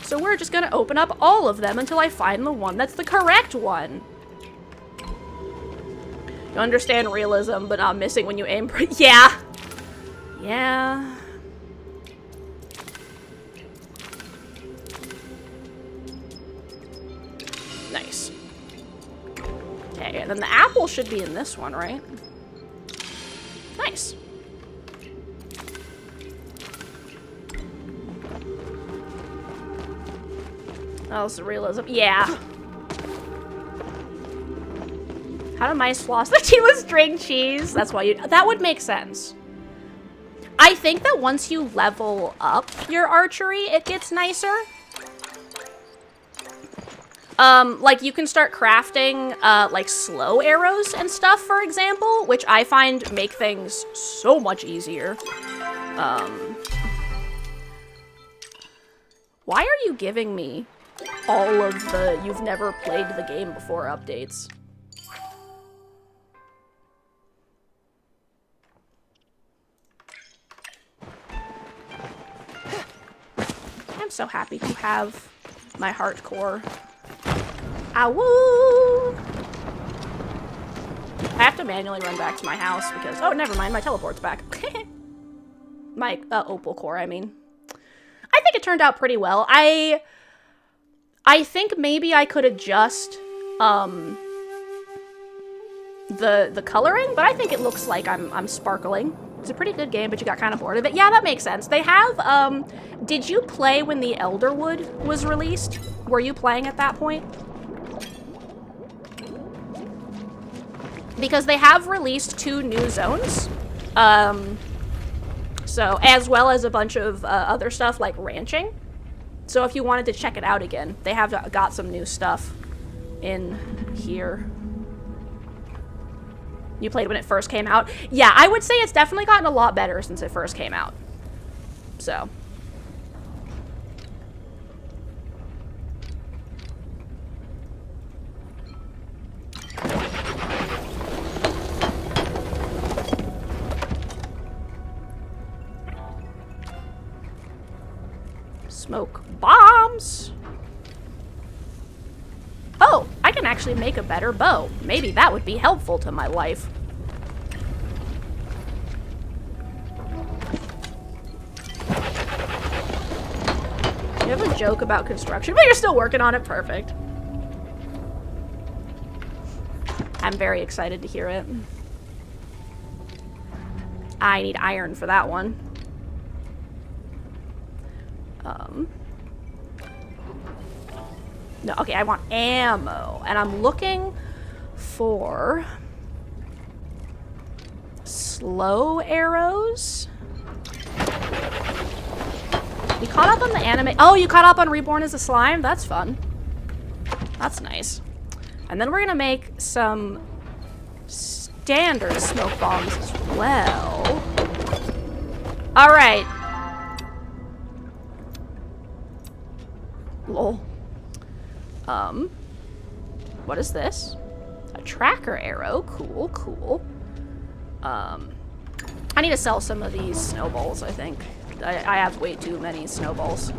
So we're just gonna open up all of them until I find the one that's the correct one. You understand realism, but not missing when you aim. Yeah. Yeah. Nice. Okay, and then the apple should be in this one, right? Nice. Oh, it's realism. Yeah. How do mice floss the teeth with string cheese? That's why you... That would make sense. I think that once you level up your archery, it gets nicer. Like, you can start crafting, like, slow arrows and stuff, for example, which I find make things so much easier. Why are you giving me all of the you've never played the game before updates? I'm so happy to have my hardcore. Awoo! I have to manually run back to my house because, oh, never mind, my teleport's back. My opal core, I mean. I think it turned out pretty well. I think maybe I could adjust the coloring, but I think it looks like I'm sparkling. It's a pretty good game, but you got kind of bored of it. Yeah, that makes sense. They have, did you play when the Elderwood was released? Were you playing at that point? Because they have released 2 new zones. So, as well as a bunch of other stuff like ranching. So if you wanted to check it out again, they have got some new stuff in here. You played when it first came out? Yeah, I would say it's definitely gotten a lot better since it first came out. So. Smoke bombs. Oh, I can actually make a better bow. Maybe that would be helpful to my life. You have a joke about construction, but you're still working on it. Perfect. I'm very excited to hear it. I need iron for that one. No, okay, I want ammo, and I'm looking for slow arrows. You caught up on the anime? Oh, you caught up on Reborn as a Slime? That's fun. That's nice. And then we're gonna make some standard smoke bombs as well. Alright. Lol. What is this? A tracker arrow. Cool, cool. I need to sell some of these snowballs, I think. I have way too many snowballs.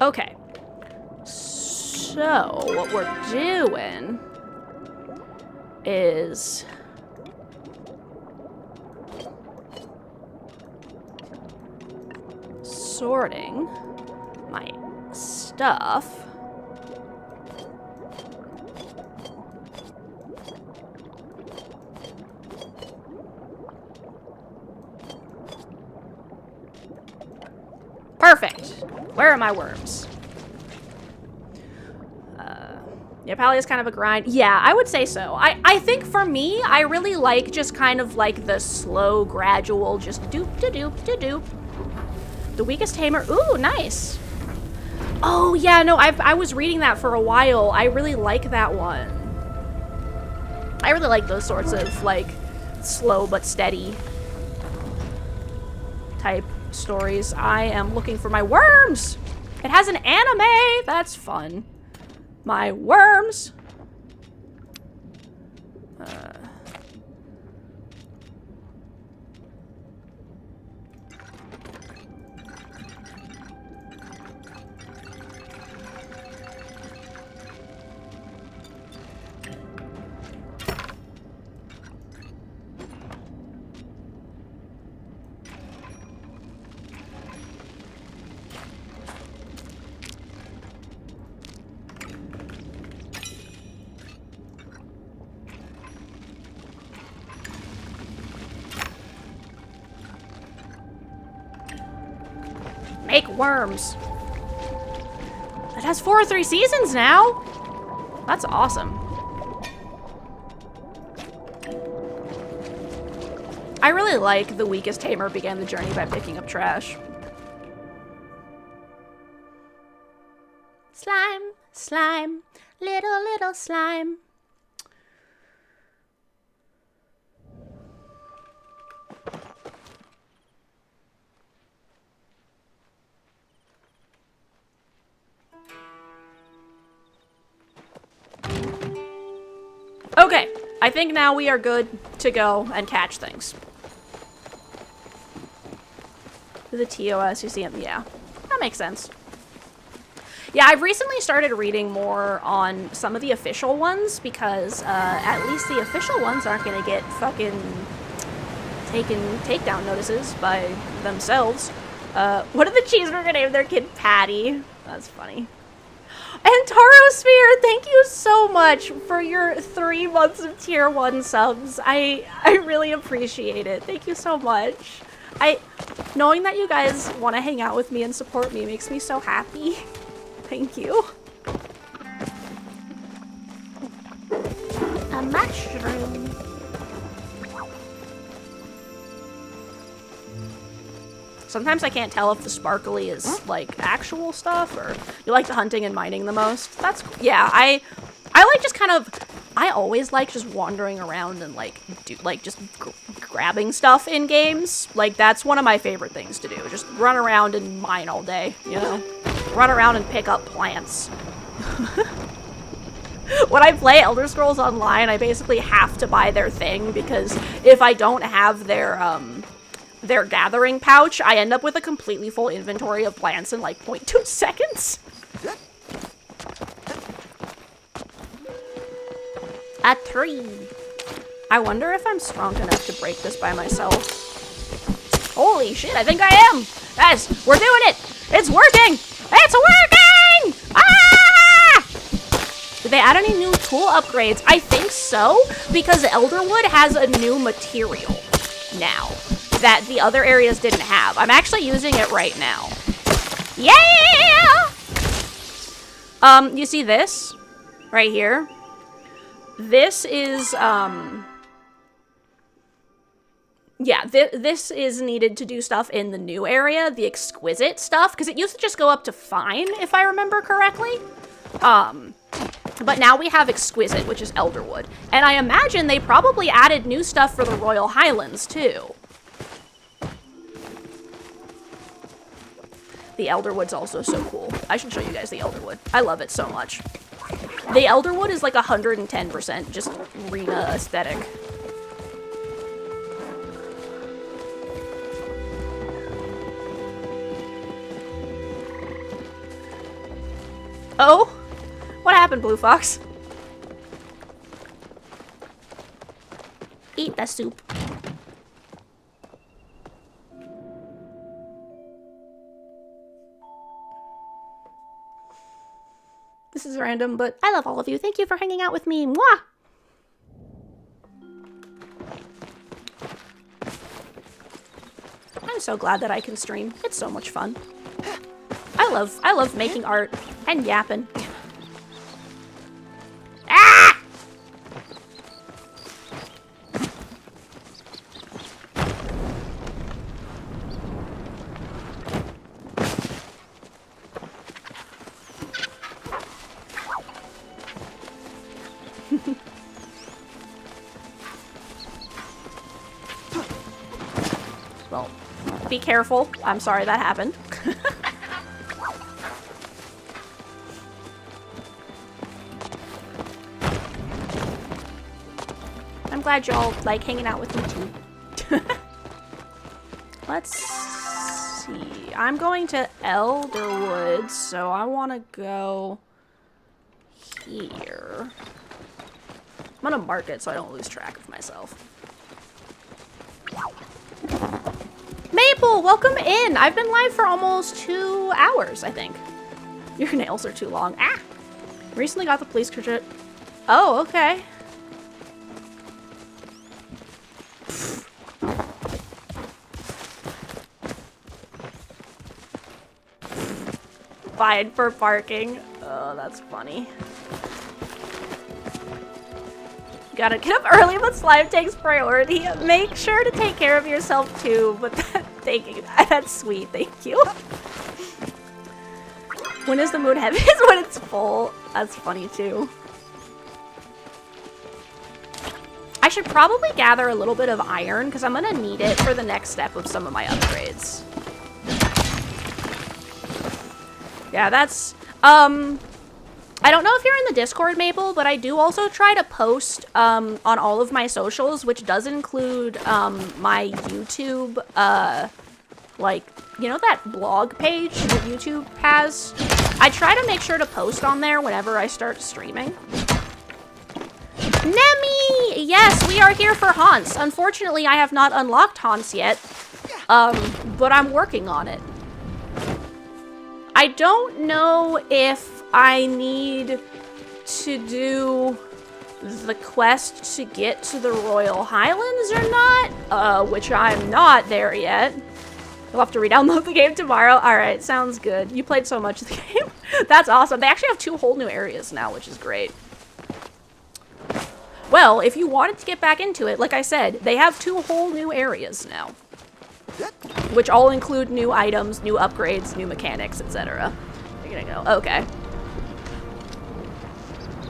Okay, so what we're doing is sorting my stuff. Perfect. Where are my worms? Yeah, Palia's kind of a grind. Yeah, I would say so. I think for me, I really like just kind of like the slow, gradual, just doop-de-doop-de-doop. The weakest tamer. Ooh, nice. Oh, yeah, no, I was reading that for a while. I really like that one. I really like those sorts of, like, slow but steady type stories. I am looking for my worms. It has an anime. That's fun. My worms. Make worms. It has 4 or 3 seasons now. That's awesome. I really like the weakest tamer began the journey by picking up trash. Slime, slime, little slime. Okay, I think now we are good to go and catch things. The TOS, you see him? Yeah, that makes sense. Yeah, I've recently started reading more on some of the official ones because at least the official ones aren't going to get fucking takedown notices by themselves. What did the cheeseburger name their kid? Patty. That's funny. And Tarosphere, thank you so much for your 3 months of tier 1 subs. I really appreciate it. Thank you so much. Knowing that you guys want to hang out with me and support me makes me so happy. Thank you. A mushroom. Sometimes I can't tell if the sparkly is like actual stuff or you like the hunting and mining the most. That's, yeah, I like just kind of, I always like just wandering around and like just grabbing stuff in games. Like that's one of my favorite things to do. Just run around and mine all day, you know? Run around and pick up plants. When I play Elder Scrolls Online, I basically have to buy their thing because if I don't have their gathering pouch, I end up with a completely full inventory of plants in like 0.2 seconds. A tree. I wonder if I'm strong enough to break this by myself. Holy shit, I think I am. Guys, we're doing it. It's working. It's working! Ah! Did they add any new tool upgrades? I think so, because Elderwood has a new material now. that the other areas didn't have. I'm actually using it right now. Yeah! You see this? Right here? This is, yeah, this is needed to do stuff in the new area, the exquisite stuff, because it used to just go up to fine, if I remember correctly. But now we have exquisite, which is Elderwood. And I imagine they probably added new stuff for the Royal Highlands, too. The Elderwood's also so cool. I should show you guys the Elderwood. I love it so much. The Elderwood is like 110% just Rena aesthetic. Oh? What happened, Blue Fox? Eat the soup. This is random, but I love all of you. Thank you for hanging out with me. Mwah! I'm so glad that I can stream. It's so much fun. I love making art and yapping. Ah! Well, be careful. I'm sorry that happened. I'm glad y'all like hanging out with me too. Let's see. I'm going to Elderwood, so I want to go here. I'm gonna mark it so I don't lose track of myself. Maple, welcome in. I've been live for almost 2 hours, I think. Your nails are too long. Ah! Recently got the police credit. Oh, okay. Fine for parking. Oh, that's funny. Gotta get up early, but slime takes priority. Make sure to take care of yourself too, but thank you. That's sweet, thank you. When is the moon heaviest? When it's full. That's funny too. I should probably gather a little bit of iron because I'm gonna need it for the next step of some of my upgrades. Yeah, that's, I don't know if you're in the Discord, Maple, but I do also try to post, on all of my socials, which does include, my YouTube, like, you know that blog page that YouTube has? I try to make sure to post on there whenever I start streaming. Nemi! Yes, we are here for Haunts. Unfortunately, I have not unlocked Haunts yet, but I'm working on it. I don't know if I need to do the quest to get to the Royal Highlands or not, which I'm not there yet. You'll have to re-download the game tomorrow. Alright, sounds good. You played so much of the game. That's awesome. They actually have 2 whole new areas now, which is great. Well, if you wanted to get back into it, like I said, they have 2 whole new areas now. Which all include new items, new upgrades, new mechanics, etc. You're gonna go, okay.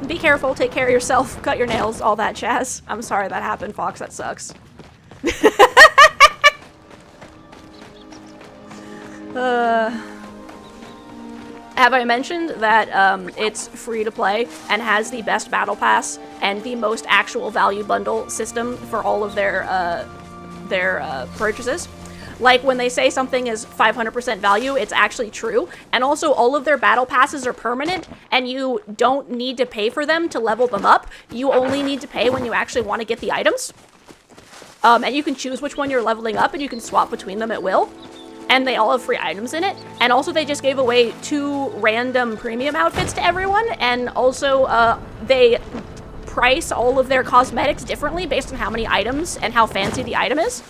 Be careful, take care of yourself, cut your nails, all that jazz. I'm sorry that happened, Fox, that sucks. Have I mentioned that it's free to play and has the best battle pass and the most actual value bundle system for all of their purchases? Like, when they say something is 500% value, it's actually true. And also, all of their battle passes are permanent, and you don't need to pay for them to level them up. You only need to pay when you actually want to get the items. And you can choose which one you're leveling up, and you can swap between them at will. And they all have free items in it. And also, they just gave away 2 random premium outfits to everyone. And also, they price all of their cosmetics differently based on how many items and how fancy the item is.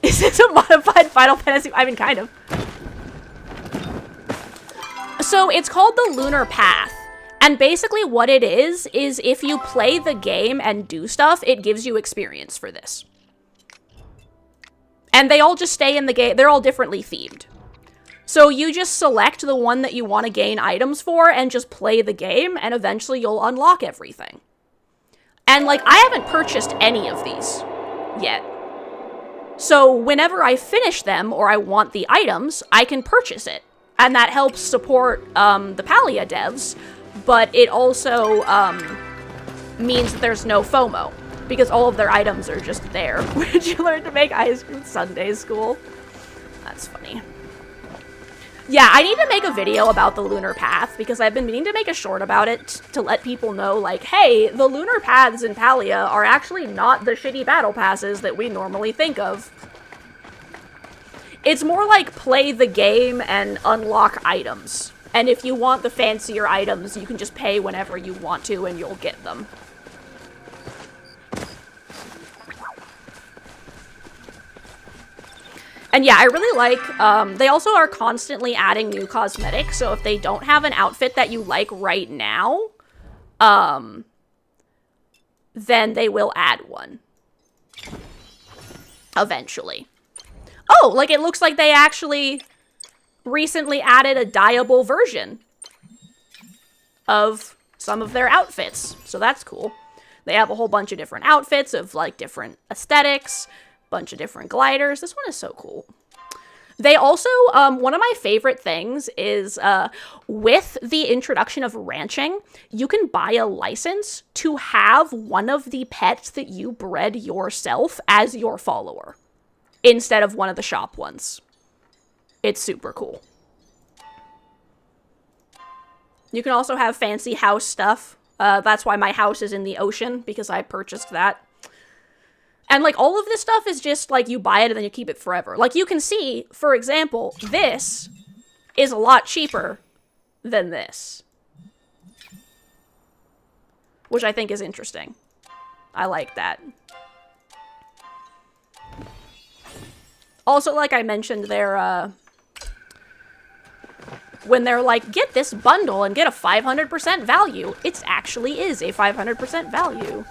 Is this a modified Final Fantasy? I mean, kind of. So it's called the Lunar Path. And basically what it is if you play the game and do stuff, it gives you experience for this. And they all just stay in the game. They're all differently themed. So you just select the one that you want to gain items for and just play the game, and eventually you'll unlock everything. And, like, I haven't purchased any of these yet. So whenever I finish them or I want the items, I can purchase it. And that helps support the Palia devs, but it also means that there's no FOMO, because all of their items are just there. Would you learn to make ice cream Sunday school? That's funny. Yeah, I need to make a video about the Lunar Path, because I've been meaning to make a short about it to let people know, like, hey, the Lunar Paths in Palia are actually not the shitty battle passes that we normally think of. It's more like play the game and unlock items. And if you want the fancier items, you can just pay whenever you want to and you'll get them. And yeah, I really like, they also are constantly adding new cosmetics, so if they don't have an outfit that you like right now, then they will add one. Eventually. Oh, like it looks like they actually recently added a dyeable version of some of their outfits, so that's cool. They have a whole bunch of different outfits of, like, different aesthetics, bunch of different gliders. This one is so cool. They also, one of my favorite things is, with the introduction of ranching, you can buy a license to have one of the pets that you bred yourself as your follower, instead of one of the shop ones. It's super cool. You can also have fancy house stuff. That's why my house is in the ocean, because I purchased that. And, like, all of this stuff is just, like, you buy it and then you keep it forever. Like, you can see, for example, this is a lot cheaper than this. Which I think is interesting. I like that. Also, like I mentioned, they're, when they're like, get this bundle and get a 500% value, it actually is a 500% value.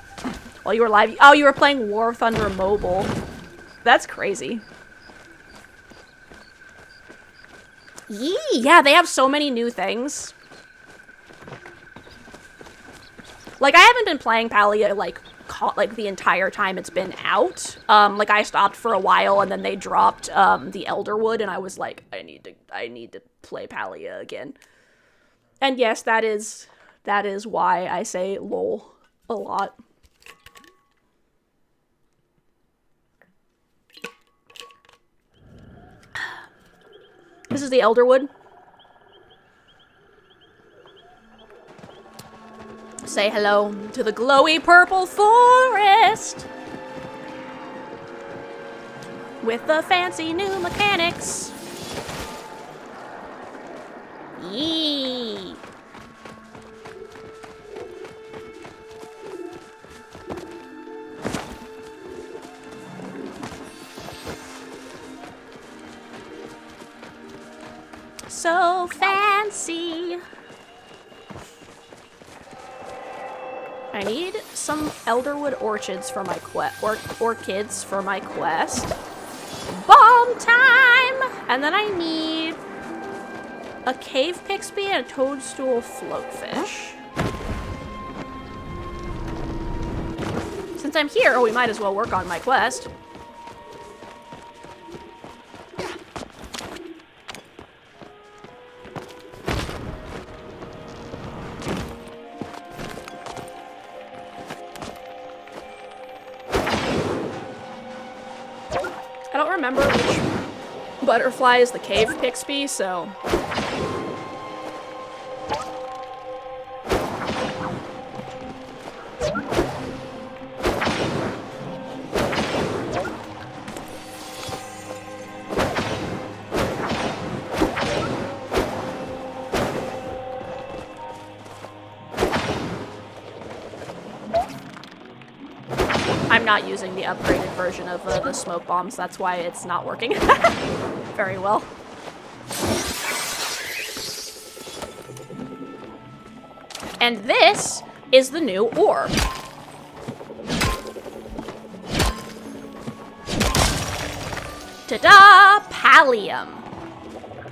While you were live, oh, you were playing War Thunder Mobile. That's crazy. Yee, yeah, they have so many new things. Like, I haven't been playing Palia, like the entire time it's been out. Like, I stopped for a while, and then they dropped, the Elderwood, and I was like, I need to play Palia again. And yes, that is why I say lol a lot. This is the Elderwood. Say hello to the glowy purple forest with the fancy new mechanics. Yee. So fancy. I need some Elderwood orchids for my orchids for my quest. Bomb time! And then I need a cave pixie and a toadstool floatfish. Since I'm here, we might as well work on my quest. I don't remember which butterfly is the cave pixie, so... I'm not using the upgraded version of the smoke bombs. That's why it's not working very well. And this is the new orb. Ta-da! Pallium.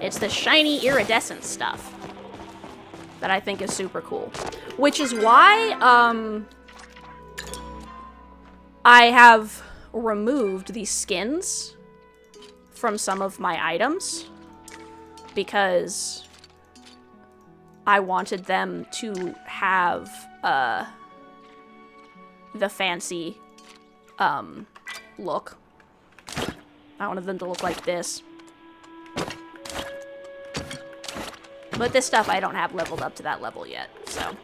It's the shiny iridescent stuff that I think is super cool. Which is why, I have removed these skins from some of my items because I wanted them to have, the fancy, look. I wanted them to look like this. But this stuff I don't have leveled up to that level yet, so.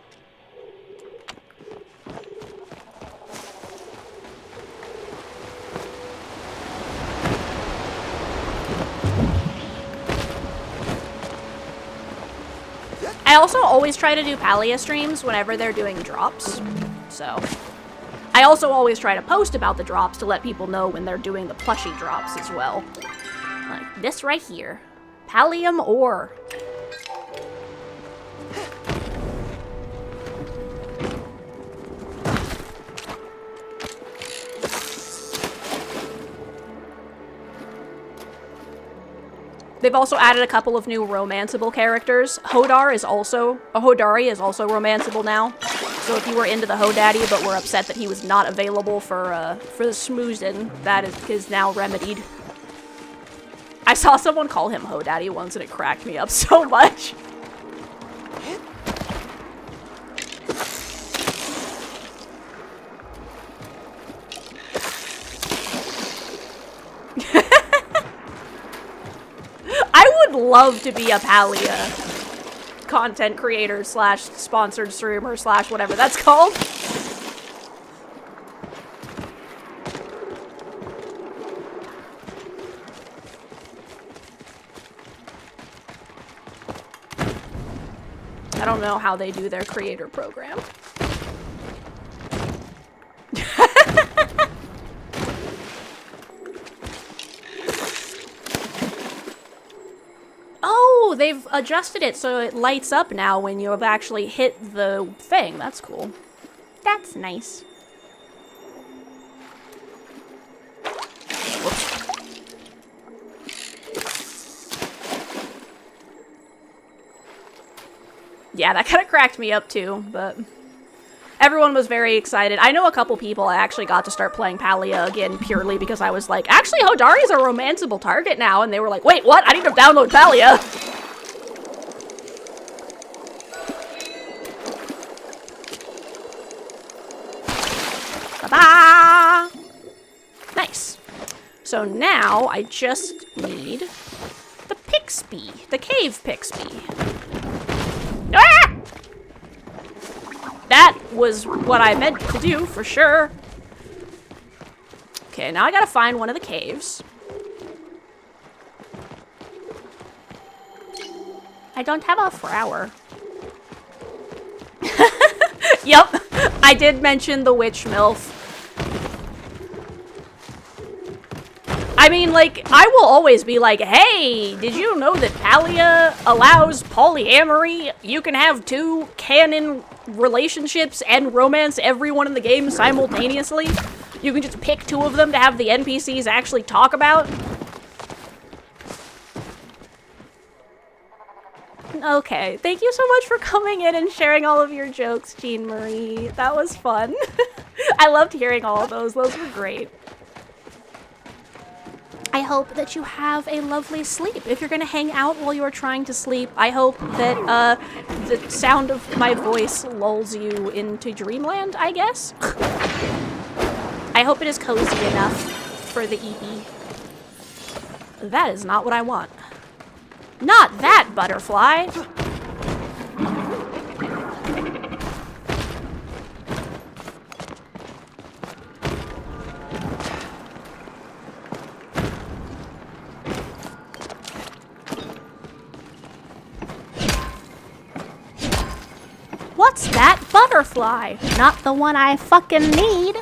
I also always try to do Palia streams whenever they're doing drops, so. I also always try to post about the drops to let people know when they're doing the plushie drops as well. Like this right here. Pallium ore. They've also added a couple of new romanceable characters. Hodari is also romanceable now. So if you were into the Hodaddy but were upset that he was not available for the schmoozin, that is now remedied. I saw someone call him Hodaddy once and it cracked me up so much. I would love to be a Palia content creator slash sponsored streamer slash whatever that's called. I don't know how they do their creator program. Oh, they've adjusted it so it lights up now when you have actually hit the thing. That's cool. That's nice. Whoops. Yeah, that kind of cracked me up too, but everyone was very excited. I know a couple people I actually got to start playing Palia again purely because I was like, actually, Hodari's a romanceable target now, and they were like, wait, what? I need to download Palia. Ta-da! Nice. So now I just need the Pixby, the cave Pixby. Ah! That was what I meant to do, for sure. Okay, now I gotta find one of the caves. I don't have a flower. Yep, I did mention the witch MILF. I mean, like, I will always be like, hey, did you know that Palia allows polyamory? You can have two canon relationships and romance everyone in the game simultaneously. You can just pick two of them to have the NPCs actually talk about. Okay, thank you so much for coming in and sharing all of your jokes, Jean Marie. That was fun. I loved hearing all of those. Those were great. I hope that you have a lovely sleep. If you're gonna hang out while you're trying to sleep, I hope that the sound of my voice lulls you into dreamland, I guess. I hope it is cozy enough for the EP. That is not what I want. Not that butterfly! What's that butterfly? Not the one I fucking need.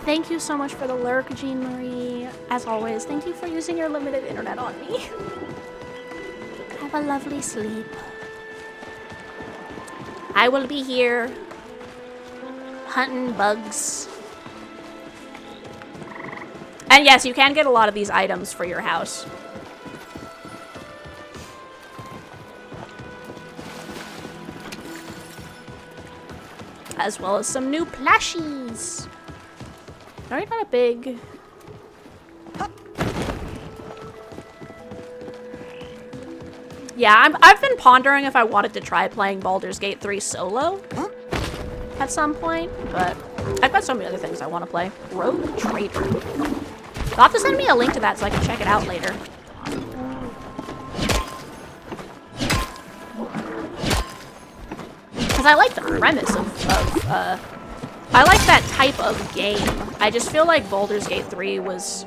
Thank you so much for the lurk, Jean Marie. As always, thank you for using your limited internet on me. Have a lovely sleep. I will be here hunting bugs. And yes, you can get a lot of these items for your house. As well as some new plushies. I already got a big... Yeah, I've been pondering if I wanted to try playing Baldur's Gate 3 solo at some point, but I've got so many other things I want to play. Rogue Trader. You'll have to send me a link to that so I can check it out later. Because I like the premise of I like that type of game. I just feel like Baldur's Gate 3 was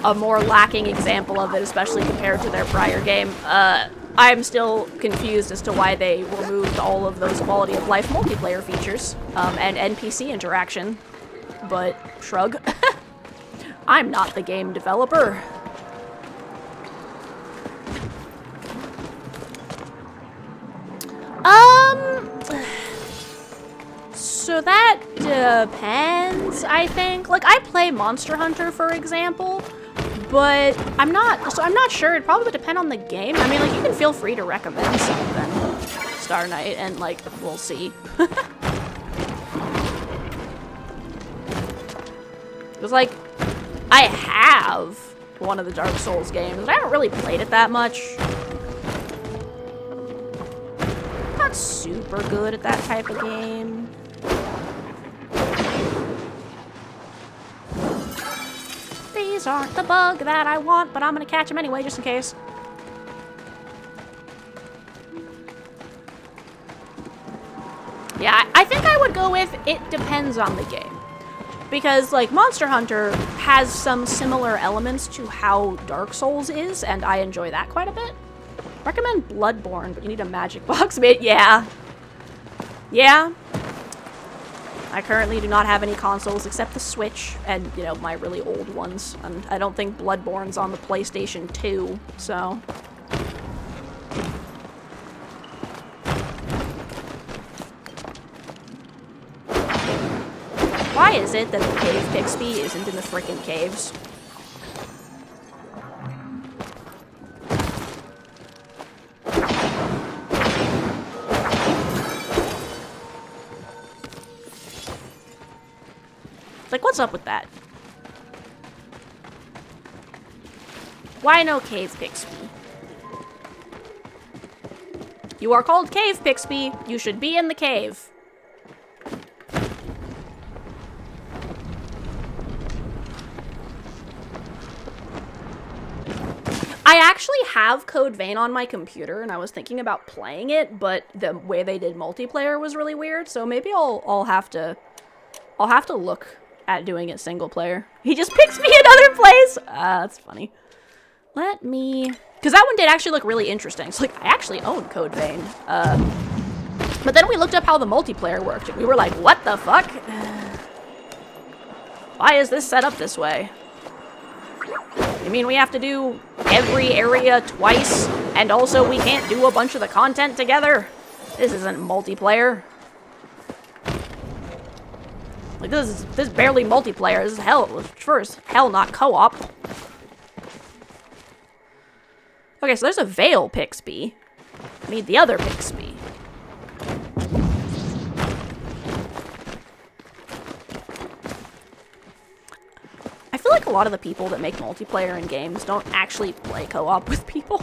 a more lacking example of it, especially compared to their prior game. I'm still confused as to why they removed all of those quality of life multiplayer features and NPC interaction, but shrug. I'm not the game developer. So that depends, I think. Like, I play Monster Hunter, for example, but I'm not sure. It'd probably depend on the game. I mean, like, you can feel free to recommend something, Star Knight, and, like, we'll see. Because, like, I have one of the Dark Souls games, but I haven't really played it that much. I'm not super good at that type of game. These aren't the bug that I want, but I'm gonna catch them anyway, just in case. Yeah, I think I would go with it depends on the game. Because, like, Monster Hunter has some similar elements to how Dark Souls is, and I enjoy that quite a bit. Recommend Bloodborne, but you need a magic box, mate. Yeah. Yeah. I currently do not have any consoles except the Switch and, you know, my really old ones. And I don't think Bloodborne's on the PlayStation 2, so... Why is it that the Cave Pixby isn't in the frickin' caves? Like, what's up with that? Why no Cave Pixby? You are called Cave Pixby. You should be in the cave. I actually have Code Vein on my computer, and I was thinking about playing it, but the way they did multiplayer was really weird. So maybe I'll have to look at doing it single player. He just picks me another place. That's funny. Let me, because that one did actually look really interesting. So like, I actually own Code Vein. But then we looked up how the multiplayer worked, and we were like, what the fuck? Why is this set up this way? You mean we have to do every area twice, and also we can't do a bunch of the content together? This isn't multiplayer. Like, this is barely multiplayer. This is hell. Sure as hell not co-op. Okay, so there's a Veil Pixby. I need the other Pixby. I feel like a lot of the people that make multiplayer in games don't actually play co-op with people.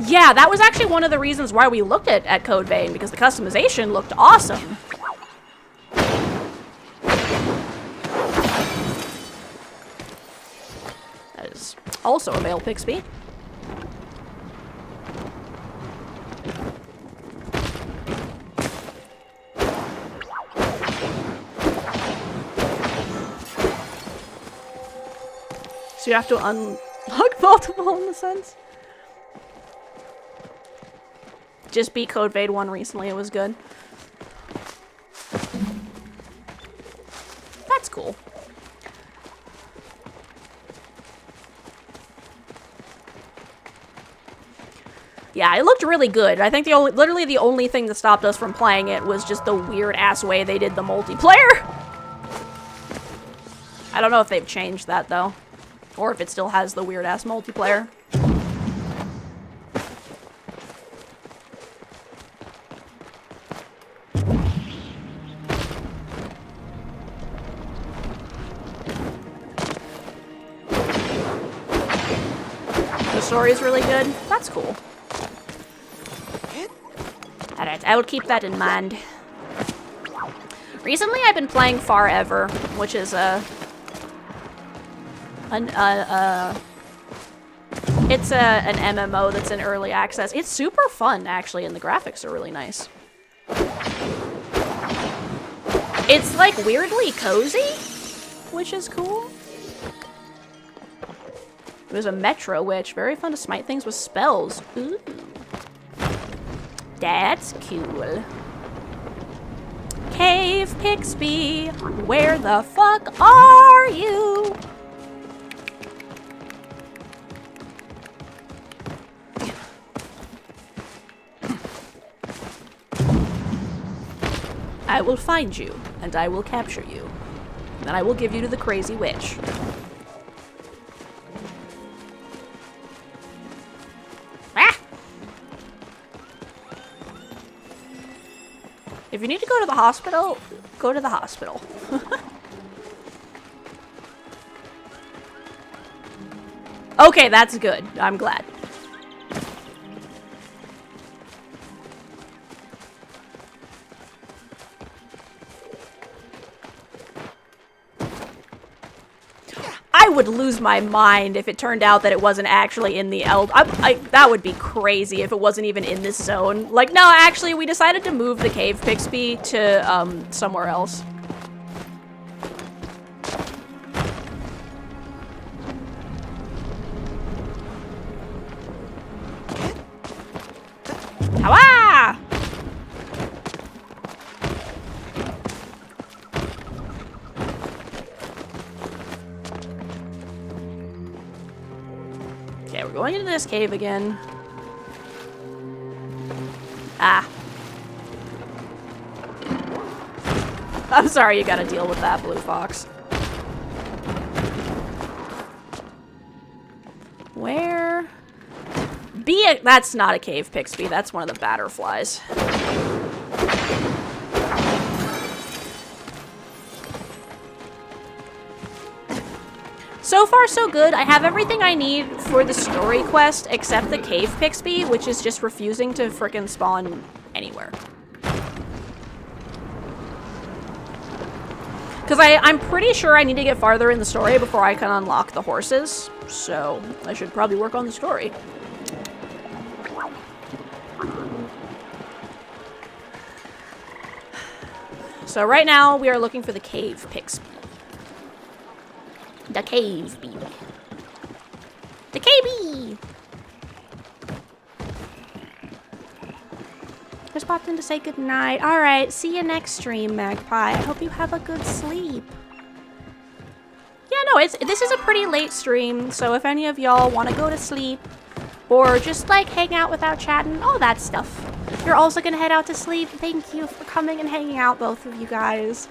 Yeah, that was actually one of the reasons why we looked at Code Vein, because the customization looked awesome. That is also a Veil Pixby. So you have to unlock multiple in the sense. just beat Code Vein 1 recently. It was good. That's cool. Yeah, it looked really good. I think literally the only thing that stopped us from playing it was just the weird-ass way they did the multiplayer. I don't know if they've changed that, though. Or if it still has the weird-ass multiplayer. The story is really good. That's cool. Alright, I will keep that in mind. Recently, I've been playing Forever, which is it's an MMO that's in early access. It's super fun, actually, and the graphics are really nice. It's, like, weirdly cozy, which is cool. There's a Metro Witch. Very fun to smite things with spells. Ooh. That's cool. Cave Pixby, where the fuck are you? I will find you, and I will capture you. Then I will give you to the crazy witch. If you need to go to the hospital, go to the hospital. Okay, that's good. I'm glad. I would lose my mind if it turned out that it wasn't actually in the that would be crazy if it wasn't even in this zone. Like, no, actually, we decided to move the Cave Pixby to, somewhere else. Hawa! Okay, we're going into this cave again. Ah. I'm sorry you gotta deal with that, Blue Fox. Where? That's not a Cave Pixby, that's one of the Batterflies. So far, so good. I have everything I need for the story quest except the Cave Pixby, which is just refusing to frickin' spawn anywhere. Because I'm pretty sure I need to get farther in the story before I can unlock the horses. So I should probably work on the story. So right now, we are looking for the Cave Pixby. The cave bee. The cave bee! Just popped in to say goodnight. Alright, see you next stream, Magpie. I hope you have a good sleep. Yeah, no, this is a pretty late stream, so if any of y'all want to go to sleep, or just, like, hang out without chatting, all that stuff. You're also gonna head out to sleep. Thank you for coming and hanging out, both of you guys.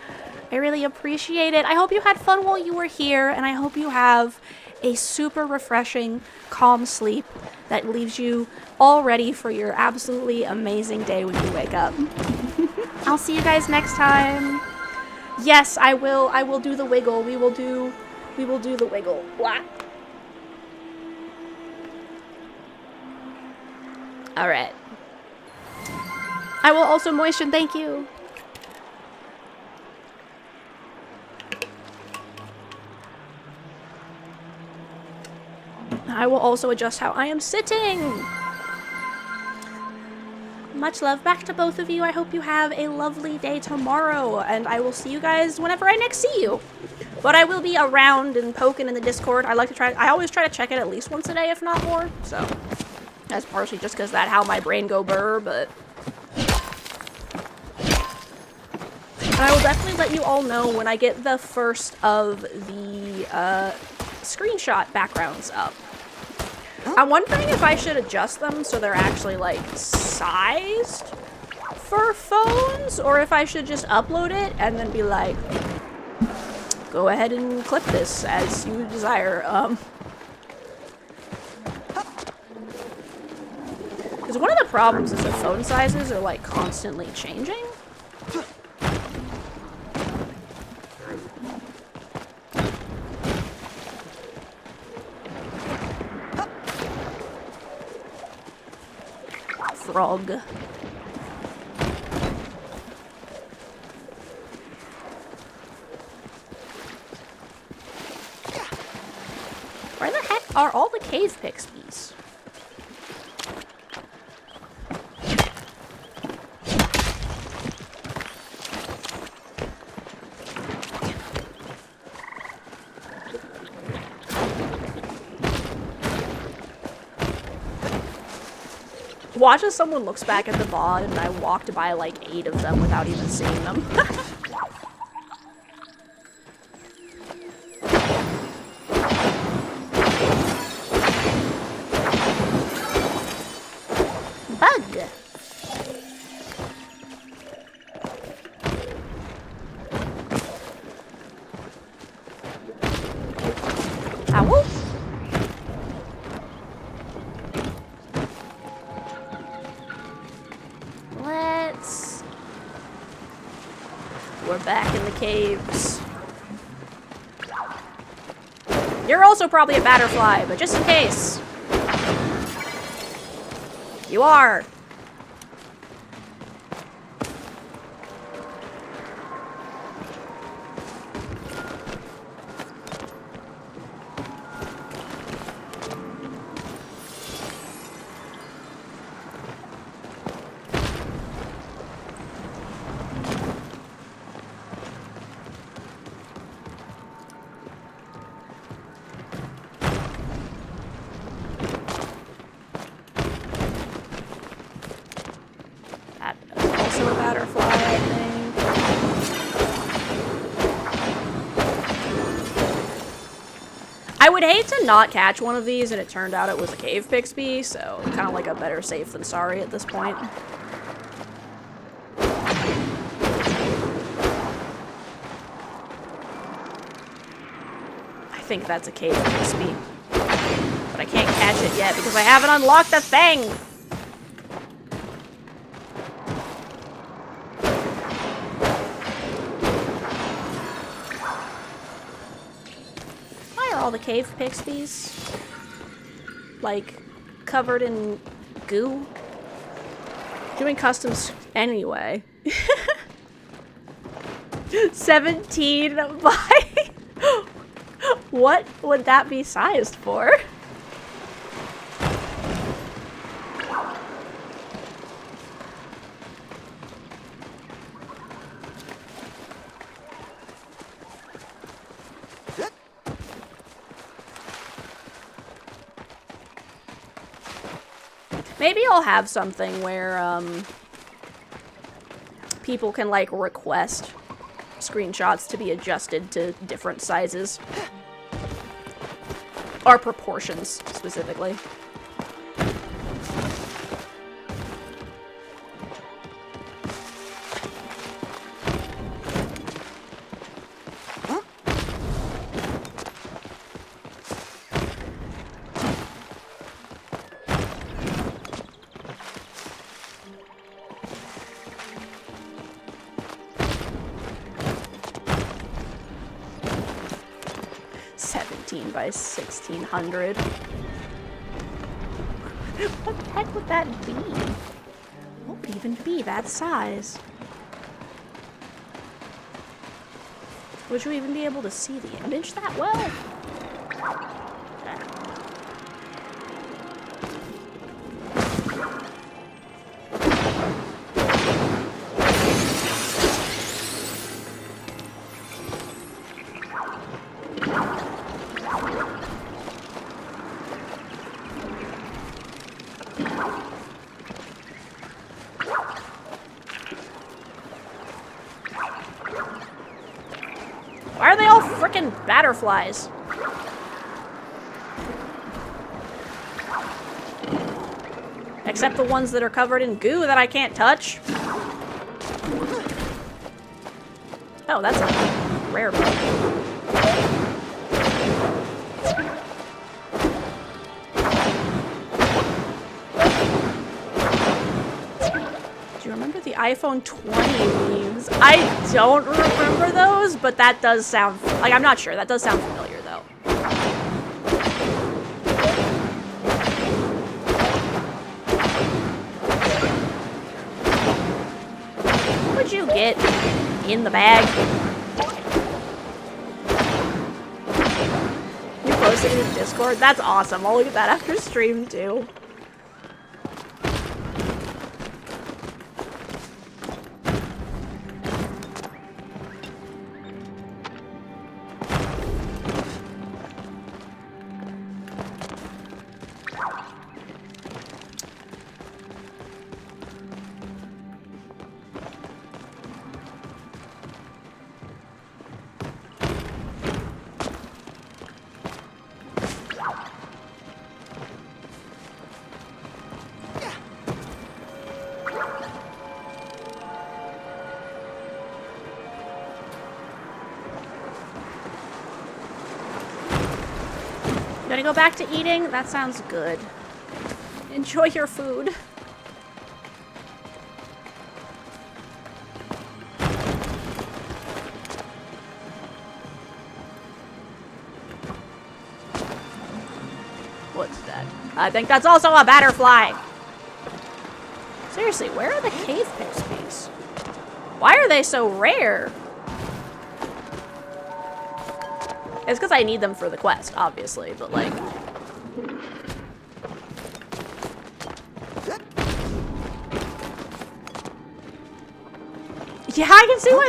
I really appreciate it. I hope you had fun while you were here, and I hope you have a super refreshing, calm sleep that leaves you all ready for your absolutely amazing day when you wake up. I'll see you guys next time. Yes, I will do the wiggle. We will do the wiggle. Blah. All right. I will also moisten, thank you. I will also adjust how I am sitting. Much love back to both of you. I hope you have a lovely day tomorrow, and I will see you guys whenever I next see you. But I will be around and poking in the Discord. I always try to check it at least once a day, if not more. So, That's partially just because that's how my brain go burr, but... And I will definitely let you all know when I get the first of the screenshot backgrounds up. I'm wondering if I should adjust them so they're actually, like, sized for phones, or if I should just upload it and then be like, go ahead and clip this as you desire. Because one of the problems is that phone sizes are, like, constantly changing. Frog. Where the heck are all the cave pixies? Watch as someone looks back at the VOD and I walked by like 8 of them without even seeing them. Bug! Ow! We're back in the caves. You're also probably a butterfly, but just in case. You are. Also a butterfly, I think. I would hate to not catch one of these and it turned out it was a cave pixie, so kind of like a better safe than sorry at this point. I think that's a cave pixie. But I can't catch it yet because I haven't unlocked the thing! All the cave pixies, like, covered in goo. Doing customs anyway. 17 by... What would that be sized for? Maybe I'll have something where, people can, like, request screenshots to be adjusted to different sizes. Or proportions, specifically. By 1600. What the heck would that be? What would even be that size? Would you even be able to see the image that well? batterflies. Except the ones that are covered in goo that I can't touch. Oh, that's a rare bug. Remember the iPhone 20 memes? I don't remember those, but that does sound... Like, I'm not sure. That does sound familiar, though. What'd you get in the bag? You posted it in Discord? That's awesome. I'll look at that after stream, too. Gonna go back to eating? That sounds good. Enjoy your food. What's that? I think that's also a batterfly. Seriously, where are the cave pixies? Why are they so rare? It's because I need them for the quest, obviously, but like... Yeah, I can see why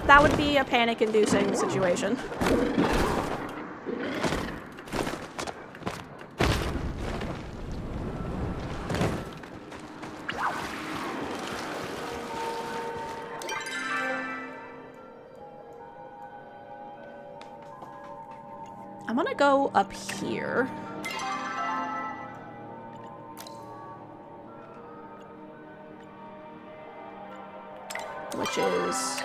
that would be a panic-inducing situation. I'm gonna go up here. Which is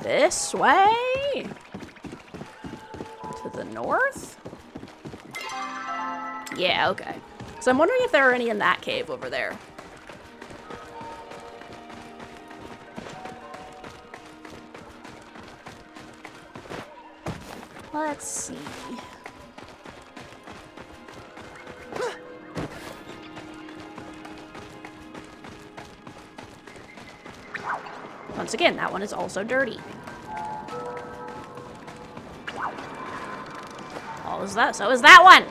this way? To the north? Yeah, okay. So I'm wondering if there are any in that cave over there. Let's see. Once again, that one is also dirty. Oh, is that? So is that one!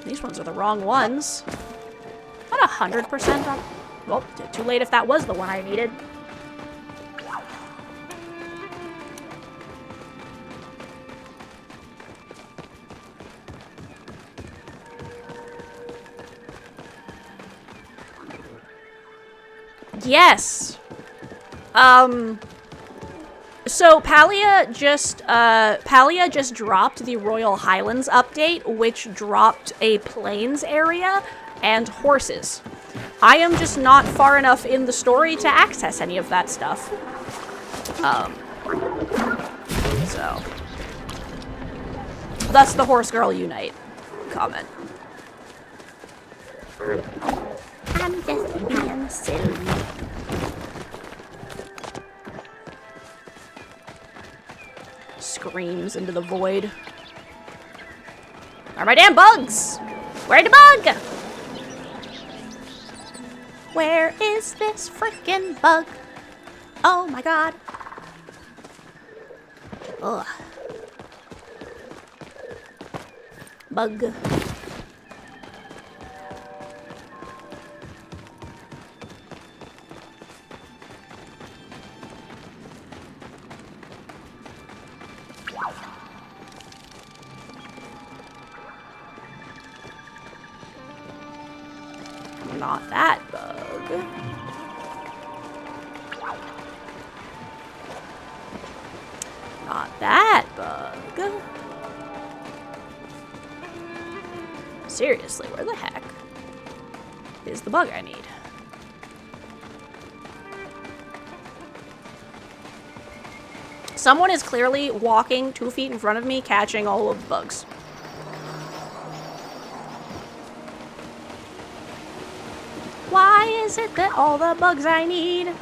These ones are the wrong ones. Not 100% on... Well, too late if that was the one I needed. Yes! So Palia just dropped the Royal Highlands update, which dropped a plains area and horses. I am just not far enough in the story to access any of that stuff. So. Thus the Horse Girl Unite comment. I'm just being silly. Screams into the void. Where are my damn bugs? Where'd the bug? Where is this freaking bug? Oh my god. Ugh. Bug. Not that bug. Not that bug. Seriously, where the heck is the bug I need? Someone is clearly walking 2 feet in front of me, catching all of the bugs. Why is it that all the bugs I need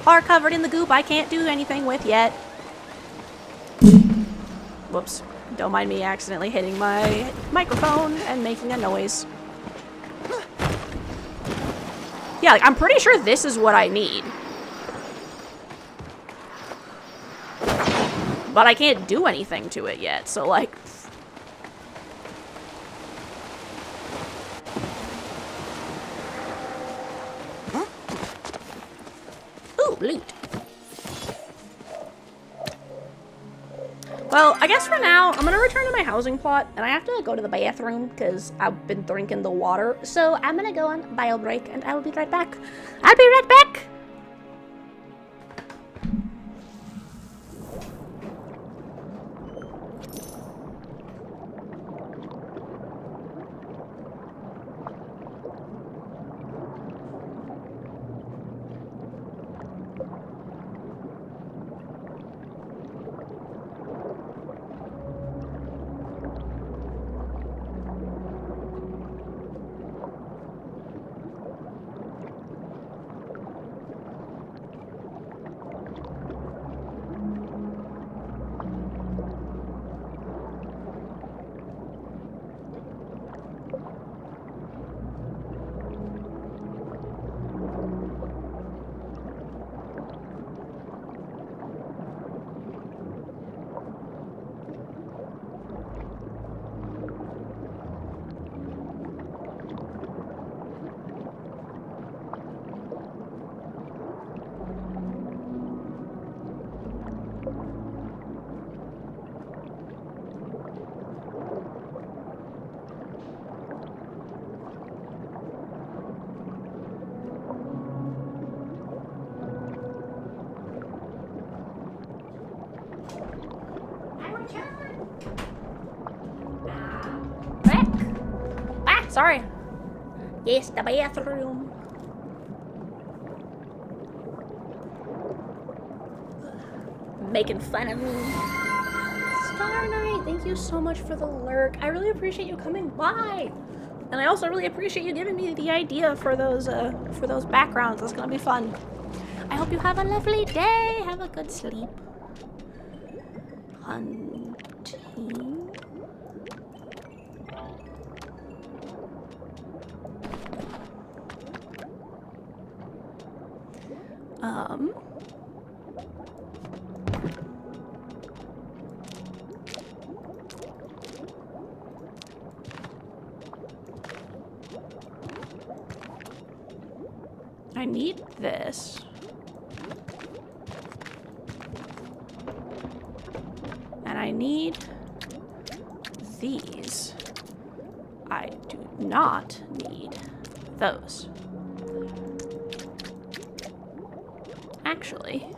are covered in the goop I can't do anything with yet? Whoops. Don't mind me accidentally hitting my microphone and making a noise. Yeah, like, I'm pretty sure this is what I need. But I can't do anything to it yet, so like... Ooh, loot. Well, I guess for now, I'm gonna return to my housing plot, and I have to go to the bathroom, because I've been drinking the water, so I'm gonna go on bio break, and I will be right back. I'll be right back! Sorry. Yes, the bathroom. Making fun of me. Star Knight, thank you so much for the lurk. I really appreciate you coming by. And I also really appreciate you giving me the idea for those backgrounds. That's gonna be fun. I hope you have a lovely day. Have a good sleep. Hunting. I need this. And I need these. I do not need those. Actually,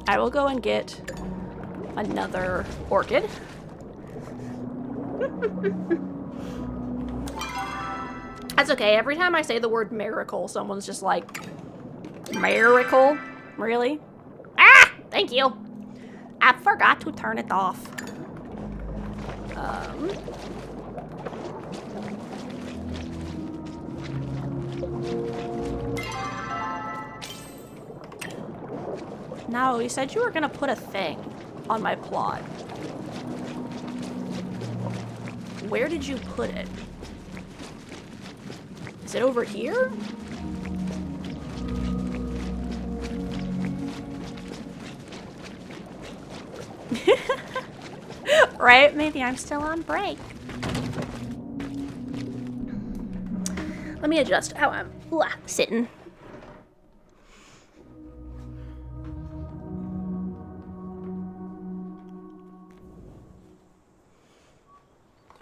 I will go and get another orchid. That's okay. Every time I say the word miracle, someone's just like, miracle? Really? Ah! Thank you. I forgot to turn it off. No, you said you were gonna put a thing on my plot. Where did you put it? Is it over here? Right? Maybe I'm still on break. Let me adjust how I'm sitting.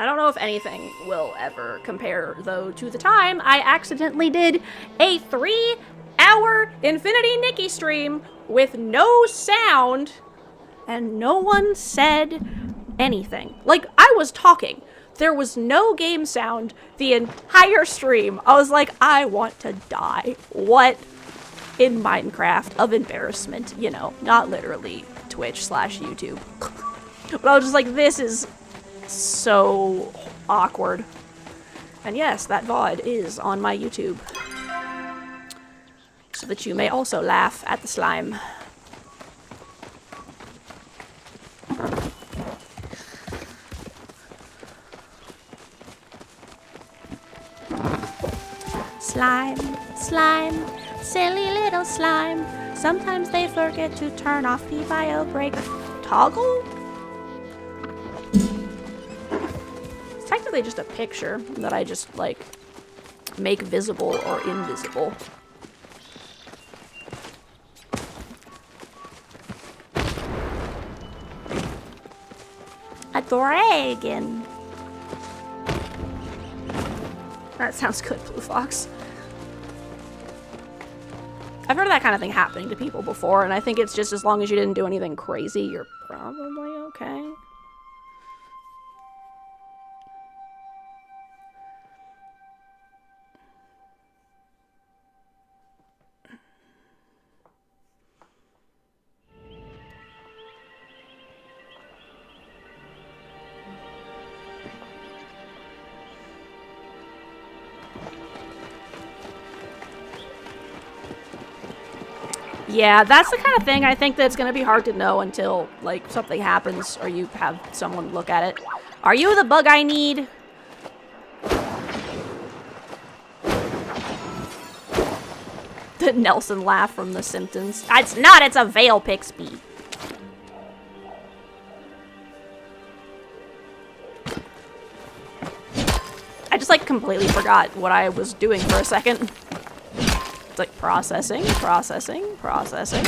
I don't know if anything will ever compare, though, to the time I accidentally did a 3 hour Infinity Nikki stream with no sound, and no one said anything. Like, I was talking. There was no game sound the entire stream. I was like, I want to die. What in Minecraft of embarrassment? You know, not literally Twitch/YouTube. But I was just like, this is so awkward. And yes, that VOD is on my YouTube. So that you may also laugh at the slime. Slime, slime, silly little slime. Sometimes they forget to turn off the bio break toggle? It's technically just a picture that I just, like, make visible or invisible. A dragon. That sounds good, Blue Fox. I've heard of that kind of thing happening to people before, and I think it's just as long as you didn't do anything crazy, you're probably okay. Yeah, that's the kind of thing I think that's going to be hard to know until, like, something happens or you have someone look at it. Are you the bug I need? The Nelson laugh from The Simpsons. It's not, it's a Veil Pixby. I just, like, completely forgot what I was doing for a second. Like processing, processing, processing.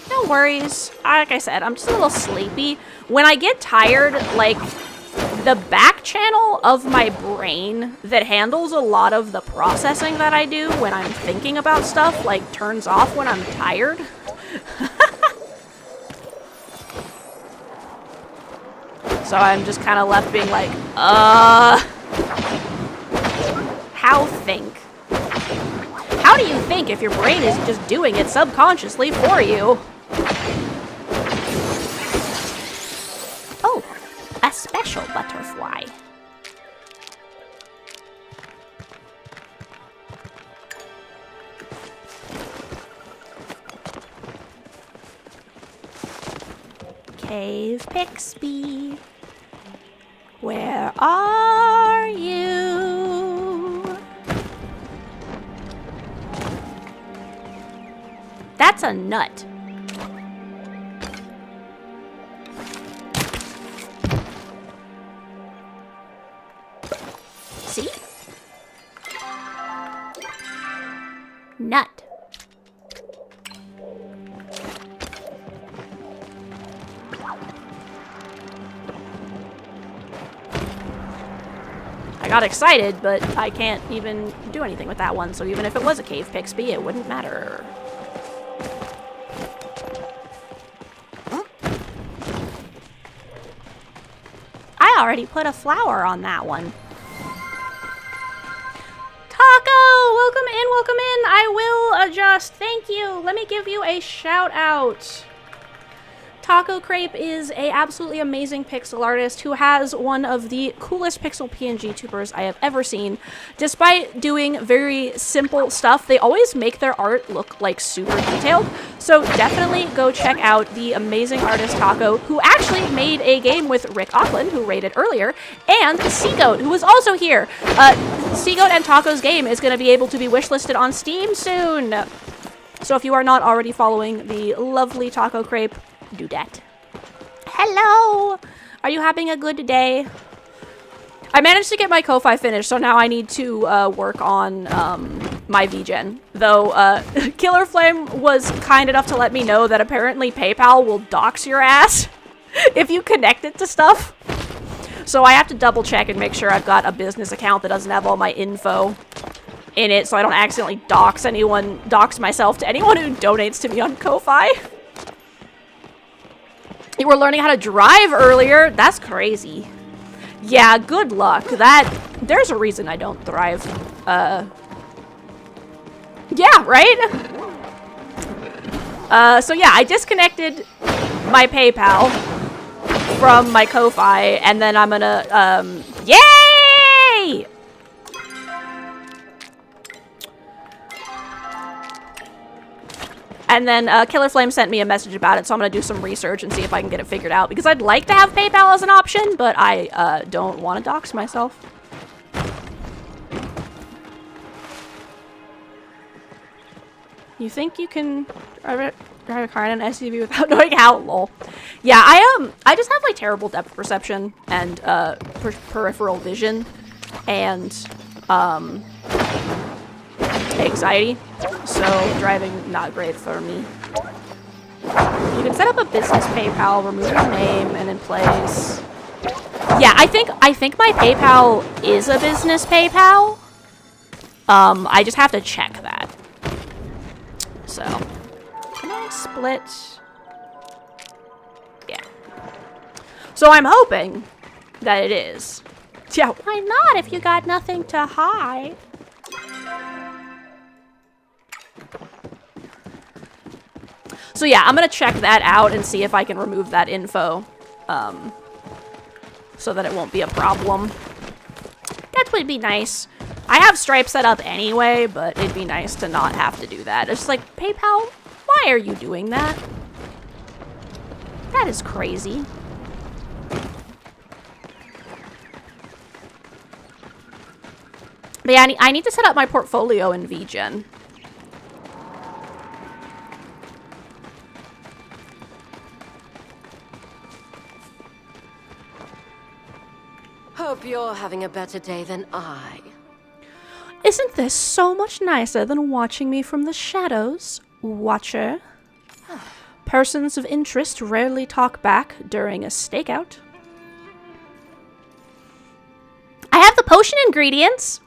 No worries. Like I said, I'm just a little sleepy. When I get tired, like, the back channel of my brain that handles a lot of the processing that I do when I'm thinking about stuff, like, turns off when I'm tired. So I'm just kind of left being like, how think? How do you think if your brain is just doing it subconsciously for you? A special butterfly. Cave Pixby, where are you? That's a nut. See? Nut. I got excited, but I can't even do anything with that one, so even if it was a Cave Pixby, it wouldn't matter. I already put a flower on that one. Welcome in, welcome in. I will adjust. Thank you. Let me give you a shout out. Taco Crepe is a absolutely amazing pixel artist who has one of the coolest pixel PNG tubers I have ever seen. Despite doing very simple stuff, they always make their art look like super detailed. So definitely go check out the amazing artist Taco, who actually made a game with Rick Auckland, who rated earlier, and Seagoat, who was also here. Seagoat and Taco's game is going to be able to be wishlisted on Steam soon. So if you are not already following the lovely Taco Crepe, do that. Hello! Are you having a good day? I managed to get my Ko-Fi finished, so now I need to work on my VGen. Though, Killer Flame was kind enough to let me know that apparently PayPal will dox your ass if you connect it to stuff. So I have to double check and make sure I've got a business account that doesn't have all my info in it, so I don't accidentally dox myself to anyone who donates to me on Ko-Fi. You were learning how to drive earlier? That's crazy. Yeah, good luck. There's a reason I don't thrive. Yeah, right? So yeah, I disconnected my PayPal from my Ko-Fi, and then I'm gonna, yay! And then Killer Flame sent me a message about it, so I'm going to do some research and see if I can get it figured out. Because I'd like to have PayPal as an option, but I don't want to dox myself. You think you can drive a car in an SUV without knowing how? Lol. Yeah, I just have like terrible depth perception and peripheral vision and anxiety, so driving not great for me. You can set up a business PayPal, remove your name, and in place. Yeah, I think my PayPal is a business PayPal. I just have to check that. So, can I split? Yeah. So I'm hoping that it is. Yeah, why not if you got nothing to hide? So yeah, I'm gonna check that out and see if I can remove that info, so that it won't be a problem. That would be nice. I have Stripe set up anyway, but it'd be nice to not have to do that. It's just like, PayPal, why are you doing that? That is crazy. But yeah, I need to set up my portfolio in VGen. Hope you're having a better day than I. Isn't this so much nicer than watching me from the shadows, Watcher? Persons of interest rarely talk back during a stakeout. I have the potion ingredients!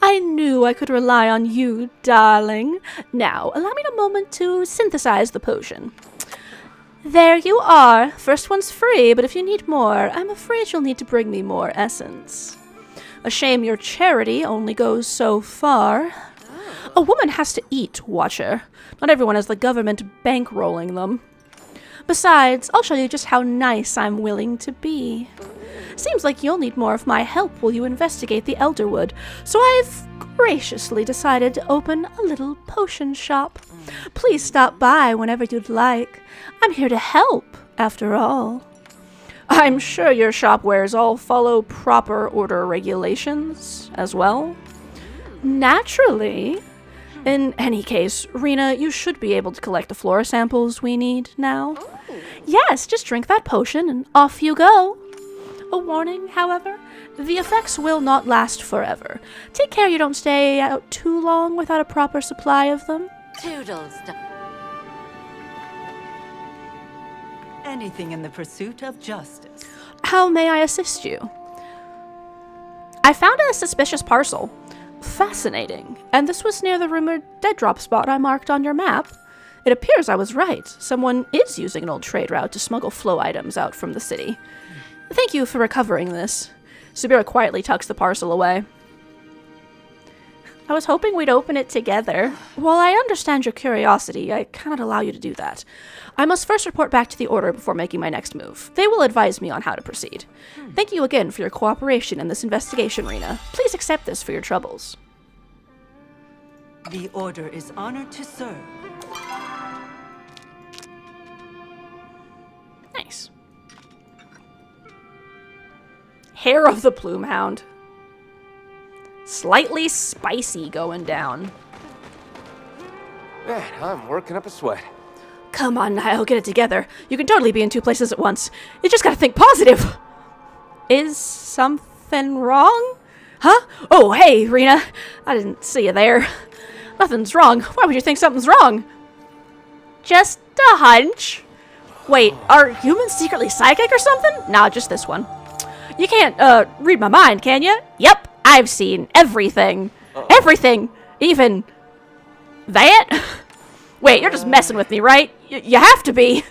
I knew I could rely on you, darling. Now, allow me a moment to synthesize the potion. There you are. First one's free, but if you need more, I'm afraid you'll need to bring me more essence. A shame your charity only goes so far. A woman has to eat, Watcher. Not everyone has the government bankrolling them. Besides, I'll show you just how nice I'm willing to be. Seems like you'll need more of my help while you investigate the Elderwood, so I've graciously decided to open a little potion shop. Please stop by whenever you'd like. I'm here to help, after all. I'm sure your shopwares all follow proper order regulations as well. Naturally. In any case, Rena, you should be able to collect the flora samples we need now. Yes, just drink that potion and off you go. A warning, however, the effects will not last forever. Take care you don't stay out too long without a proper supply of them. Toodles. Anything in the pursuit of justice. How may I assist you? I found a suspicious parcel. Fascinating. And this was near the rumored dead drop spot I marked on your map. It appears I was right. Someone is using an old trade route to smuggle flow items out from the city. Thank you for recovering this. Subira quietly tucks the parcel away. I was hoping we'd open it together. While I understand your curiosity, I cannot allow you to do that. I must first report back to the Order before making my next move. They will advise me on how to proceed. Thank you again for your cooperation in this investigation, Rena. Please accept this for your troubles. The Order is honored to serve. Nice. Hair of the Plume Hound. Slightly spicy going down. Man, I'm working up a sweat. Come on, Niall, get it together. You can totally be in two places at once. You just gotta think positive. Is something wrong? Huh? Oh, hey, Rena. I didn't see you there. Nothing's wrong. Why would you think something's wrong? Just a hunch. Wait, are humans secretly psychic or something? Nah, just this one. You can't, read my mind, can you? Yep, I've seen everything. Everything. Even that? Wait, you're just messing with me, right? You have to be.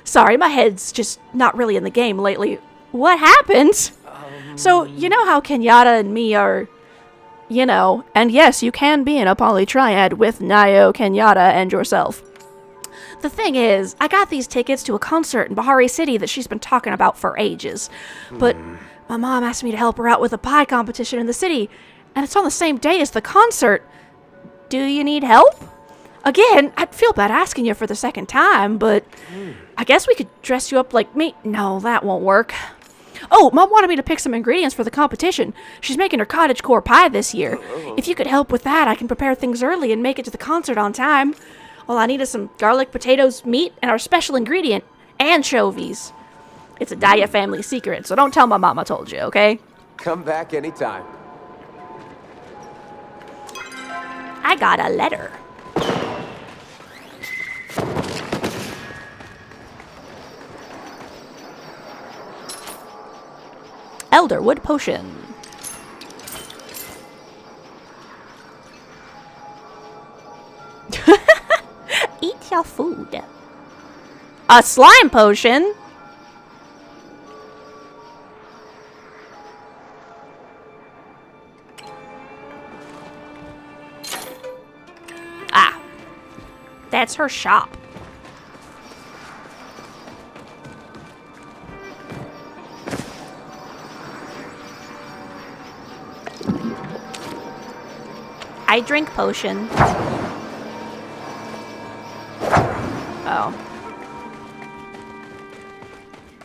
Sorry, my head's just not really in the game lately. What happened? So, you know how Kenyatta and me are, you know, and yes, you can be in a poly triad with Nayo, Kenyatta, and yourself. The thing is, I got these tickets to a concert in Bahari City that she's been talking about for ages. But my mom asked me to help her out with a pie competition in the city, and it's on the same day as the concert. Do you need help? Again, I'd feel bad asking you for the second time, but I guess we could dress you up like me. No, that won't work. Oh, Mom wanted me to pick some ingredients for the competition. She's making her cottagecore pie this year. If you could help with that, I can prepare things early and make it to the concert on time. All I need is some garlic, potatoes, meat, and our special ingredient, anchovies. It's a Daya family secret, so don't tell my mom I told you, okay? Come back anytime. I got a letter. Elderwood potion. Eat your food. A slime potion? Ah. That's her shop. I drink potion. Oh.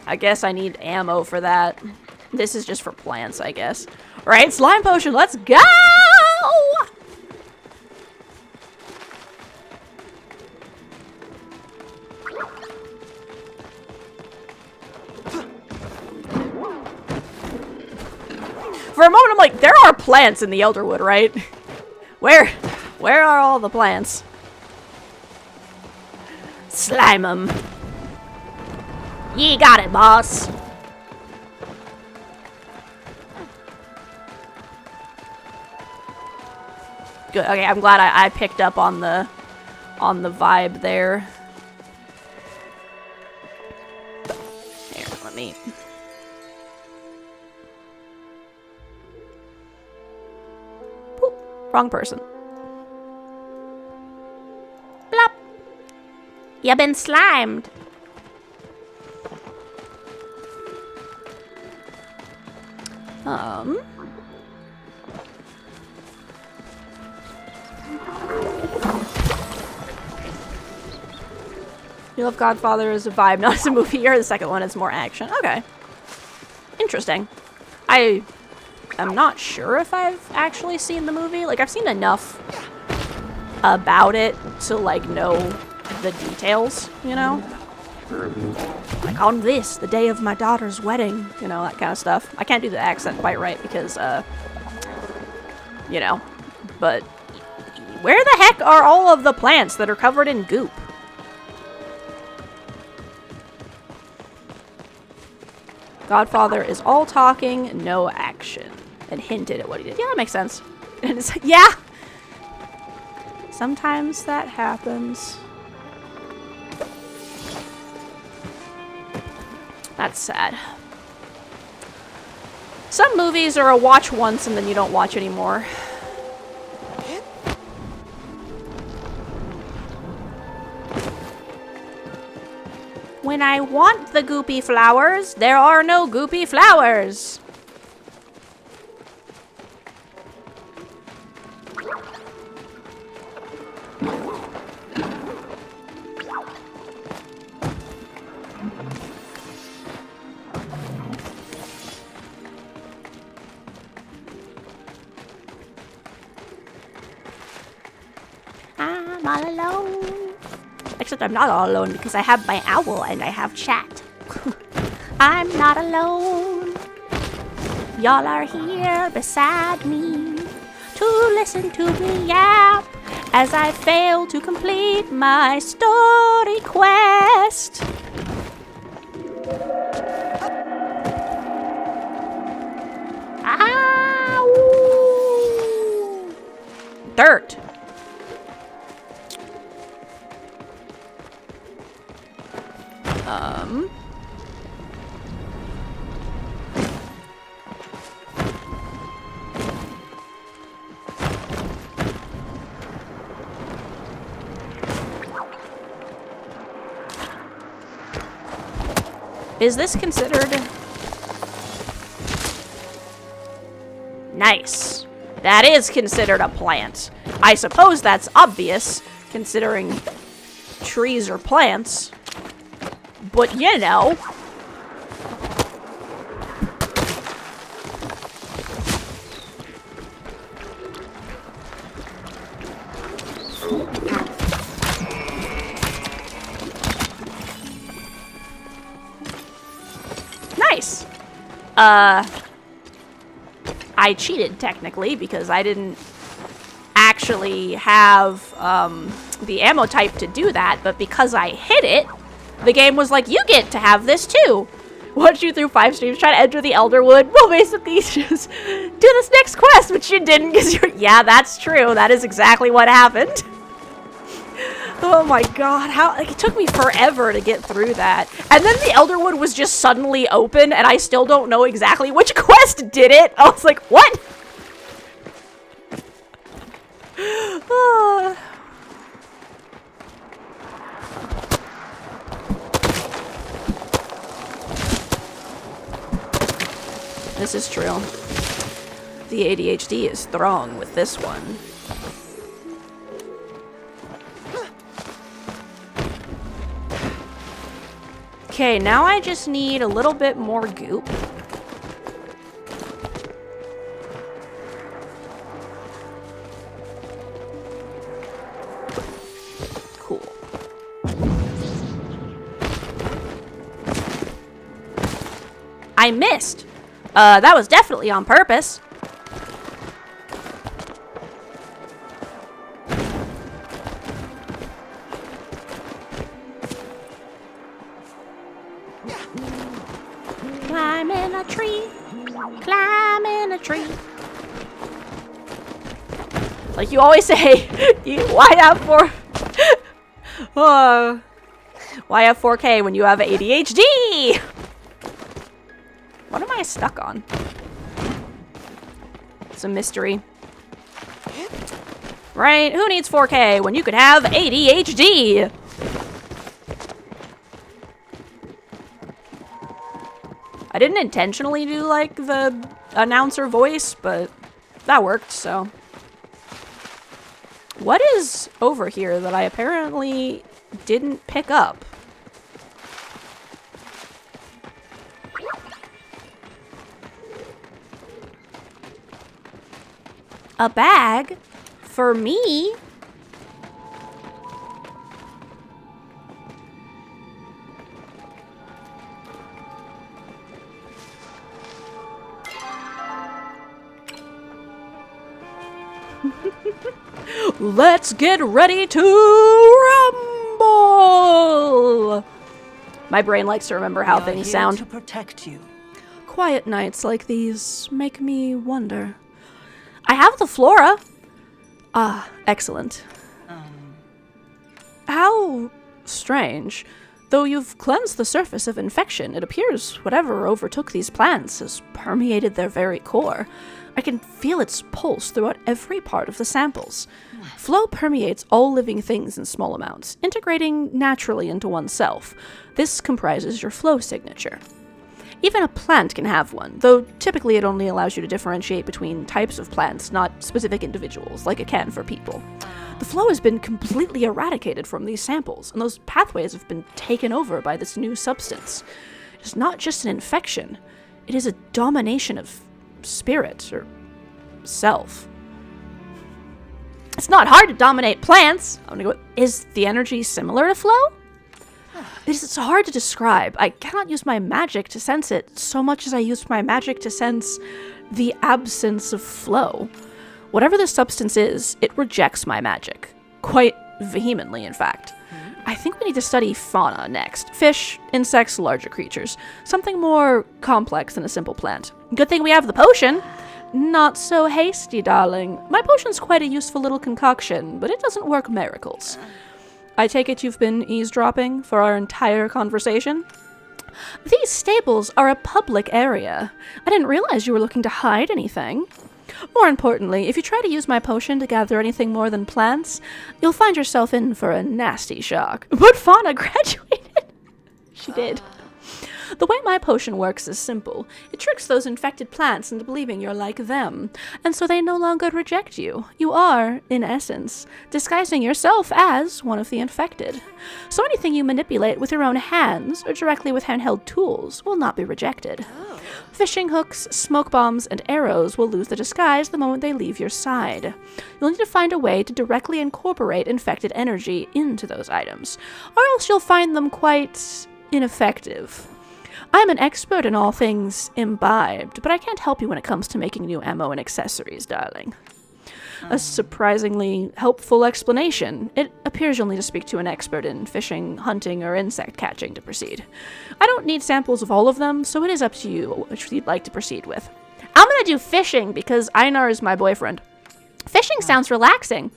I guess I need ammo for that. This is just for plants, I guess. Right, slime potion, let's go! For a moment, I'm like, there are plants in the Elderwood, right? Where are all the plants? Slime 'em. You got it, boss. Good. Okay, I'm glad I picked up on the vibe there. Here, let me. Boop. Wrong person. Blop. You been slimed. You Love Godfather is a vibe, not as a movie. Or the second one is more action. Okay. Interesting. I am not sure if I've actually seen the movie. Like, I've seen enough about it to, like, know the details, you know? Like, on this, the day of my daughter's wedding, you know, that kind of stuff. I can't do the accent quite right because, you know, but where the heck are all of the plants that are covered in goop? Godfather is all talking, no action. And hinted at what he did. Yeah, that makes sense. And it's like, yeah! Sometimes that happens. That's sad. Some movies are a watch once and then you don't watch anymore. When I want the goopy flowers, there are no goopy flowers. I'm all alone. Except I'm not all alone because I have my owl and I have chat. I'm not alone. Y'all are here beside me to listen to me yap as I fail to complete my story quest. Ow! Dirt. Is this considered... Nice. That is considered a plant. I suppose that's obvious, considering trees are plants. But, you know... Nice. I cheated, technically, because I didn't actually have the ammo type to do that, but because I hit it, the game was like, you get to have this too. Watch you through 5 streams, try to enter the Elderwood. Well, basically, just do this next quest, which you didn't, because you're... Yeah, that's true. That is exactly what happened. Oh my god, how... Like, it took me forever to get through that. And then the Elderwood was just suddenly open, and I still don't know exactly which quest did it. I was like, what? This is true. The ADHD is strong with this one. Okay, now I just need a little bit more goop. Cool. I missed. That was definitely on purpose. Climb in a tree. Climb in a tree. Like you always say, why have 4... why have 4K when you have ADHD? What am I stuck on? It's a mystery. Right? Who needs 4K when you could have ADHD? I didn't intentionally do, like, the announcer voice, but that worked, so. What is over here that I apparently didn't pick up? A bag? For me? Let's get ready to rumble! My brain likes to remember how things sound. To protect you. Quiet nights like these make me wonder. I have the flora. Ah, excellent. How strange. Though you've cleansed the surface of infection, it appears whatever overtook these plants has permeated their very core. I can feel its pulse throughout every part of the samples. Flow permeates all living things in small amounts, integrating naturally into oneself. This comprises your flow signature. Even a plant can have one, though typically it only allows you to differentiate between types of plants, not specific individuals, like it can for people. The flow has been completely eradicated from these samples, and those pathways have been taken over by this new substance. It is not just an infection, it is a domination of spirit, or self. It's not hard to dominate plants. I'm gonna go, is the energy similar to flow? It's hard to describe. I cannot use my magic to sense it so much as I use my magic to sense the absence of flow. Whatever this substance is, it rejects my magic. Quite vehemently, in fact. I think we need to study fauna next. Fish, insects, larger creatures. Something more complex than a simple plant. Good thing we have the potion. Not so hasty, darling. My potion's quite a useful little concoction, but it doesn't work miracles. I take it you've been eavesdropping for our entire conversation? These stables are a public area. I didn't realize you were looking to hide anything. More importantly, if you try to use my potion to gather anything more than plants, you'll find yourself in for a nasty shock. But Fauna graduated! She did. The way my potion works is simple. It tricks those infected plants into believing you're like them, and so they no longer reject you. You are, in essence, disguising yourself as one of the infected. So anything you manipulate with your own hands, or directly with handheld tools, will not be rejected. Fishing hooks, smoke bombs, and arrows will lose their disguise the moment they leave your side. You'll need to find a way to directly incorporate infected energy into those items, or else you'll find them quite ineffective. I'm an expert in all things imbibed, but I can't help you when it comes to making new ammo and accessories, darling. A surprisingly helpful explanation. It appears you'll need to speak to an expert in fishing, hunting, or insect catching to proceed. I don't need samples of all of them, so it is up to you which you'd like to proceed with. I'm gonna do fishing because Einar is my boyfriend. Fishing sounds relaxing.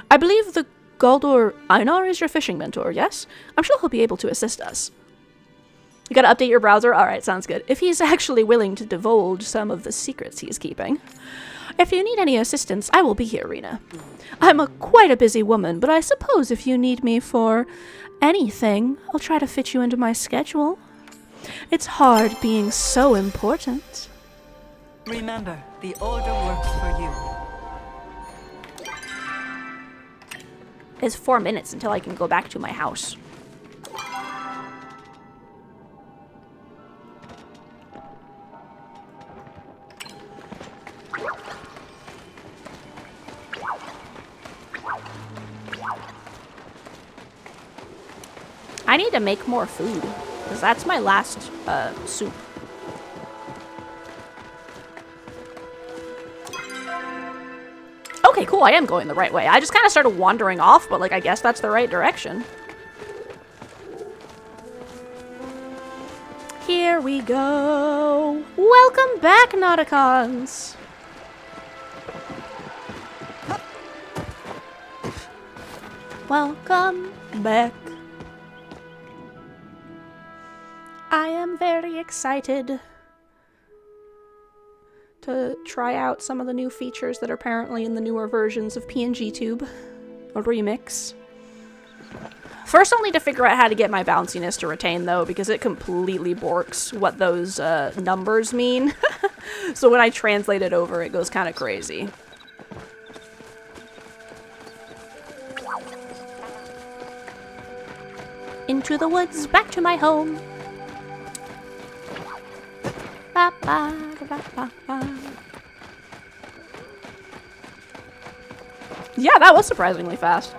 I believe the Galdor Einar is your fishing mentor, yes? I'm sure he'll be able to assist us. You gotta update your browser? Alright, sounds good. If he's actually willing to divulge some of the secrets he's keeping. If you need any assistance, I will be here, Rena. I'm quite a busy woman, but I suppose if you need me for anything, I'll try to fit you into my schedule. It's hard being so important. Remember, the order works for you. It's 4 minutes until I can go back to my house. I need to make more food, because that's my last soup. Okay, cool, I am going the right way. I just kind of started wandering off, but like I guess that's the right direction. Here we go. Welcome back, Nauticons. Welcome back. I am very excited to try out some of the new features that are apparently in the newer versions of PNG Tube, or Remix. First, I'll need to figure out how to get my bounciness to retain, though, because it completely borks what those numbers mean. So when I translate it over, it goes kind of crazy. Into the woods, back to my home. Ba, ba, ba, ba, ba. Yeah, that was surprisingly fast.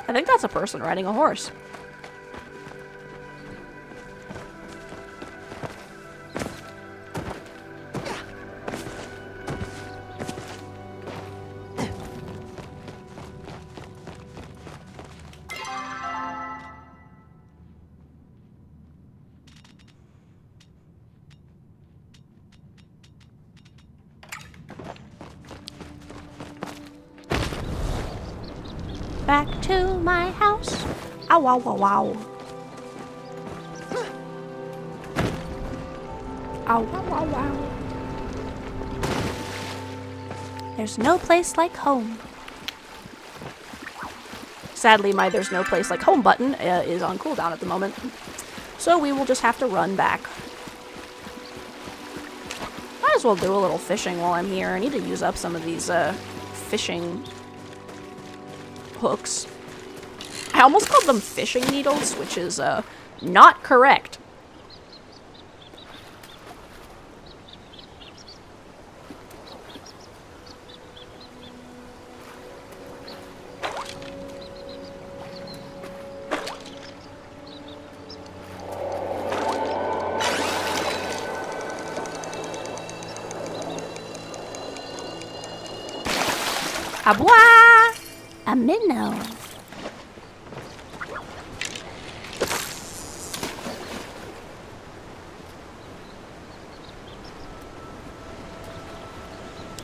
I think that's a person riding a horse. Back to my house. Ow, wow, wow, wow. Ow, wow, wow, wow. There's no place like home. Sadly, my there's no place like home button is on cooldown at the moment. So we will just have to run back. Might as well do a little fishing while I'm here. I need to use up some of these fishing hooks. I almost called them fishing needles, which is not correct. A bois! A minnow.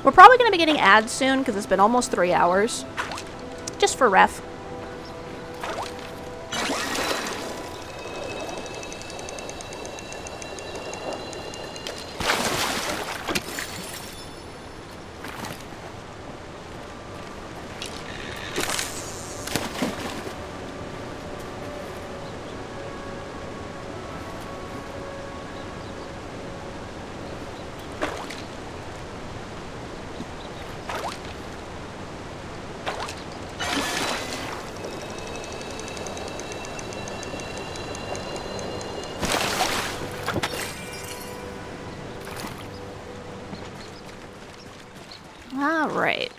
We're probably going to be getting ads soon because it's been almost 3 hours. Just for ref. All right.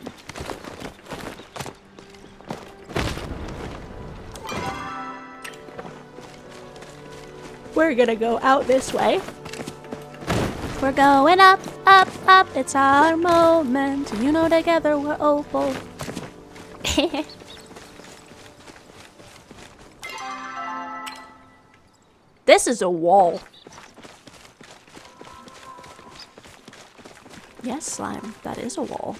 We're gonna go out this way. We're going up, up, up. It's our moment. You know, together we're opal. This is a wall. Yes, slime. That is a wall.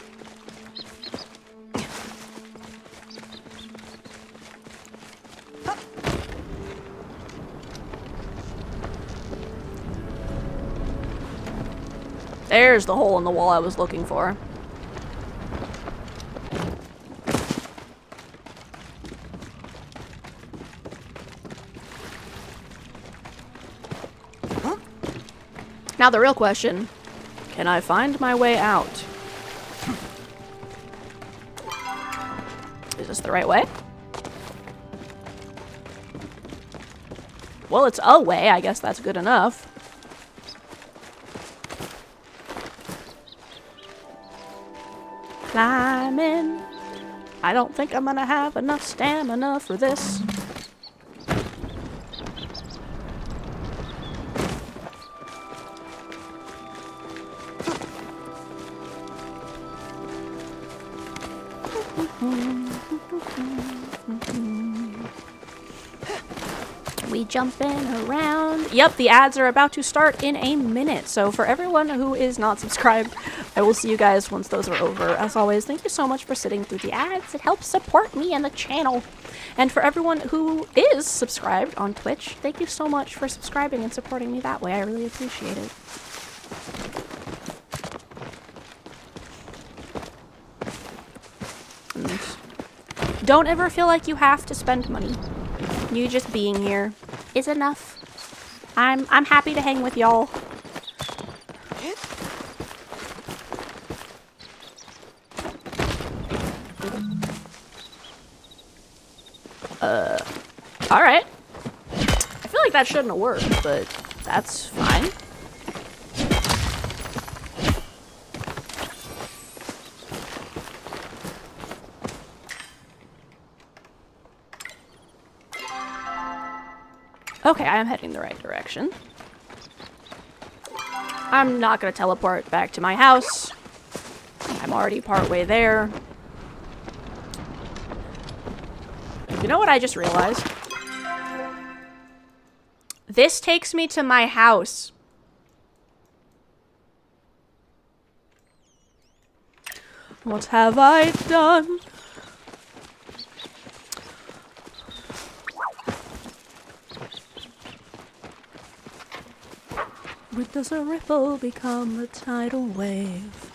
There's the hole in the wall I was looking for. Now the real question. Can I find my way out? Is this the right way? Well, it's a way. I guess that's good enough. Climbing. I don't think I'm gonna have enough stamina for this. We jumping around. Yep, the ads are about to start in a minute. So for everyone who is not subscribed, I will see you guys once those are over. As always, thank you so much for sitting through the ads. It helps support me and the channel. And for everyone who is subscribed on Twitch, thank you so much for subscribing and supporting me that way. I really appreciate it. And don't ever feel like you have to spend money. You just being here is enough. I'm happy to hang with y'all. Alright. I feel like that shouldn't have worked, but that's fine. Okay, I am heading the right direction. I'm not gonna teleport back to my house. I'm already partway there. You know what I just realized? This takes me to my house. What have I done? When does a ripple become a tidal wave?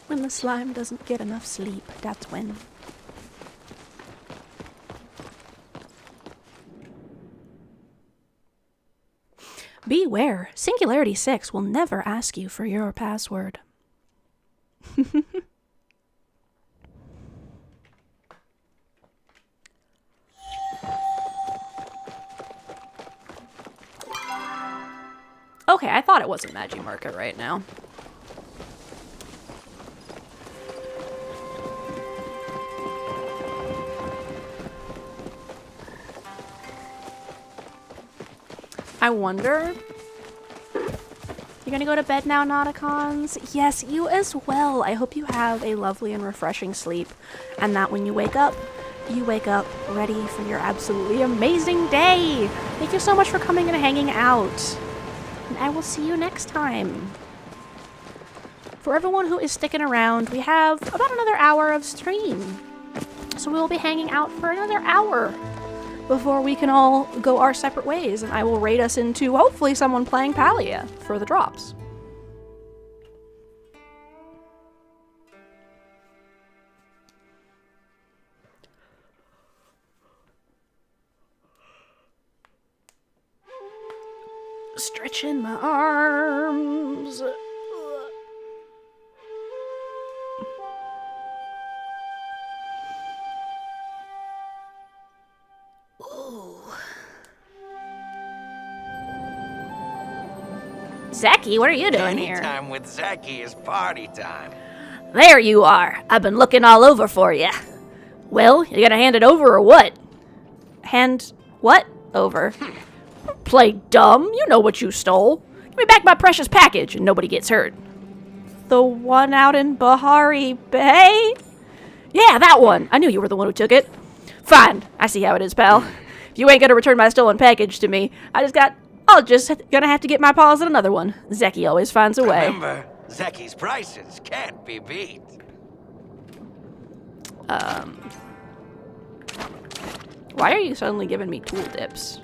When the slime doesn't get enough sleep, that's when. Beware, Singularity 6 will never ask you for your password. Okay, I thought it wasn't Magi Market right now. I wonder... You're gonna go to bed now, Nauticons? Yes, you as well. I hope you have a lovely and refreshing sleep, and that when you wake up ready for your absolutely amazing day. Thank you so much for coming and hanging out. And I will see you next time. For everyone who is sticking around, we have about another hour of stream. So we will be hanging out for another hour before we can all go our separate ways, and I will raid us into, hopefully, someone playing Palia for the drops. Stretching my arms. Zeki, what are you doing here? Anytime with Zeki is party time. There you are. I've been looking all over for you. Well, you gonna hand it over or what? Hand what over? Play dumb. You know what you stole. Give me back my precious package and nobody gets hurt. The one out in Bahari Bay? Yeah, that one. I knew you were the one who took it. Fine. I see how it is, pal. If you ain't gonna return my stolen package to me, I'll just gonna have to get my paws on another one. Zeki always finds a way. Remember, Zeki's prices can't be beat. Why are you suddenly giving me tool dips?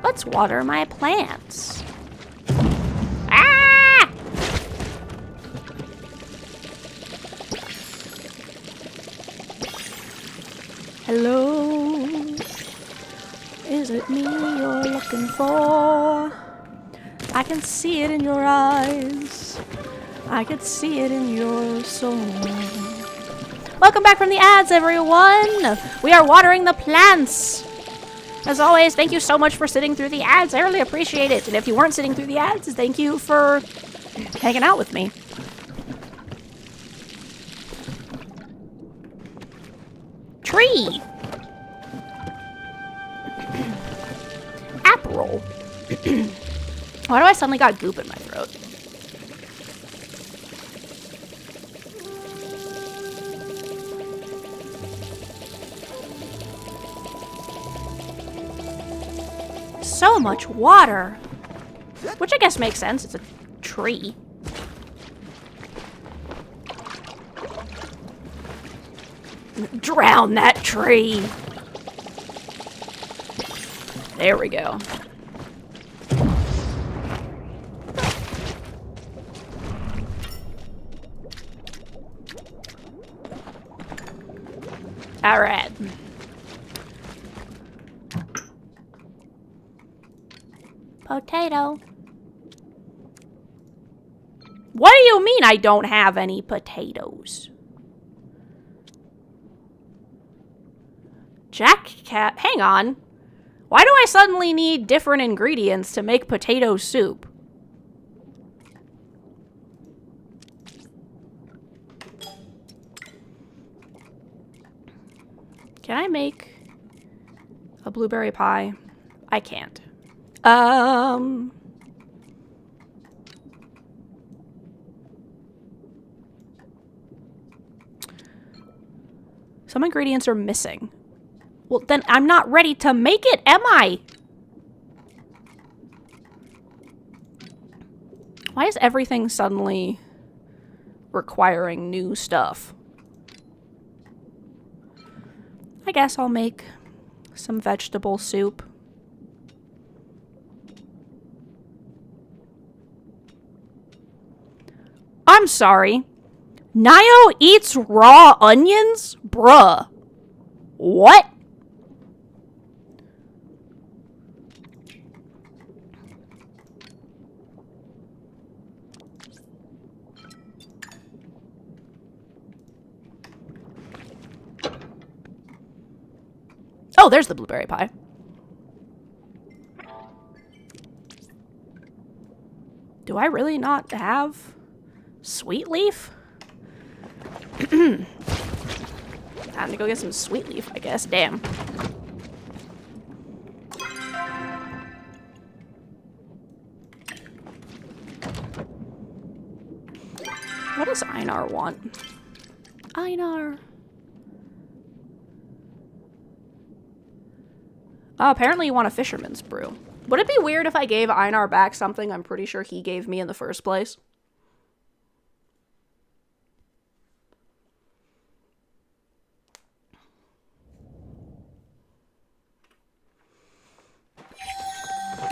Let's water my plants. Ah! Hello? Is it me you're looking for? I can see it in your eyes. I can see it in your soul. Welcome back from the ads, everyone. We are watering the plants. As always, thank you so much for sitting through the ads. I really appreciate it. And if you weren't sitting through the ads, thank you for hanging out with me. Tree. April. Why do I suddenly got goop in my throat? So much water. Which I guess makes sense. It's a tree. Drown that tree. There we go. All right. Potato. What do you mean I don't have any potatoes? Jack-cat, hang on. Why do I suddenly need different ingredients to make potato soup? Can I make a blueberry pie? I can't. Some ingredients are missing. Well, then I'm not ready to make it, am I? Why is everything suddenly requiring new stuff? I guess I'll make some vegetable soup. I'm sorry. Nio eats raw onions? Bruh. What? Oh, there's the blueberry pie. Do I really not have sweet leaf? Time to go get some sweet leaf, I guess. Damn. What does Einar want? Einar. Oh, apparently you want a fisherman's brew. Would it be weird if I gave Einar back something I'm pretty sure he gave me in the first place?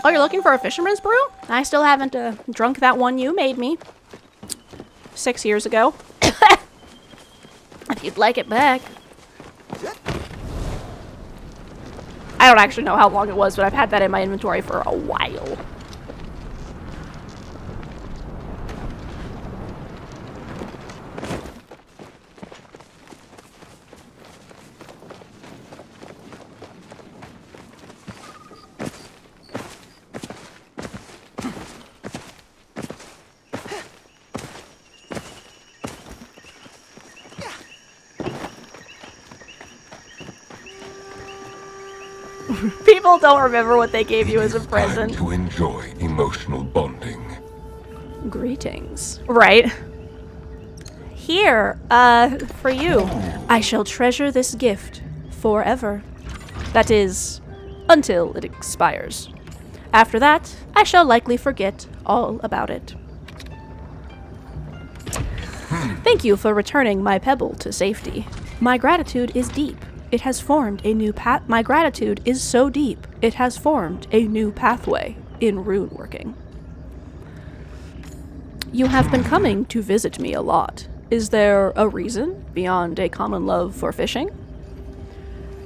Oh, you're looking for a fisherman's brew? I still haven't drunk that one you made me 6 years ago. If you'd like it back. I don't actually know how long it was, but I've had that in my inventory for a while. People don't remember what they gave you as a present. Time to enjoy emotional bonding. Greetings. Right. Here, for you. I shall treasure this gift forever. That is, until it expires. After that, I shall likely forget all about it. Thank you for returning my pebble to safety. My gratitude is deep. It has formed a new path. My gratitude is so deep, it has formed a new pathway in rune working. You have been coming to visit me a lot. Is there a reason beyond a common love for fishing?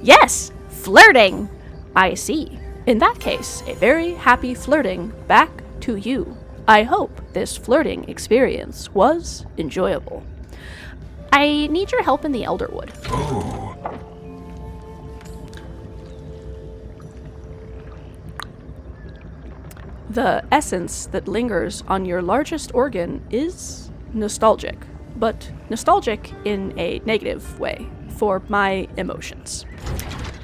Yes, flirting! I see. In that case, a very happy flirting back to you. I hope this flirting experience was enjoyable. I need your help in the Elderwood. Oh. The essence that lingers on your largest organ is nostalgic, but nostalgic in a negative way for my emotions.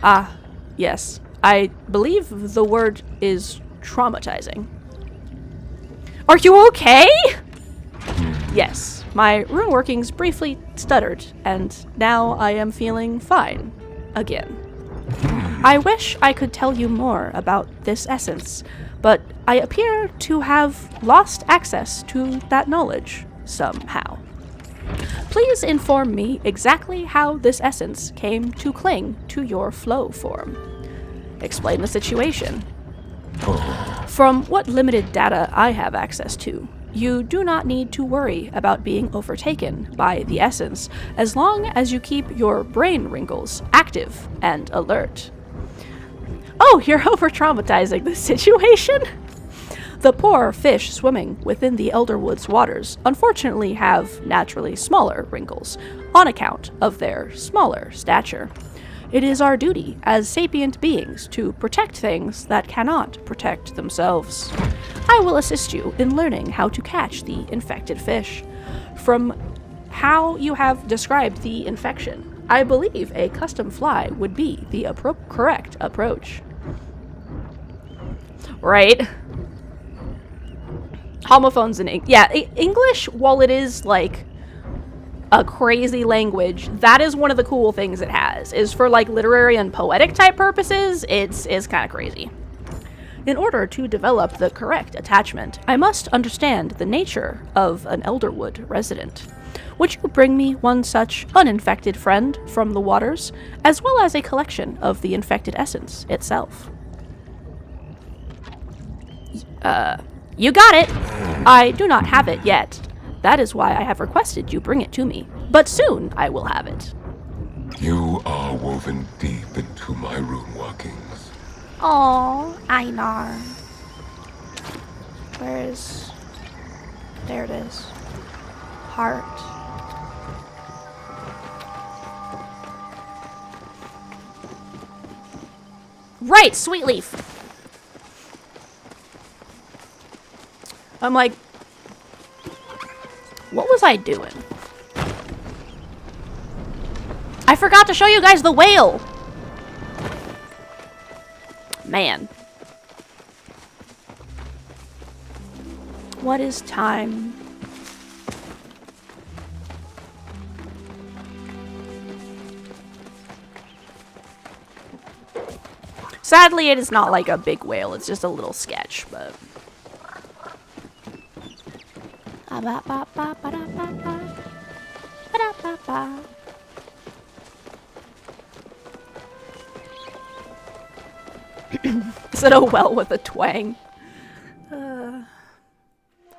Ah, yes. I believe the word is traumatizing. Are you okay? Yes, my rune workings briefly stuttered, and now I am feeling fine again. I wish I could tell you more about this essence, but I appear to have lost access to that knowledge somehow. Please inform me exactly how this essence came to cling to your flow form. Explain the situation. From what limited data I have access to, you do not need to worry about being overtaken by the essence as long as you keep your brain wrinkles active and alert. Oh, you're over-traumatizing the situation? The poor fish swimming within the Elderwood's waters unfortunately have naturally smaller wrinkles on account of their smaller stature. It is our duty as sapient beings to protect things that cannot protect themselves. I will assist you in learning how to catch the infected fish. From how you have described the infection, I believe a custom fly would be the correct approach. Right? Homophones in English, while it is like a crazy language, that is one of the cool things it has. Is for like literary and poetic type purposes, it's kind of crazy. In order to develop the correct attachment, I must understand the nature of an Elderwood resident. Would you bring me one such uninfected friend from the waters, as well as a collection of the infected essence itself? You got it! I do not have it yet. That is why I have requested you bring it to me. But soon I will have it. You are woven deep into my rune workings. Oh, Einar. Where is... There it is. Heart. Right, Sweet Leaf. I'm like, what was I doing? I forgot to show you guys the whale. Man. What is time? Sadly, it is not like a big whale. It's just a little sketch, but... Said oh well with a twang.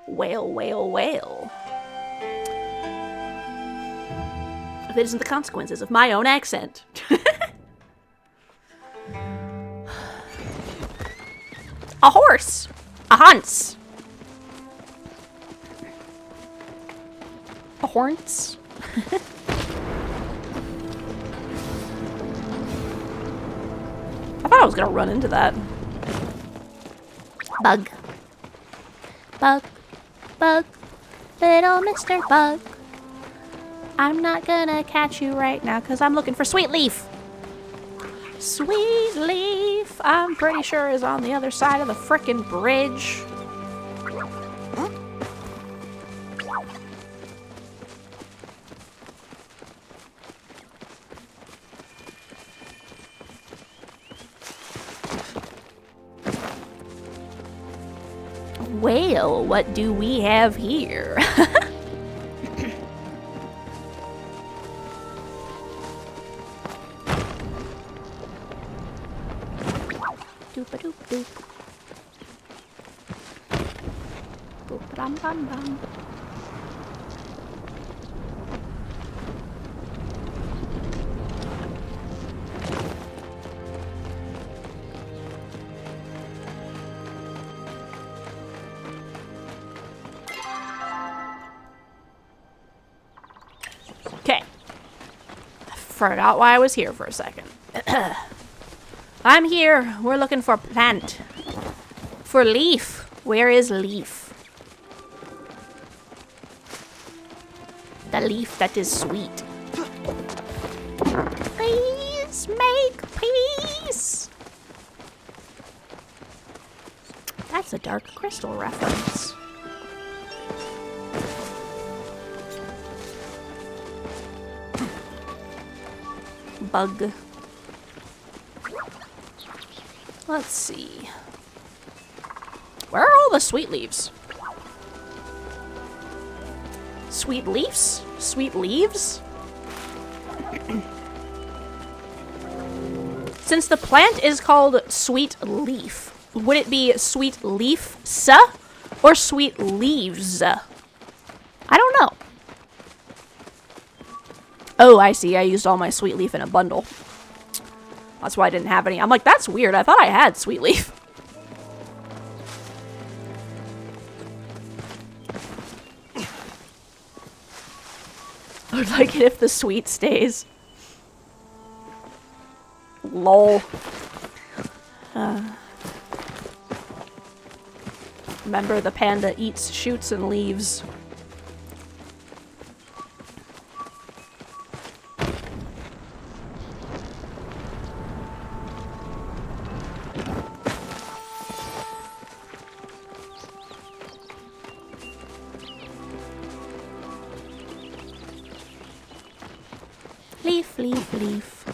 Whale, whale, whale. If it isn't the consequences of my own accent. A horse! A hunts! A horns? I thought I was gonna run into that. Bug. Bug. Bug. Little Mr. Bug. I'm not gonna catch you right now because I'm looking for Sweet Leaf. Sweet Leaf, I'm pretty sure is on the other side of the frickin' bridge. Well, what do we have here? Doop-a-doop doop. Boop-a-dum-bum-bum. Okay. I forgot why I was here for a second. I'm here. We're looking for plant. For leaf. Where is leaf? The leaf that is sweet. Please make peace. That's a Dark Crystal reference. Bug. Let's see. Where are all the sweet leaves? Sweet leaves? Sweet leaves? Since the plant is called sweet leaf, would it be sweet leaf-s or sweet leaves? I don't know. Oh, I see. I used all my sweet leaf in a bundle. That's why I didn't have any. I'm like, that's weird. I thought I had sweet leaf. I would like it if the sweet stays. Lol. Remember, the panda eats shoots and leaves. Leaf, leaf, leaf.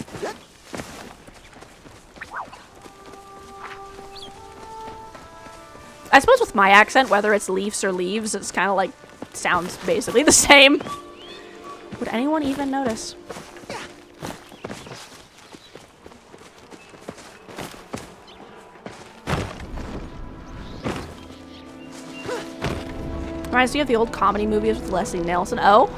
I suppose with my accent, whether it's leaves or leaves, it's kind of like, sounds basically the same. Would anyone even notice? Reminds me of the old comedy movies with Leslie Nielsen. Oh?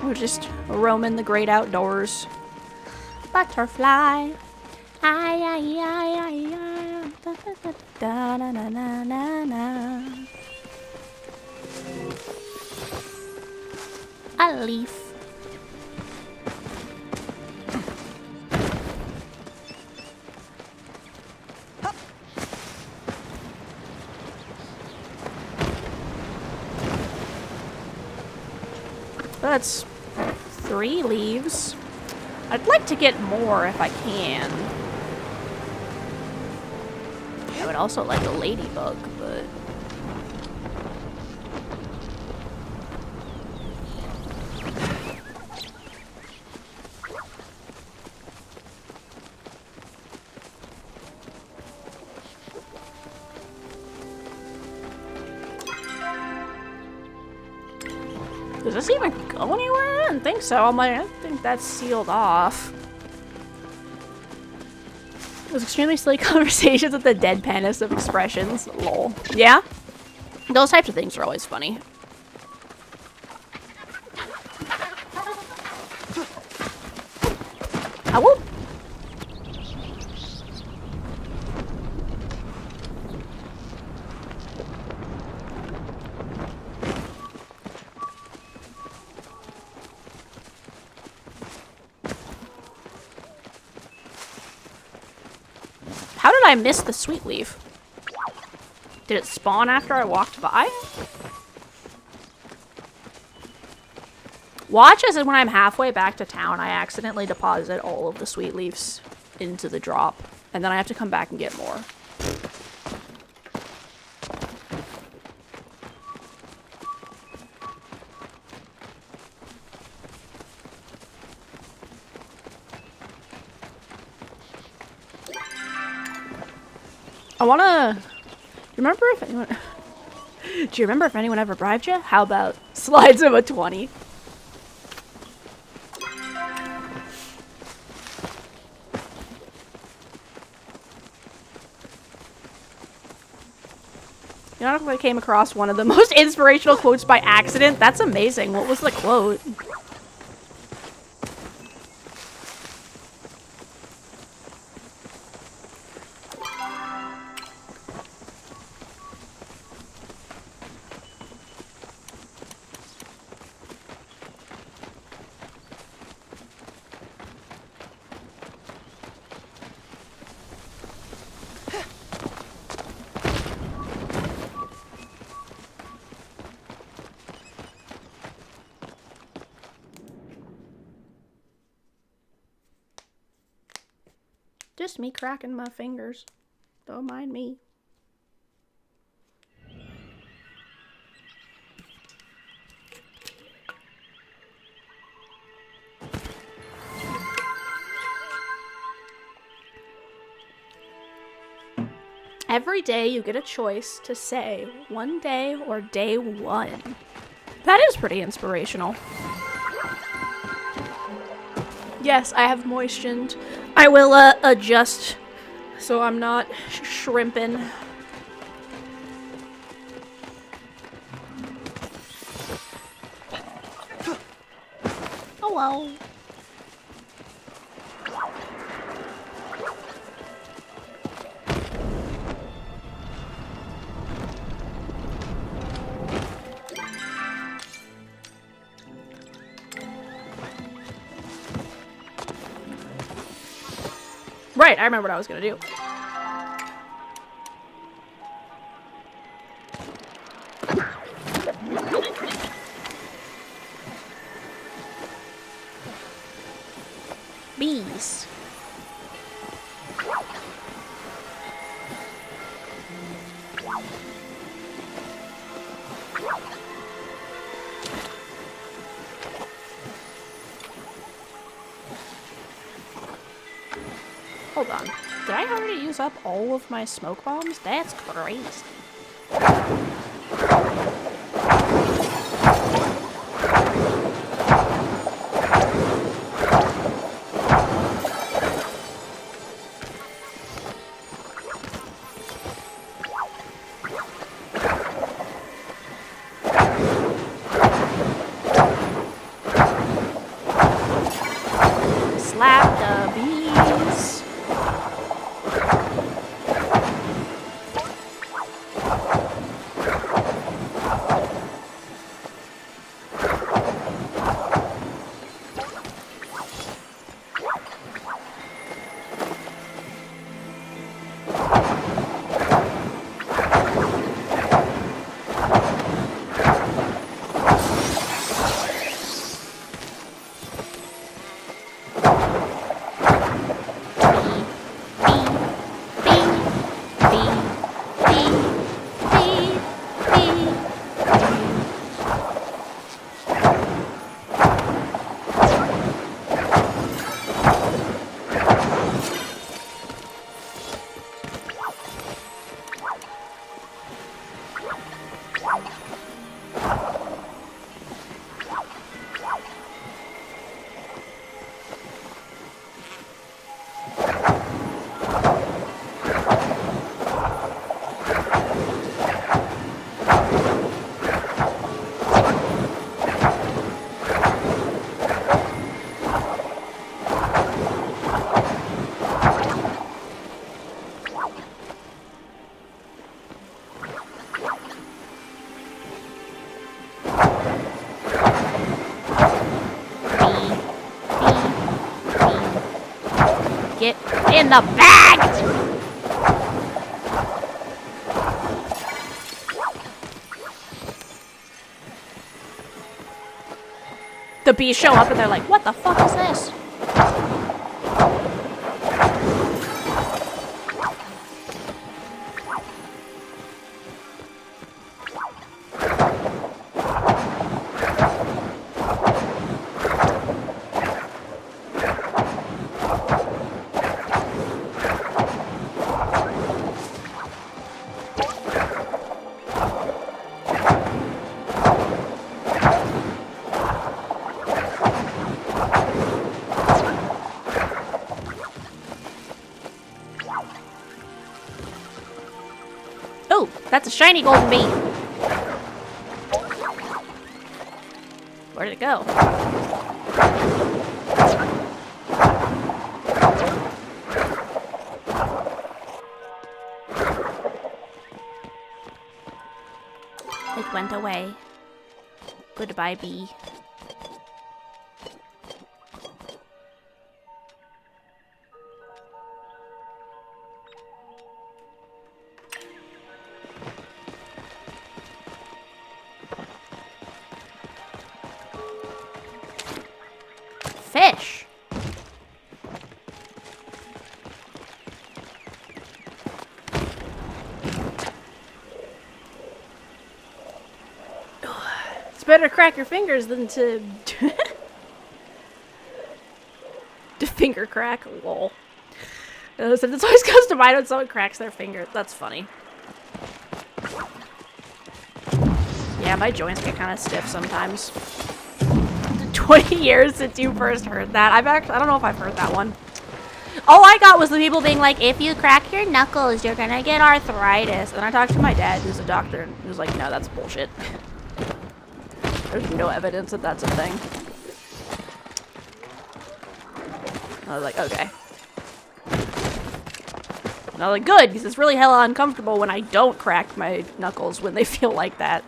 We're just roaming the great outdoors. Butterfly. da na na na na na. A leaf. That's 3 leaves. I'd like to get more if I can. I would also like a ladybug, but... Does this even go anywhere? I didn't think so. I think that's sealed off. It was extremely silly conversations with the deadpanness of expressions. Lol. Yeah? Those types of things are always funny. Ah, whoop! How did I miss the sweet leaf? Did it spawn after I walked by? Watch as when I'm halfway back to town, I accidentally deposit all of the sweet leaves into the drop. And then I have to come back and get more. I wanna... Remember if anyone... Do you remember if anyone ever bribed you? How about slides of a 20? You know, if I came across one of the most inspirational quotes by accident? That's amazing. What was the quote? Just me cracking my fingers. Don't mind me. Every day you get a choice to say one day or day one. That is pretty inspirational. Yes, I have moistened. I will adjust so I'm not shrimping. Hello. Right, I remember what I was gonna do. Bees. Hold on. Did I already use up all of my smoke bombs? That's crazy. Slap the bees. Get in the bag! The bees show up and they're like, what the fuck is this? Oh, that's a shiny golden bee. Where did it go? It went away. Goodbye, bee. Fish. It's better to crack your fingers than to to finger crack. Lol. It's always comes to mind when someone cracks their finger. That's funny. Yeah, my joints get kind of stiff sometimes. 20 years since you first heard that. I don't know if I've heard that one. All I got was the people being like, if you crack your knuckles, you're gonna get arthritis. And I talked to my dad, who's a doctor, and he was like, no, that's bullshit. There's no evidence that that's a thing. I was like, okay. And I was like, good, because it's really hella uncomfortable when I don't crack my knuckles when they feel like that.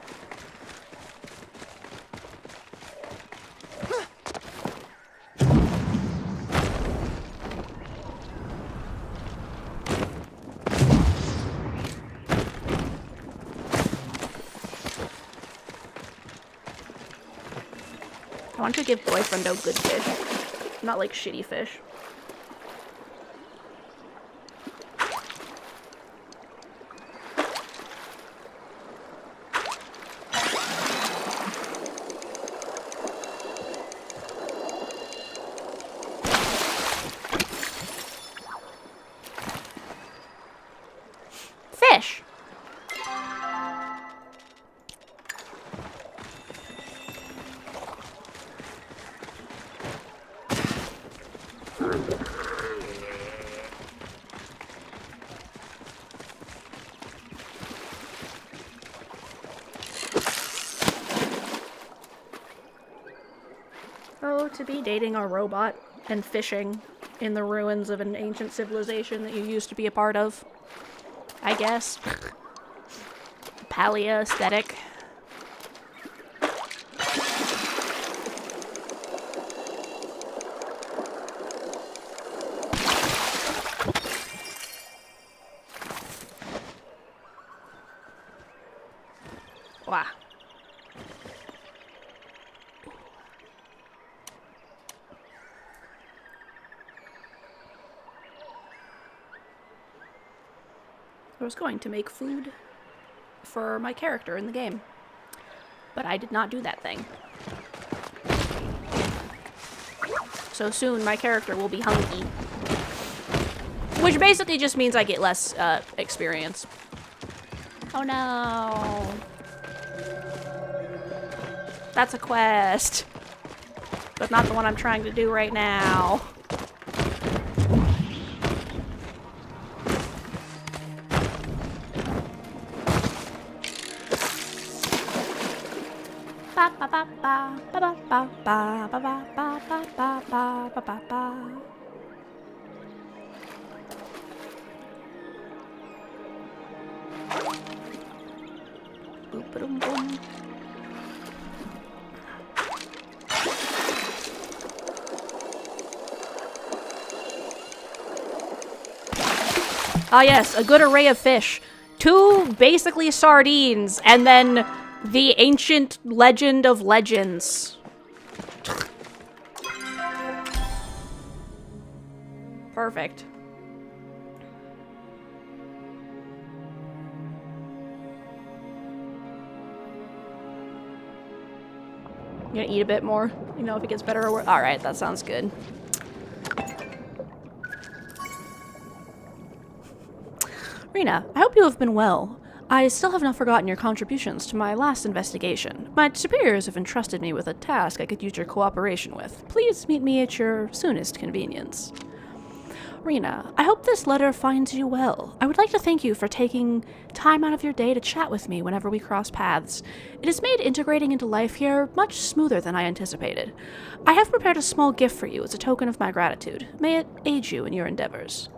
I want to give boyfriendo good fish, not like shitty fish. Fish. Oh, to be dating a robot and fishing in the ruins of an ancient civilization that you used to be a part of. I guess. Palia aesthetic. Wow. I was going to make food for my character in the game, but I did not do that thing. So soon my character will be hungry. Which basically just means I get less experience. Oh no. That's a quest. But not the one I'm trying to do right now. Ba ba ba ba ba ba ba ba ba ba ba ba ba ba ba ba. Boop boom boom. Ah yes, a good array of fish. 2 basically sardines, and then the ancient legend of legends. Perfect. You gonna eat a bit more? You know if it gets better or worse? Alright, that sounds good. Rena, I hope you have been well. I still have not forgotten your contributions to my last investigation. My superiors have entrusted me with a task I could use your cooperation with. Please meet me at your soonest convenience. Rena, I hope this letter finds you well. I would like to thank you for taking time out of your day to chat with me whenever we cross paths. It has made integrating into life here much smoother than I anticipated. I have prepared a small gift for you as a token of my gratitude. May it aid you in your endeavors.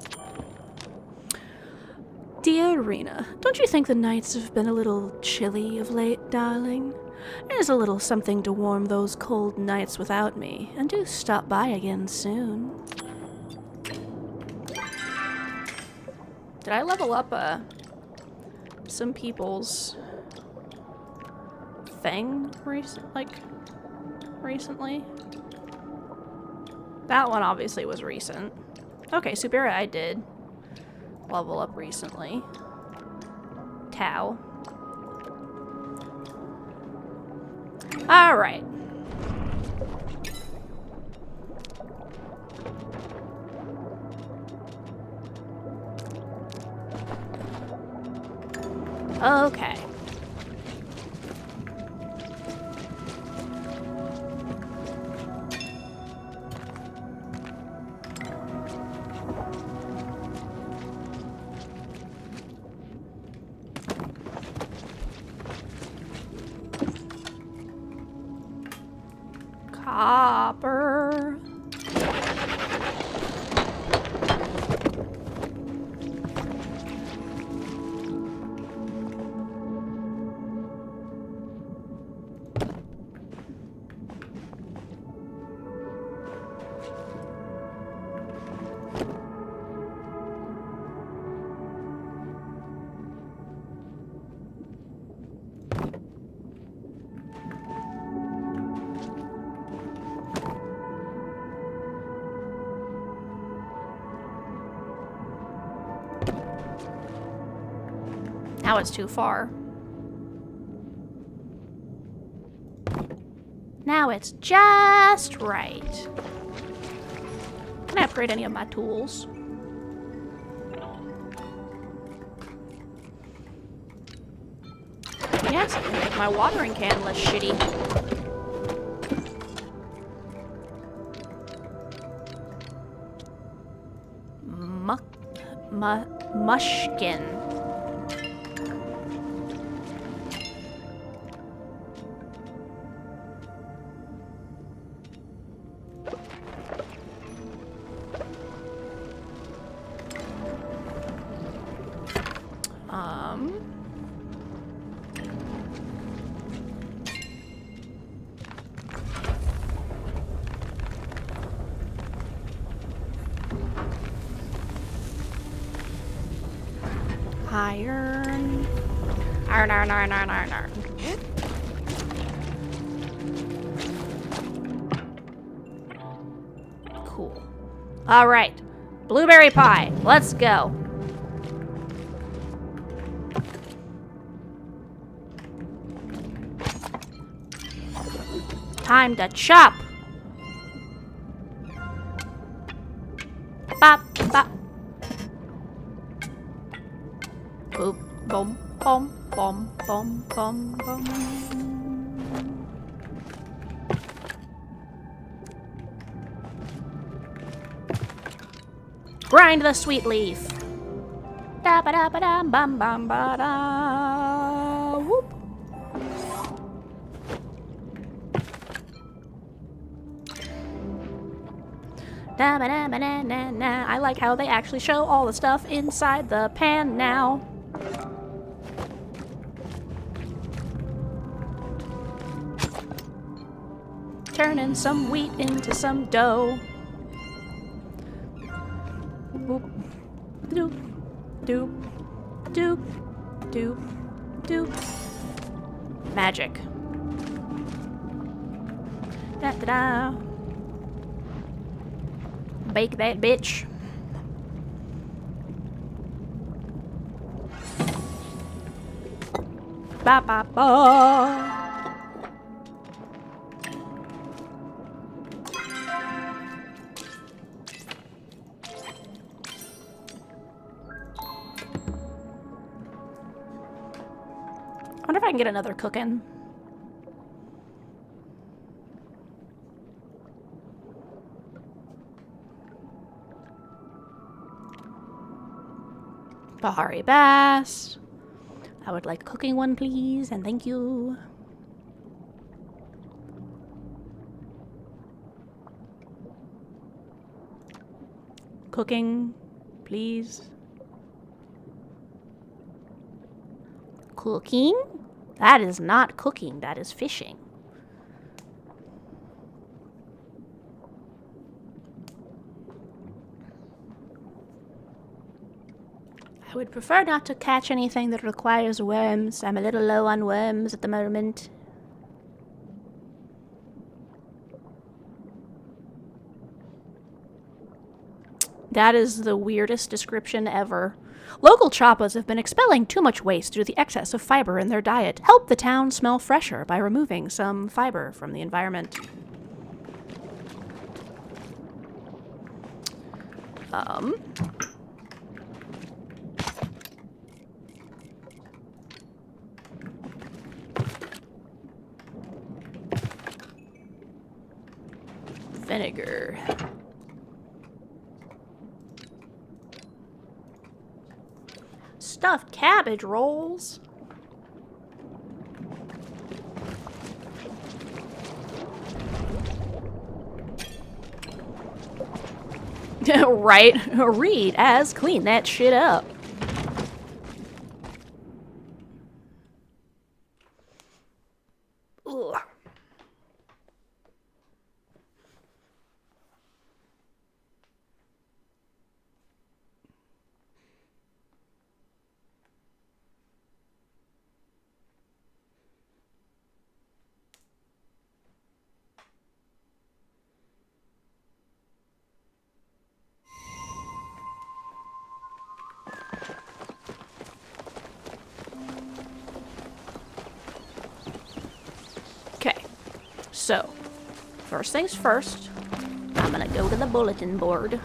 Dear Rena, don't you think the nights have been a little chilly of late, darling? There's a little something to warm those cold nights without me, and do stop by again soon. Did I level up some people's thing recently? That one obviously was recent. Okay, Subira I did level up recently. Tau. Alright. Okay. Copper. Now it's too far. Now it's just right. Can I upgrade any of my tools? Yes, I can make my watering can less shitty. Mushkin. Iron. Iron. Cool. All right. Blueberry pie. Let's go. Time to chop. Bop, bop. Boop, boom, boom, boom, boom, boom, boom. Grind the sweet leaf. Da ba da ba da bum bum ba da. Whoop. Da ba da ba da na na. I like how they actually show all the stuff inside the pan now. Turning some wheat into some dough. Boop. Doop. Doop. Doop. Doop. Doop. Magic. Da da da. Bake that bitch. Ba ba ba. I wonder if I can get another cooking. Bahari Bass. I would like a cooking one, please, and thank you. Cooking, please. Cooking? That is not cooking, that is fishing. I would prefer not to catch anything that requires worms. I'm a little low on worms at the moment. That is the weirdest description ever. Local choppas have been expelling too much waste due to the excess of fiber in their diet. Help the town smell fresher by removing some fiber from the environment. Vinegar. Stuffed cabbage rolls. Right? Read as clean that shit up. Ugh. So, first things first, I'm gonna go to the bulletin board.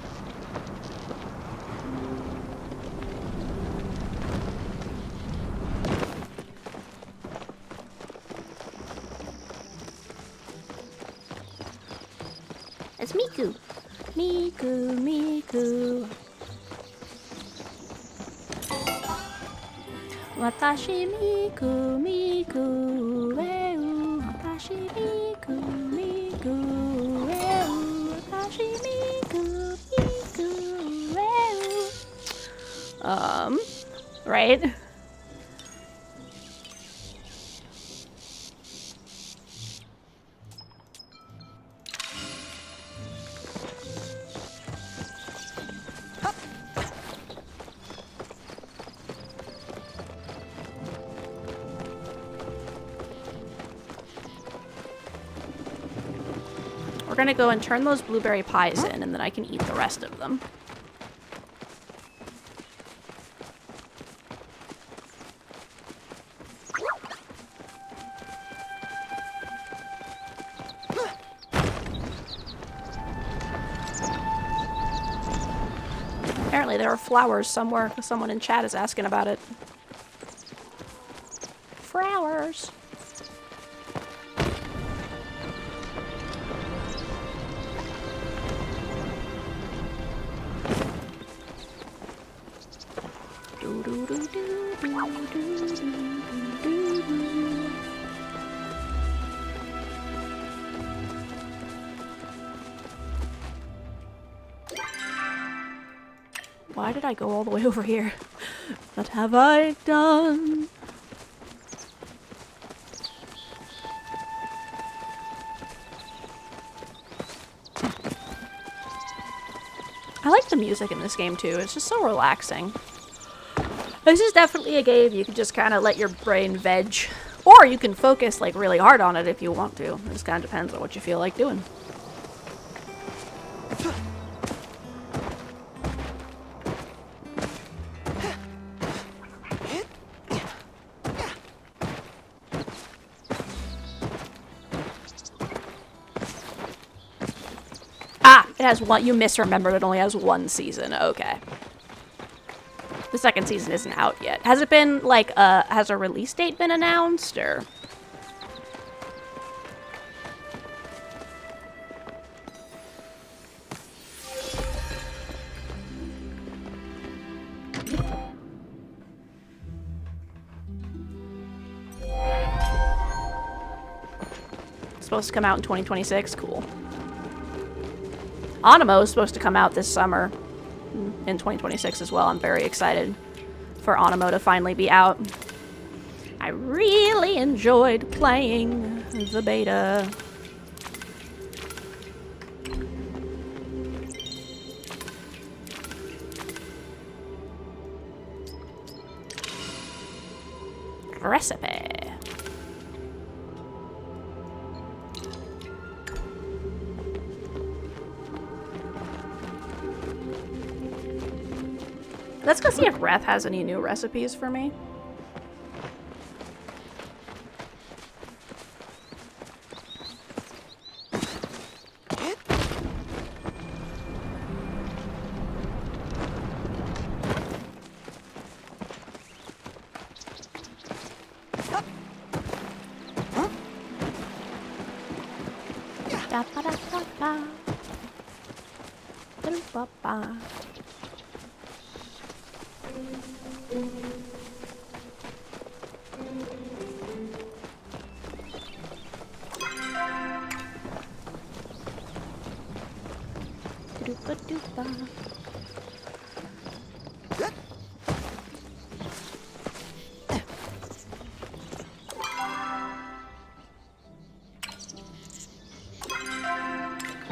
It's Miku. Miku, Miku. Watashi Miku, Miku, eu. Watashi Miku, Miku, eu. Watashi Miku, Miku, eu. Right? We're gonna go and turn those blueberry pies in, and then I can eat the rest of them. Apparently there are flowers somewhere, because someone in chat is asking about it. Flowers. Why did I go all the way over here? What have I done? I like the music in this game too. It's just so relaxing. This is definitely a game you can just kind of let your brain veg. Or you can focus like really hard on it if you want to. It just kind of depends on what you feel like doing. Ah, it has one. You misremembered it only has one season. Okay. The second season isn't out yet. Has it been, like, has a release date been announced, or? It's supposed to come out in 2026? Cool. Animo is supposed to come out this summer. In 2026 as well. I'm very excited for Animo to finally be out. I really enjoyed playing the beta. Recipe. Let's go see if Reth has any new recipes for me.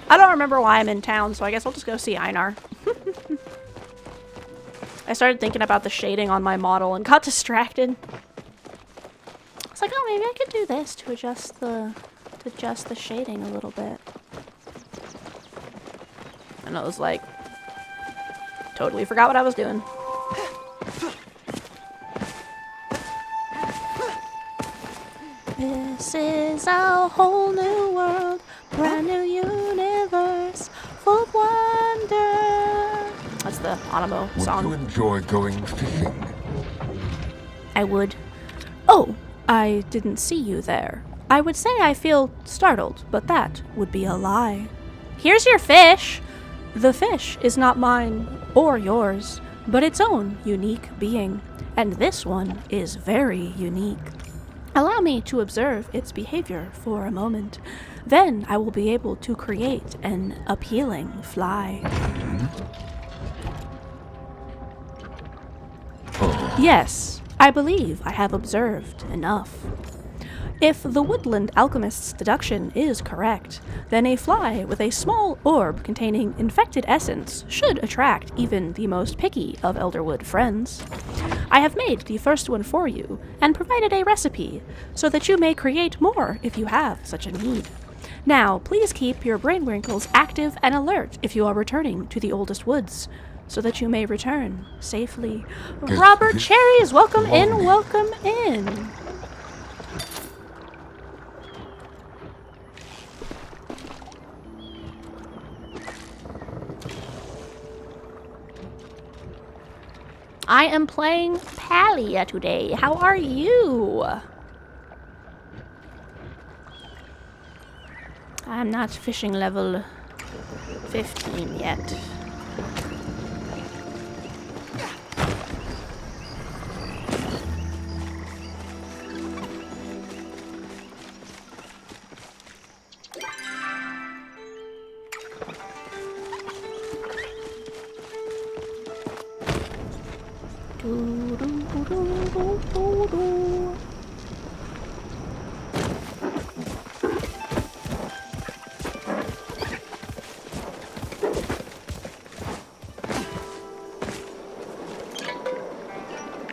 I don't remember why I'm in town, so I guess I'll just go see Einar. I started thinking about the shading on my model and got distracted. I was like, oh, maybe I could do this to adjust the shading a little bit. And I was like, totally forgot what I was doing. This is a whole new world, brand new universe, full of wonder. That's the Animo song. Would you enjoy going fishing? I would. Oh, I didn't see you there. I would say I feel startled, but that would be a lie. Here's your fish. The fish is not mine or yours, but its own unique being, and this one is very unique. Allow me to observe its behavior for a moment. Then I will be able to create an appealing fly. Yes, I believe I have observed enough. If the woodland alchemist's deduction is correct, then a fly with a small orb containing infected essence should attract even the most picky of Elderwood friends. I have made the first one for you, and provided a recipe, so that you may create more if you have such a need. Now, please keep your brain wrinkles active and alert if you are returning to the oldest woods, so that you may return safely. Robert Cherries, welcome in, welcome in. I am playing Palia today. How are you? I'm not fishing level 15 yet.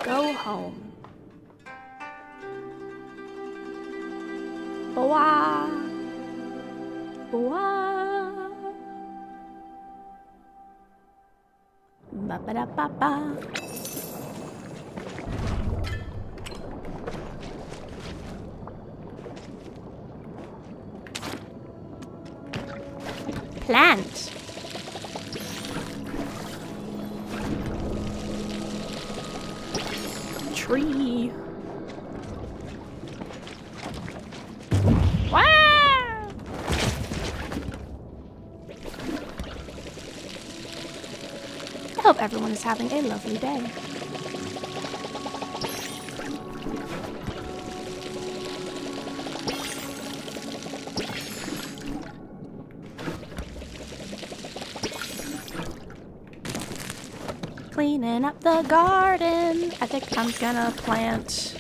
Go home. Boa. Boa. Ba-ba-da-ba-ba. Plant. Tree. Wow! I hope everyone is having a lovely day. Cleaning up the garden. I think I'm gonna plant...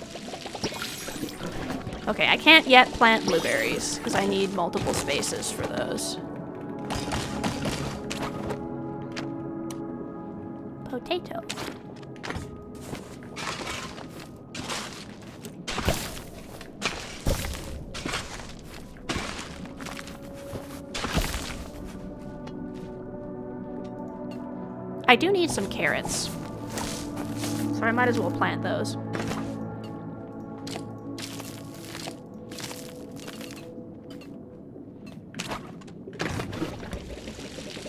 Okay, I can't yet plant blueberries because I need multiple spaces for those. Potato. I do need some carrots, so I might as well plant those.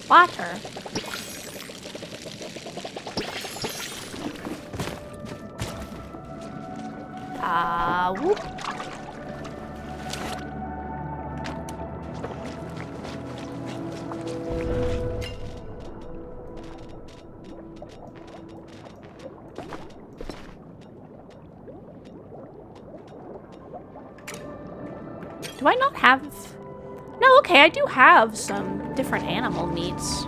Water. Whoop. Do I not have... No, okay, I do have some different animal meats.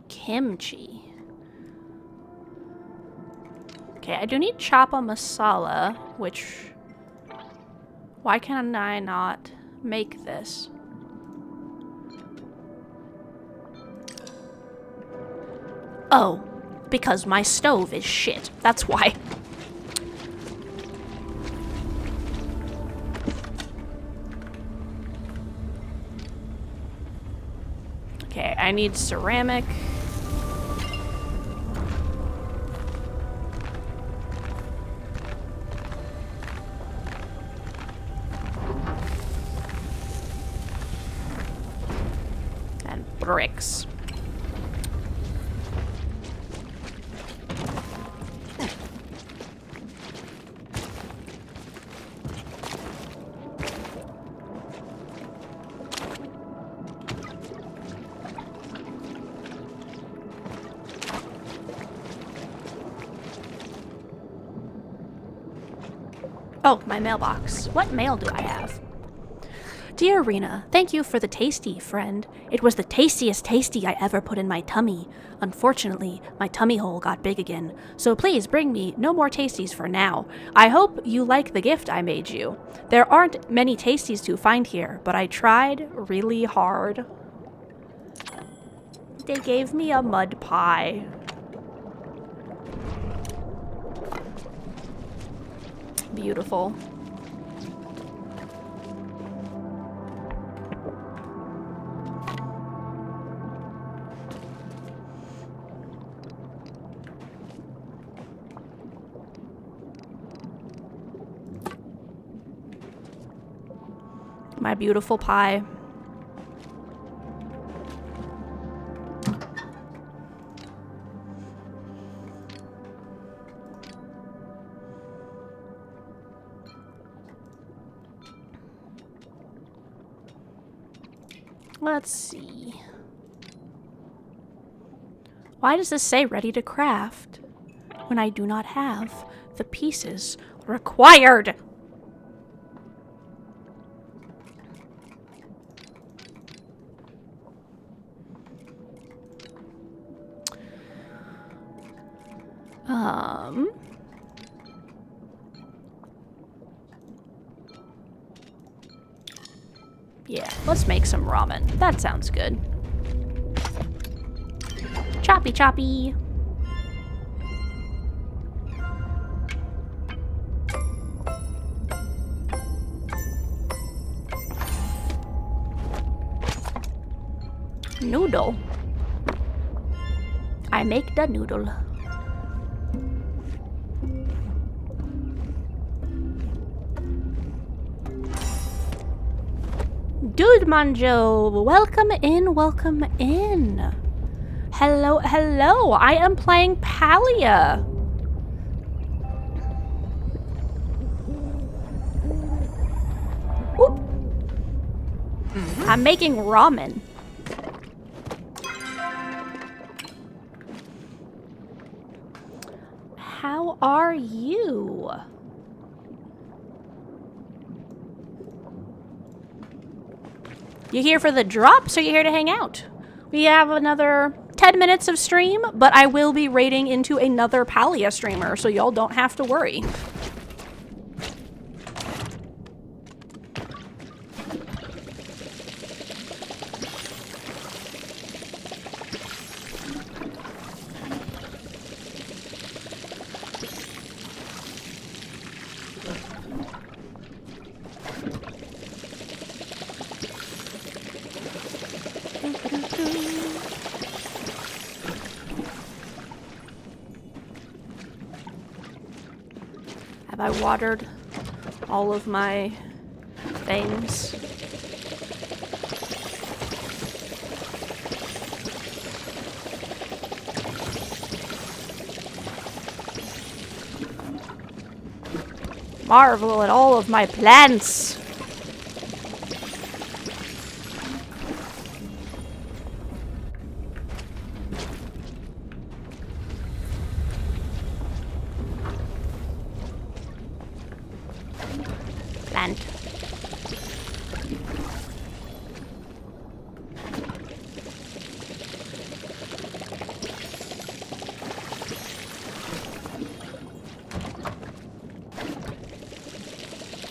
Kimchi. Okay, I do need chapa masala, which... Why can I not make this? Oh, because my stove is shit. That's why. Okay, I need ceramic. Bricks. Oh, my mailbox. What mail do I have? Dear Rena, thank you for the tasty, friend. It was the tastiest tasty I ever put in my tummy. Unfortunately, my tummy hole got big again, so please bring me no more tasties for now. I hope you like the gift I made you. There aren't many tasties to find here, but I tried really hard. They gave me a mud pie. Beautiful. my beautiful pie. Let's see. Why does this say ready to craft when I do not have the pieces required? Yeah, let's make some ramen. That sounds good. Choppy choppy. Noodle. I make the noodle. Dude Manjo, welcome in, welcome in. Hello, hello, I am playing Palia. Whoop. I'm making ramen. How are you? You here for the drops or you here to hang out? We have another 10 minutes of stream, but I will be raiding into another Palia streamer, so y'all don't have to worry. Have I watered all of my things? Marvel at all of my plants. Plant.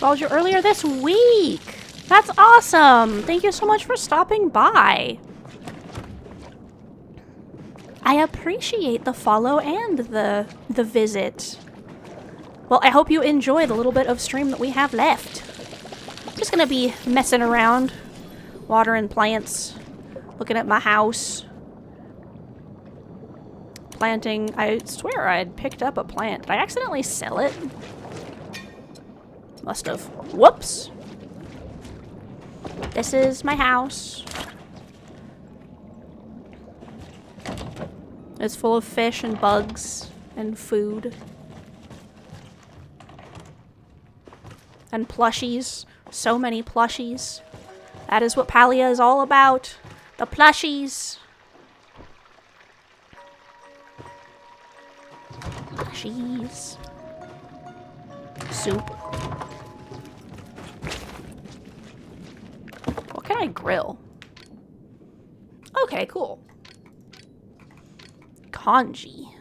Called you earlier this week. That's awesome. Thank you so much for stopping by. I appreciate the follow and the visit. Well, I hope you enjoy the little bit of stream that we have left. Just gonna be messing around, watering plants, looking at my house, planting. I swear I had picked up a plant. Did I accidentally sell it? Must have. Whoops. This is my house. It's full of fish and bugs and food. And plushies. So many plushies. That is what Palia is all about. The plushies. Plushies. Soup. What can I grill? Okay, cool. Kanji.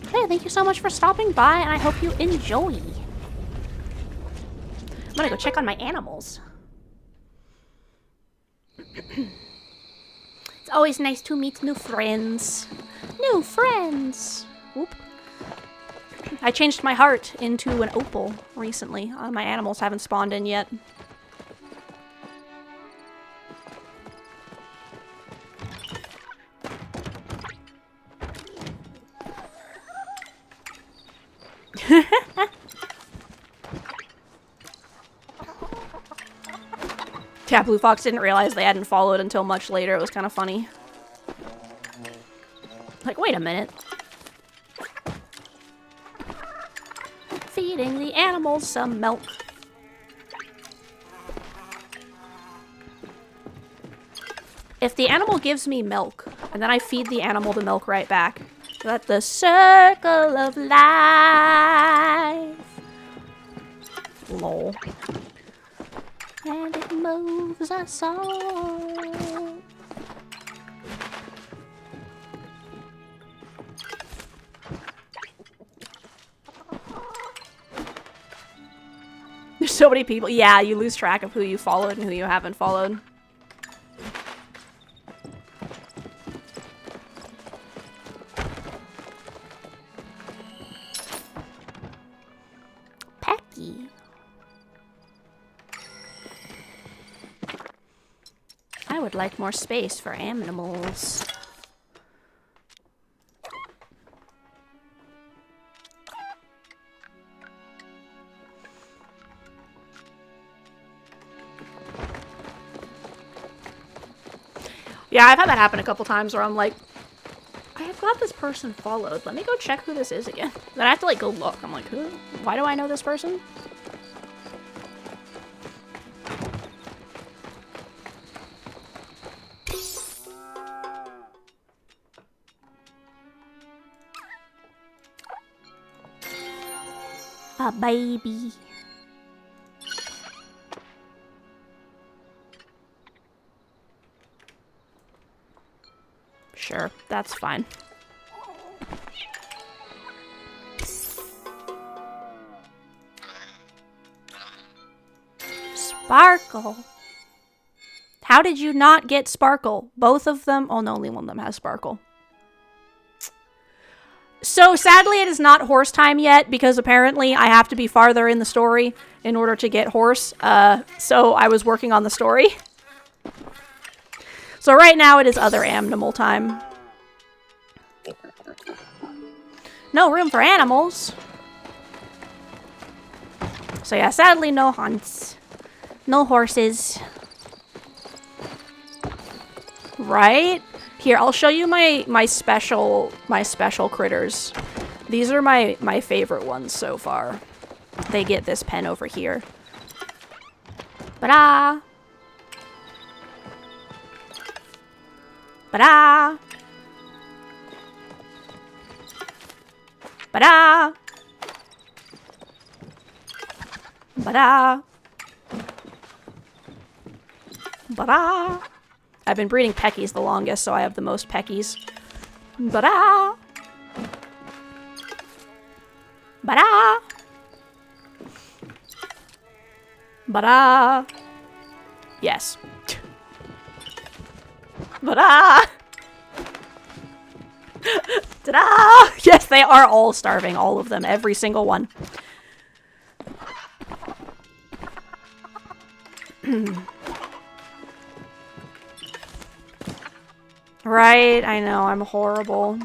Hey, thank you so much for stopping by, and I hope you enjoy. I'm gonna go check on my animals. It's always nice to meet new friends. New friends! Whoop. I changed my heart into an opal recently. My animals haven't spawned in yet. Yeah, Blue Fox didn't realize they hadn't followed until much later. It was kind of funny. Like, wait a minute. Feeding the animals some milk. If the animal gives me milk, and then I feed the animal the milk right back, that's the circle of life. Lol. And it moves us all. There's so many people. Yeah, you lose track of who you followed and who you haven't followed. Pecky. I would like more space for animals. Yeah, I've had that happen a couple times where I'm like, I have got this person followed. Let me go check who this is again. Then I have to like go look. I'm like, who? Why do I know this person? A baby. Sure, that's fine. Sparkle. How did you not get Sparkle? Both of them? Oh no, only one of them has Sparkle. So sadly it is not horse time yet because apparently I have to be farther in the story in order to get horse. So I was working on the story. So right now it is other animal time. No room for animals. So yeah, sadly no hunts. No horses. Right? Here, I'll show you my special critters. These are my favorite ones so far. They get this pen over here. Ba-da! Ba-da! Ba-da! Ba-da! Ba-da! I've been breeding Peckies the longest, so I have the most Peckies. Ba-da! Ba-da! Ba-da! Yes. Ta-da! Ta-da! Yes, they are all starving. All of them. Every single one. Right? I know. I'm horrible.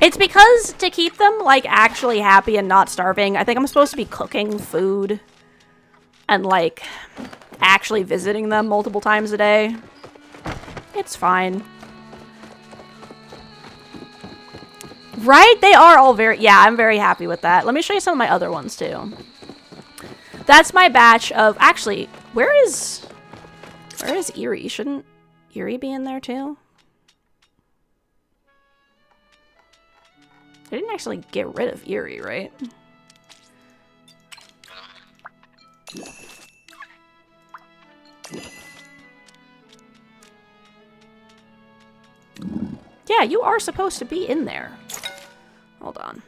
It's because to keep them, like, actually happy and not starving, I think I'm supposed to be cooking food and, like, actually visiting them multiple times a day. It's fine. Right? They are all very... Yeah, I'm very happy with that. Let me show you some of my other ones, too. That's my batch of... Actually, where is Eerie? Shouldn't Eerie be in there, too? I didn't actually get rid of Eerie, right? Yeah, you are supposed to be in there. Hold on.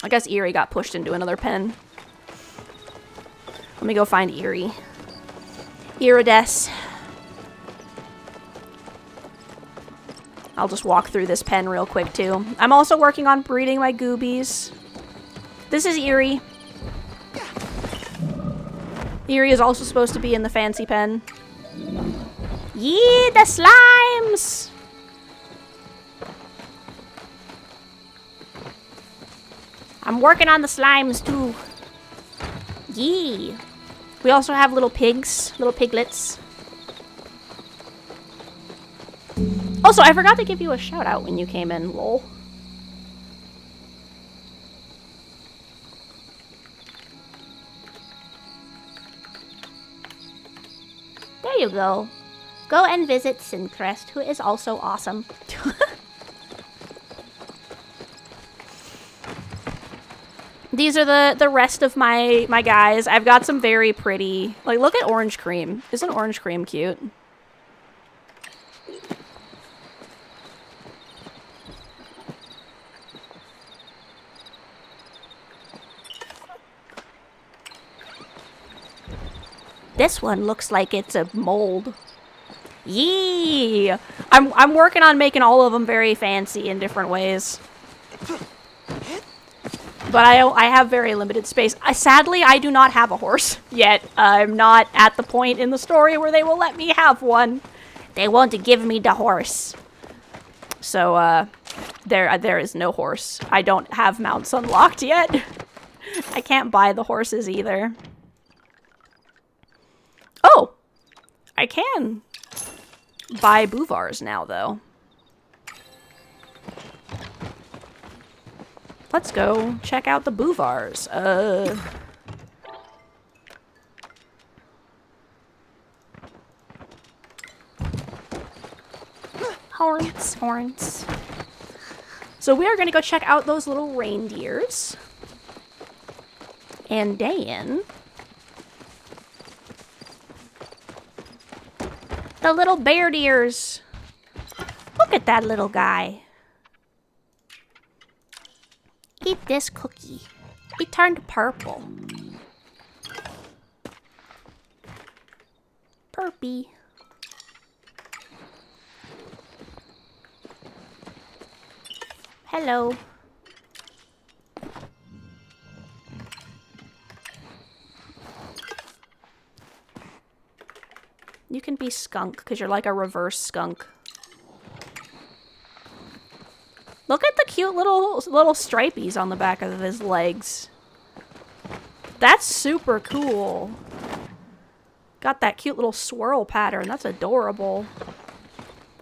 I guess Eerie got pushed into another pen. Let me go find Eerie. Irides. I'll just walk through this pen real quick, too. I'm also working on breeding my goobies. This is Eerie. Eerie is also supposed to be in the fancy pen. Yee, the slimes! I'm working on the slimes too. Yee. We also have little pigs, little piglets. Also, I forgot to give you a shout out when you came in, lol. There you go. Go and visit Sincrest, who is also awesome. These are the rest of my guys. I've got some very pretty... Like, look at Orange Cream. Isn't Orange Cream cute? This one looks like it's a mold. Yee! I'm working on making all of them very fancy in different ways. But I have very limited space. Sadly, I do not have a horse yet. I'm not at the point in the story where they will let me have one. They won't give me the horse. So, there is no horse. I don't have mounts unlocked yet. I can't buy the horses either. Oh! I can buy bouvars now, though. Let's go check out the bouvars. Horns. So we are going to go check out those little reindeers. And then... the little bear deers. Look at that little guy. Eat this cookie. It turned purple. Purpy. Hello. You can be skunk, because you're like a reverse skunk. Look at the cute little stripies on the back of his legs. That's super cool. Got that cute little swirl pattern. That's adorable.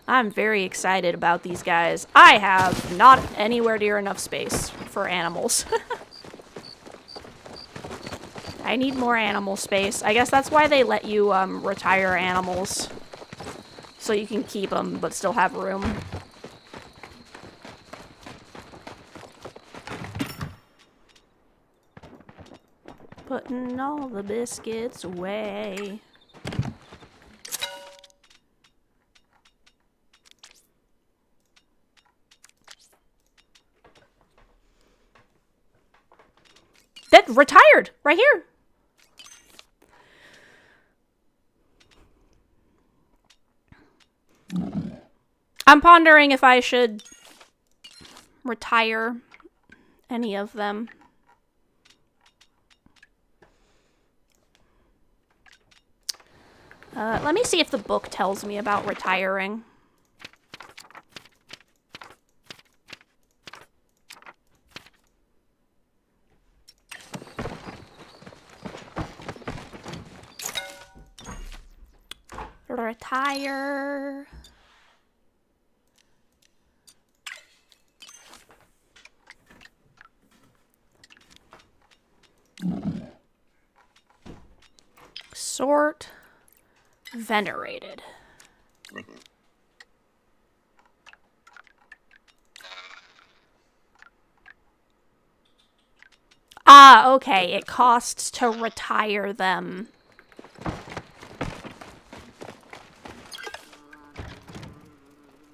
I'm very excited about these guys. I have not anywhere near enough space for animals. I need more animal space. I guess that's why they let you retire animals. So you can keep them, but still have room. Putting all the biscuits away. That retired right here. I'm pondering if I should retire any of them. Let me see if the book tells me about retiring. Retire. Sort. Venerated. Ah, okay. It costs to retire them.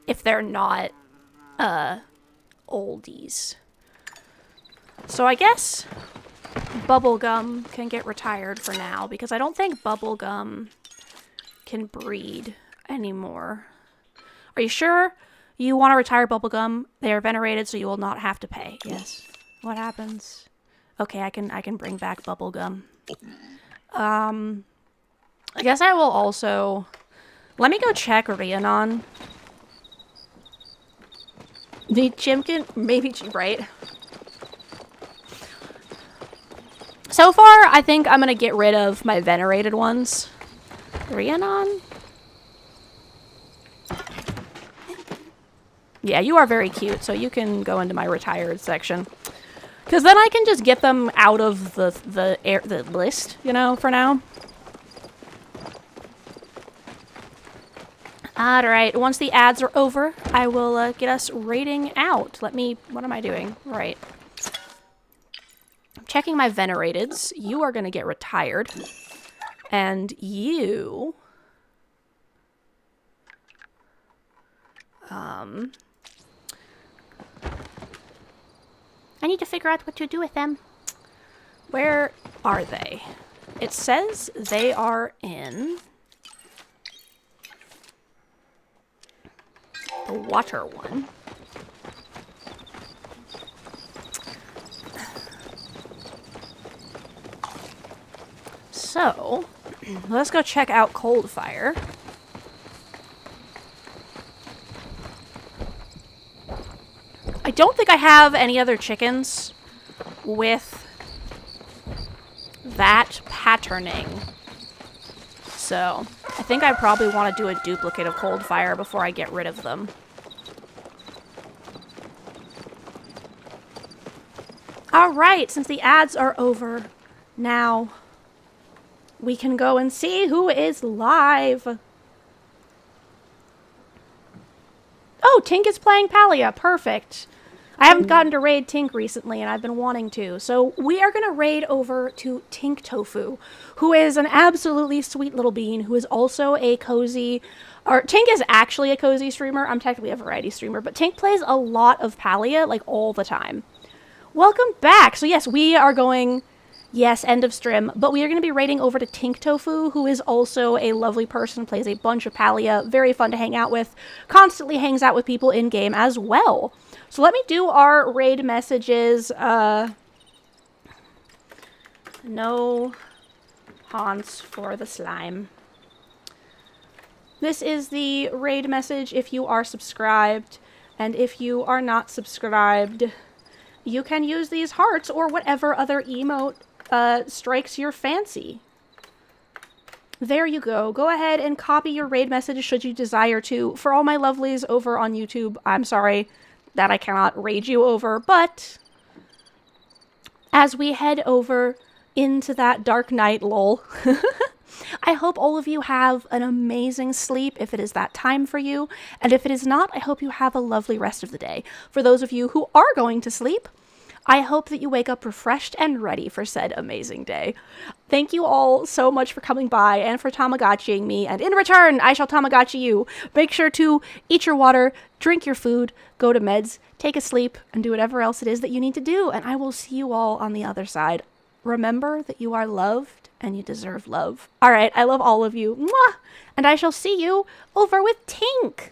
If they're not, oldies. So I guess Bubblegum can get retired for now, because I don't think Bubblegum can breed anymore. Are you sure you want to retire Bubblegum? They are venerated, so you will not have to pay. Yes. What happens? Okay, I can bring back Bubblegum. I guess I will also... Let me go check Rhiannon. The Chimkin, maybe, right? So far, I think I'm gonna get rid of my venerated ones. Rhiannon? Yeah, you are very cute, so you can go into my retired section. Because then I can just get them out of the list, you know, for now. Alright, once the ads are over, I will get us rating out. What am I doing? Right. I'm checking my venerateds. You are going to get retired. And you... I need to figure out what to do with them. Where are they? It says they are in the water one. So, let's go check out Coldfire. I don't think I have any other chickens with that patterning. So, I think I probably want to do a duplicate of Coldfire before I get rid of them. Alright, since the ads are over, now we can go and see who is live. Oh, Tink is playing Palia. Perfect. I haven't gotten to raid Tink recently, and I've been wanting to. So we are going to raid over to Tink Tofu, who is an absolutely sweet little bean, who is also a cozy... Or, Tink is actually a cozy streamer. I'm technically a variety streamer, but Tink plays a lot of Palia, like, all the time. Welcome back! So yes, we are going... Yes, end of stream. But we are going to be raiding over to Tink Tofu, who is also a lovely person, plays a bunch of Palia, very fun to hang out with, constantly hangs out with people in-game as well. So let me do our raid messages. No haunts for the slime. This is the raid message if you are subscribed, and if you are not subscribed, you can use these hearts or whatever other emote strikes your fancy. There you go. Go ahead and copy your raid message should you desire to. For all my lovelies over on YouTube, I'm sorry that I cannot raid you over, but as we head over into that dark night, lol, I hope all of you have an amazing sleep if it is that time for you, and if it is not, I hope you have a lovely rest of the day. For those of you who are going to sleep, I hope that you wake up refreshed and ready for said amazing day. Thank you all so much for coming by and for Tamagotchiing me, and in return, I shall Tamagotchi you. Make sure to eat your water, drink your food, go to meds, take a sleep, and do whatever else it is that you need to do, and I will see you all on the other side. Remember that you are loved and you deserve love. Alright, I love all of you. Mwah! And I shall see you over with Tink.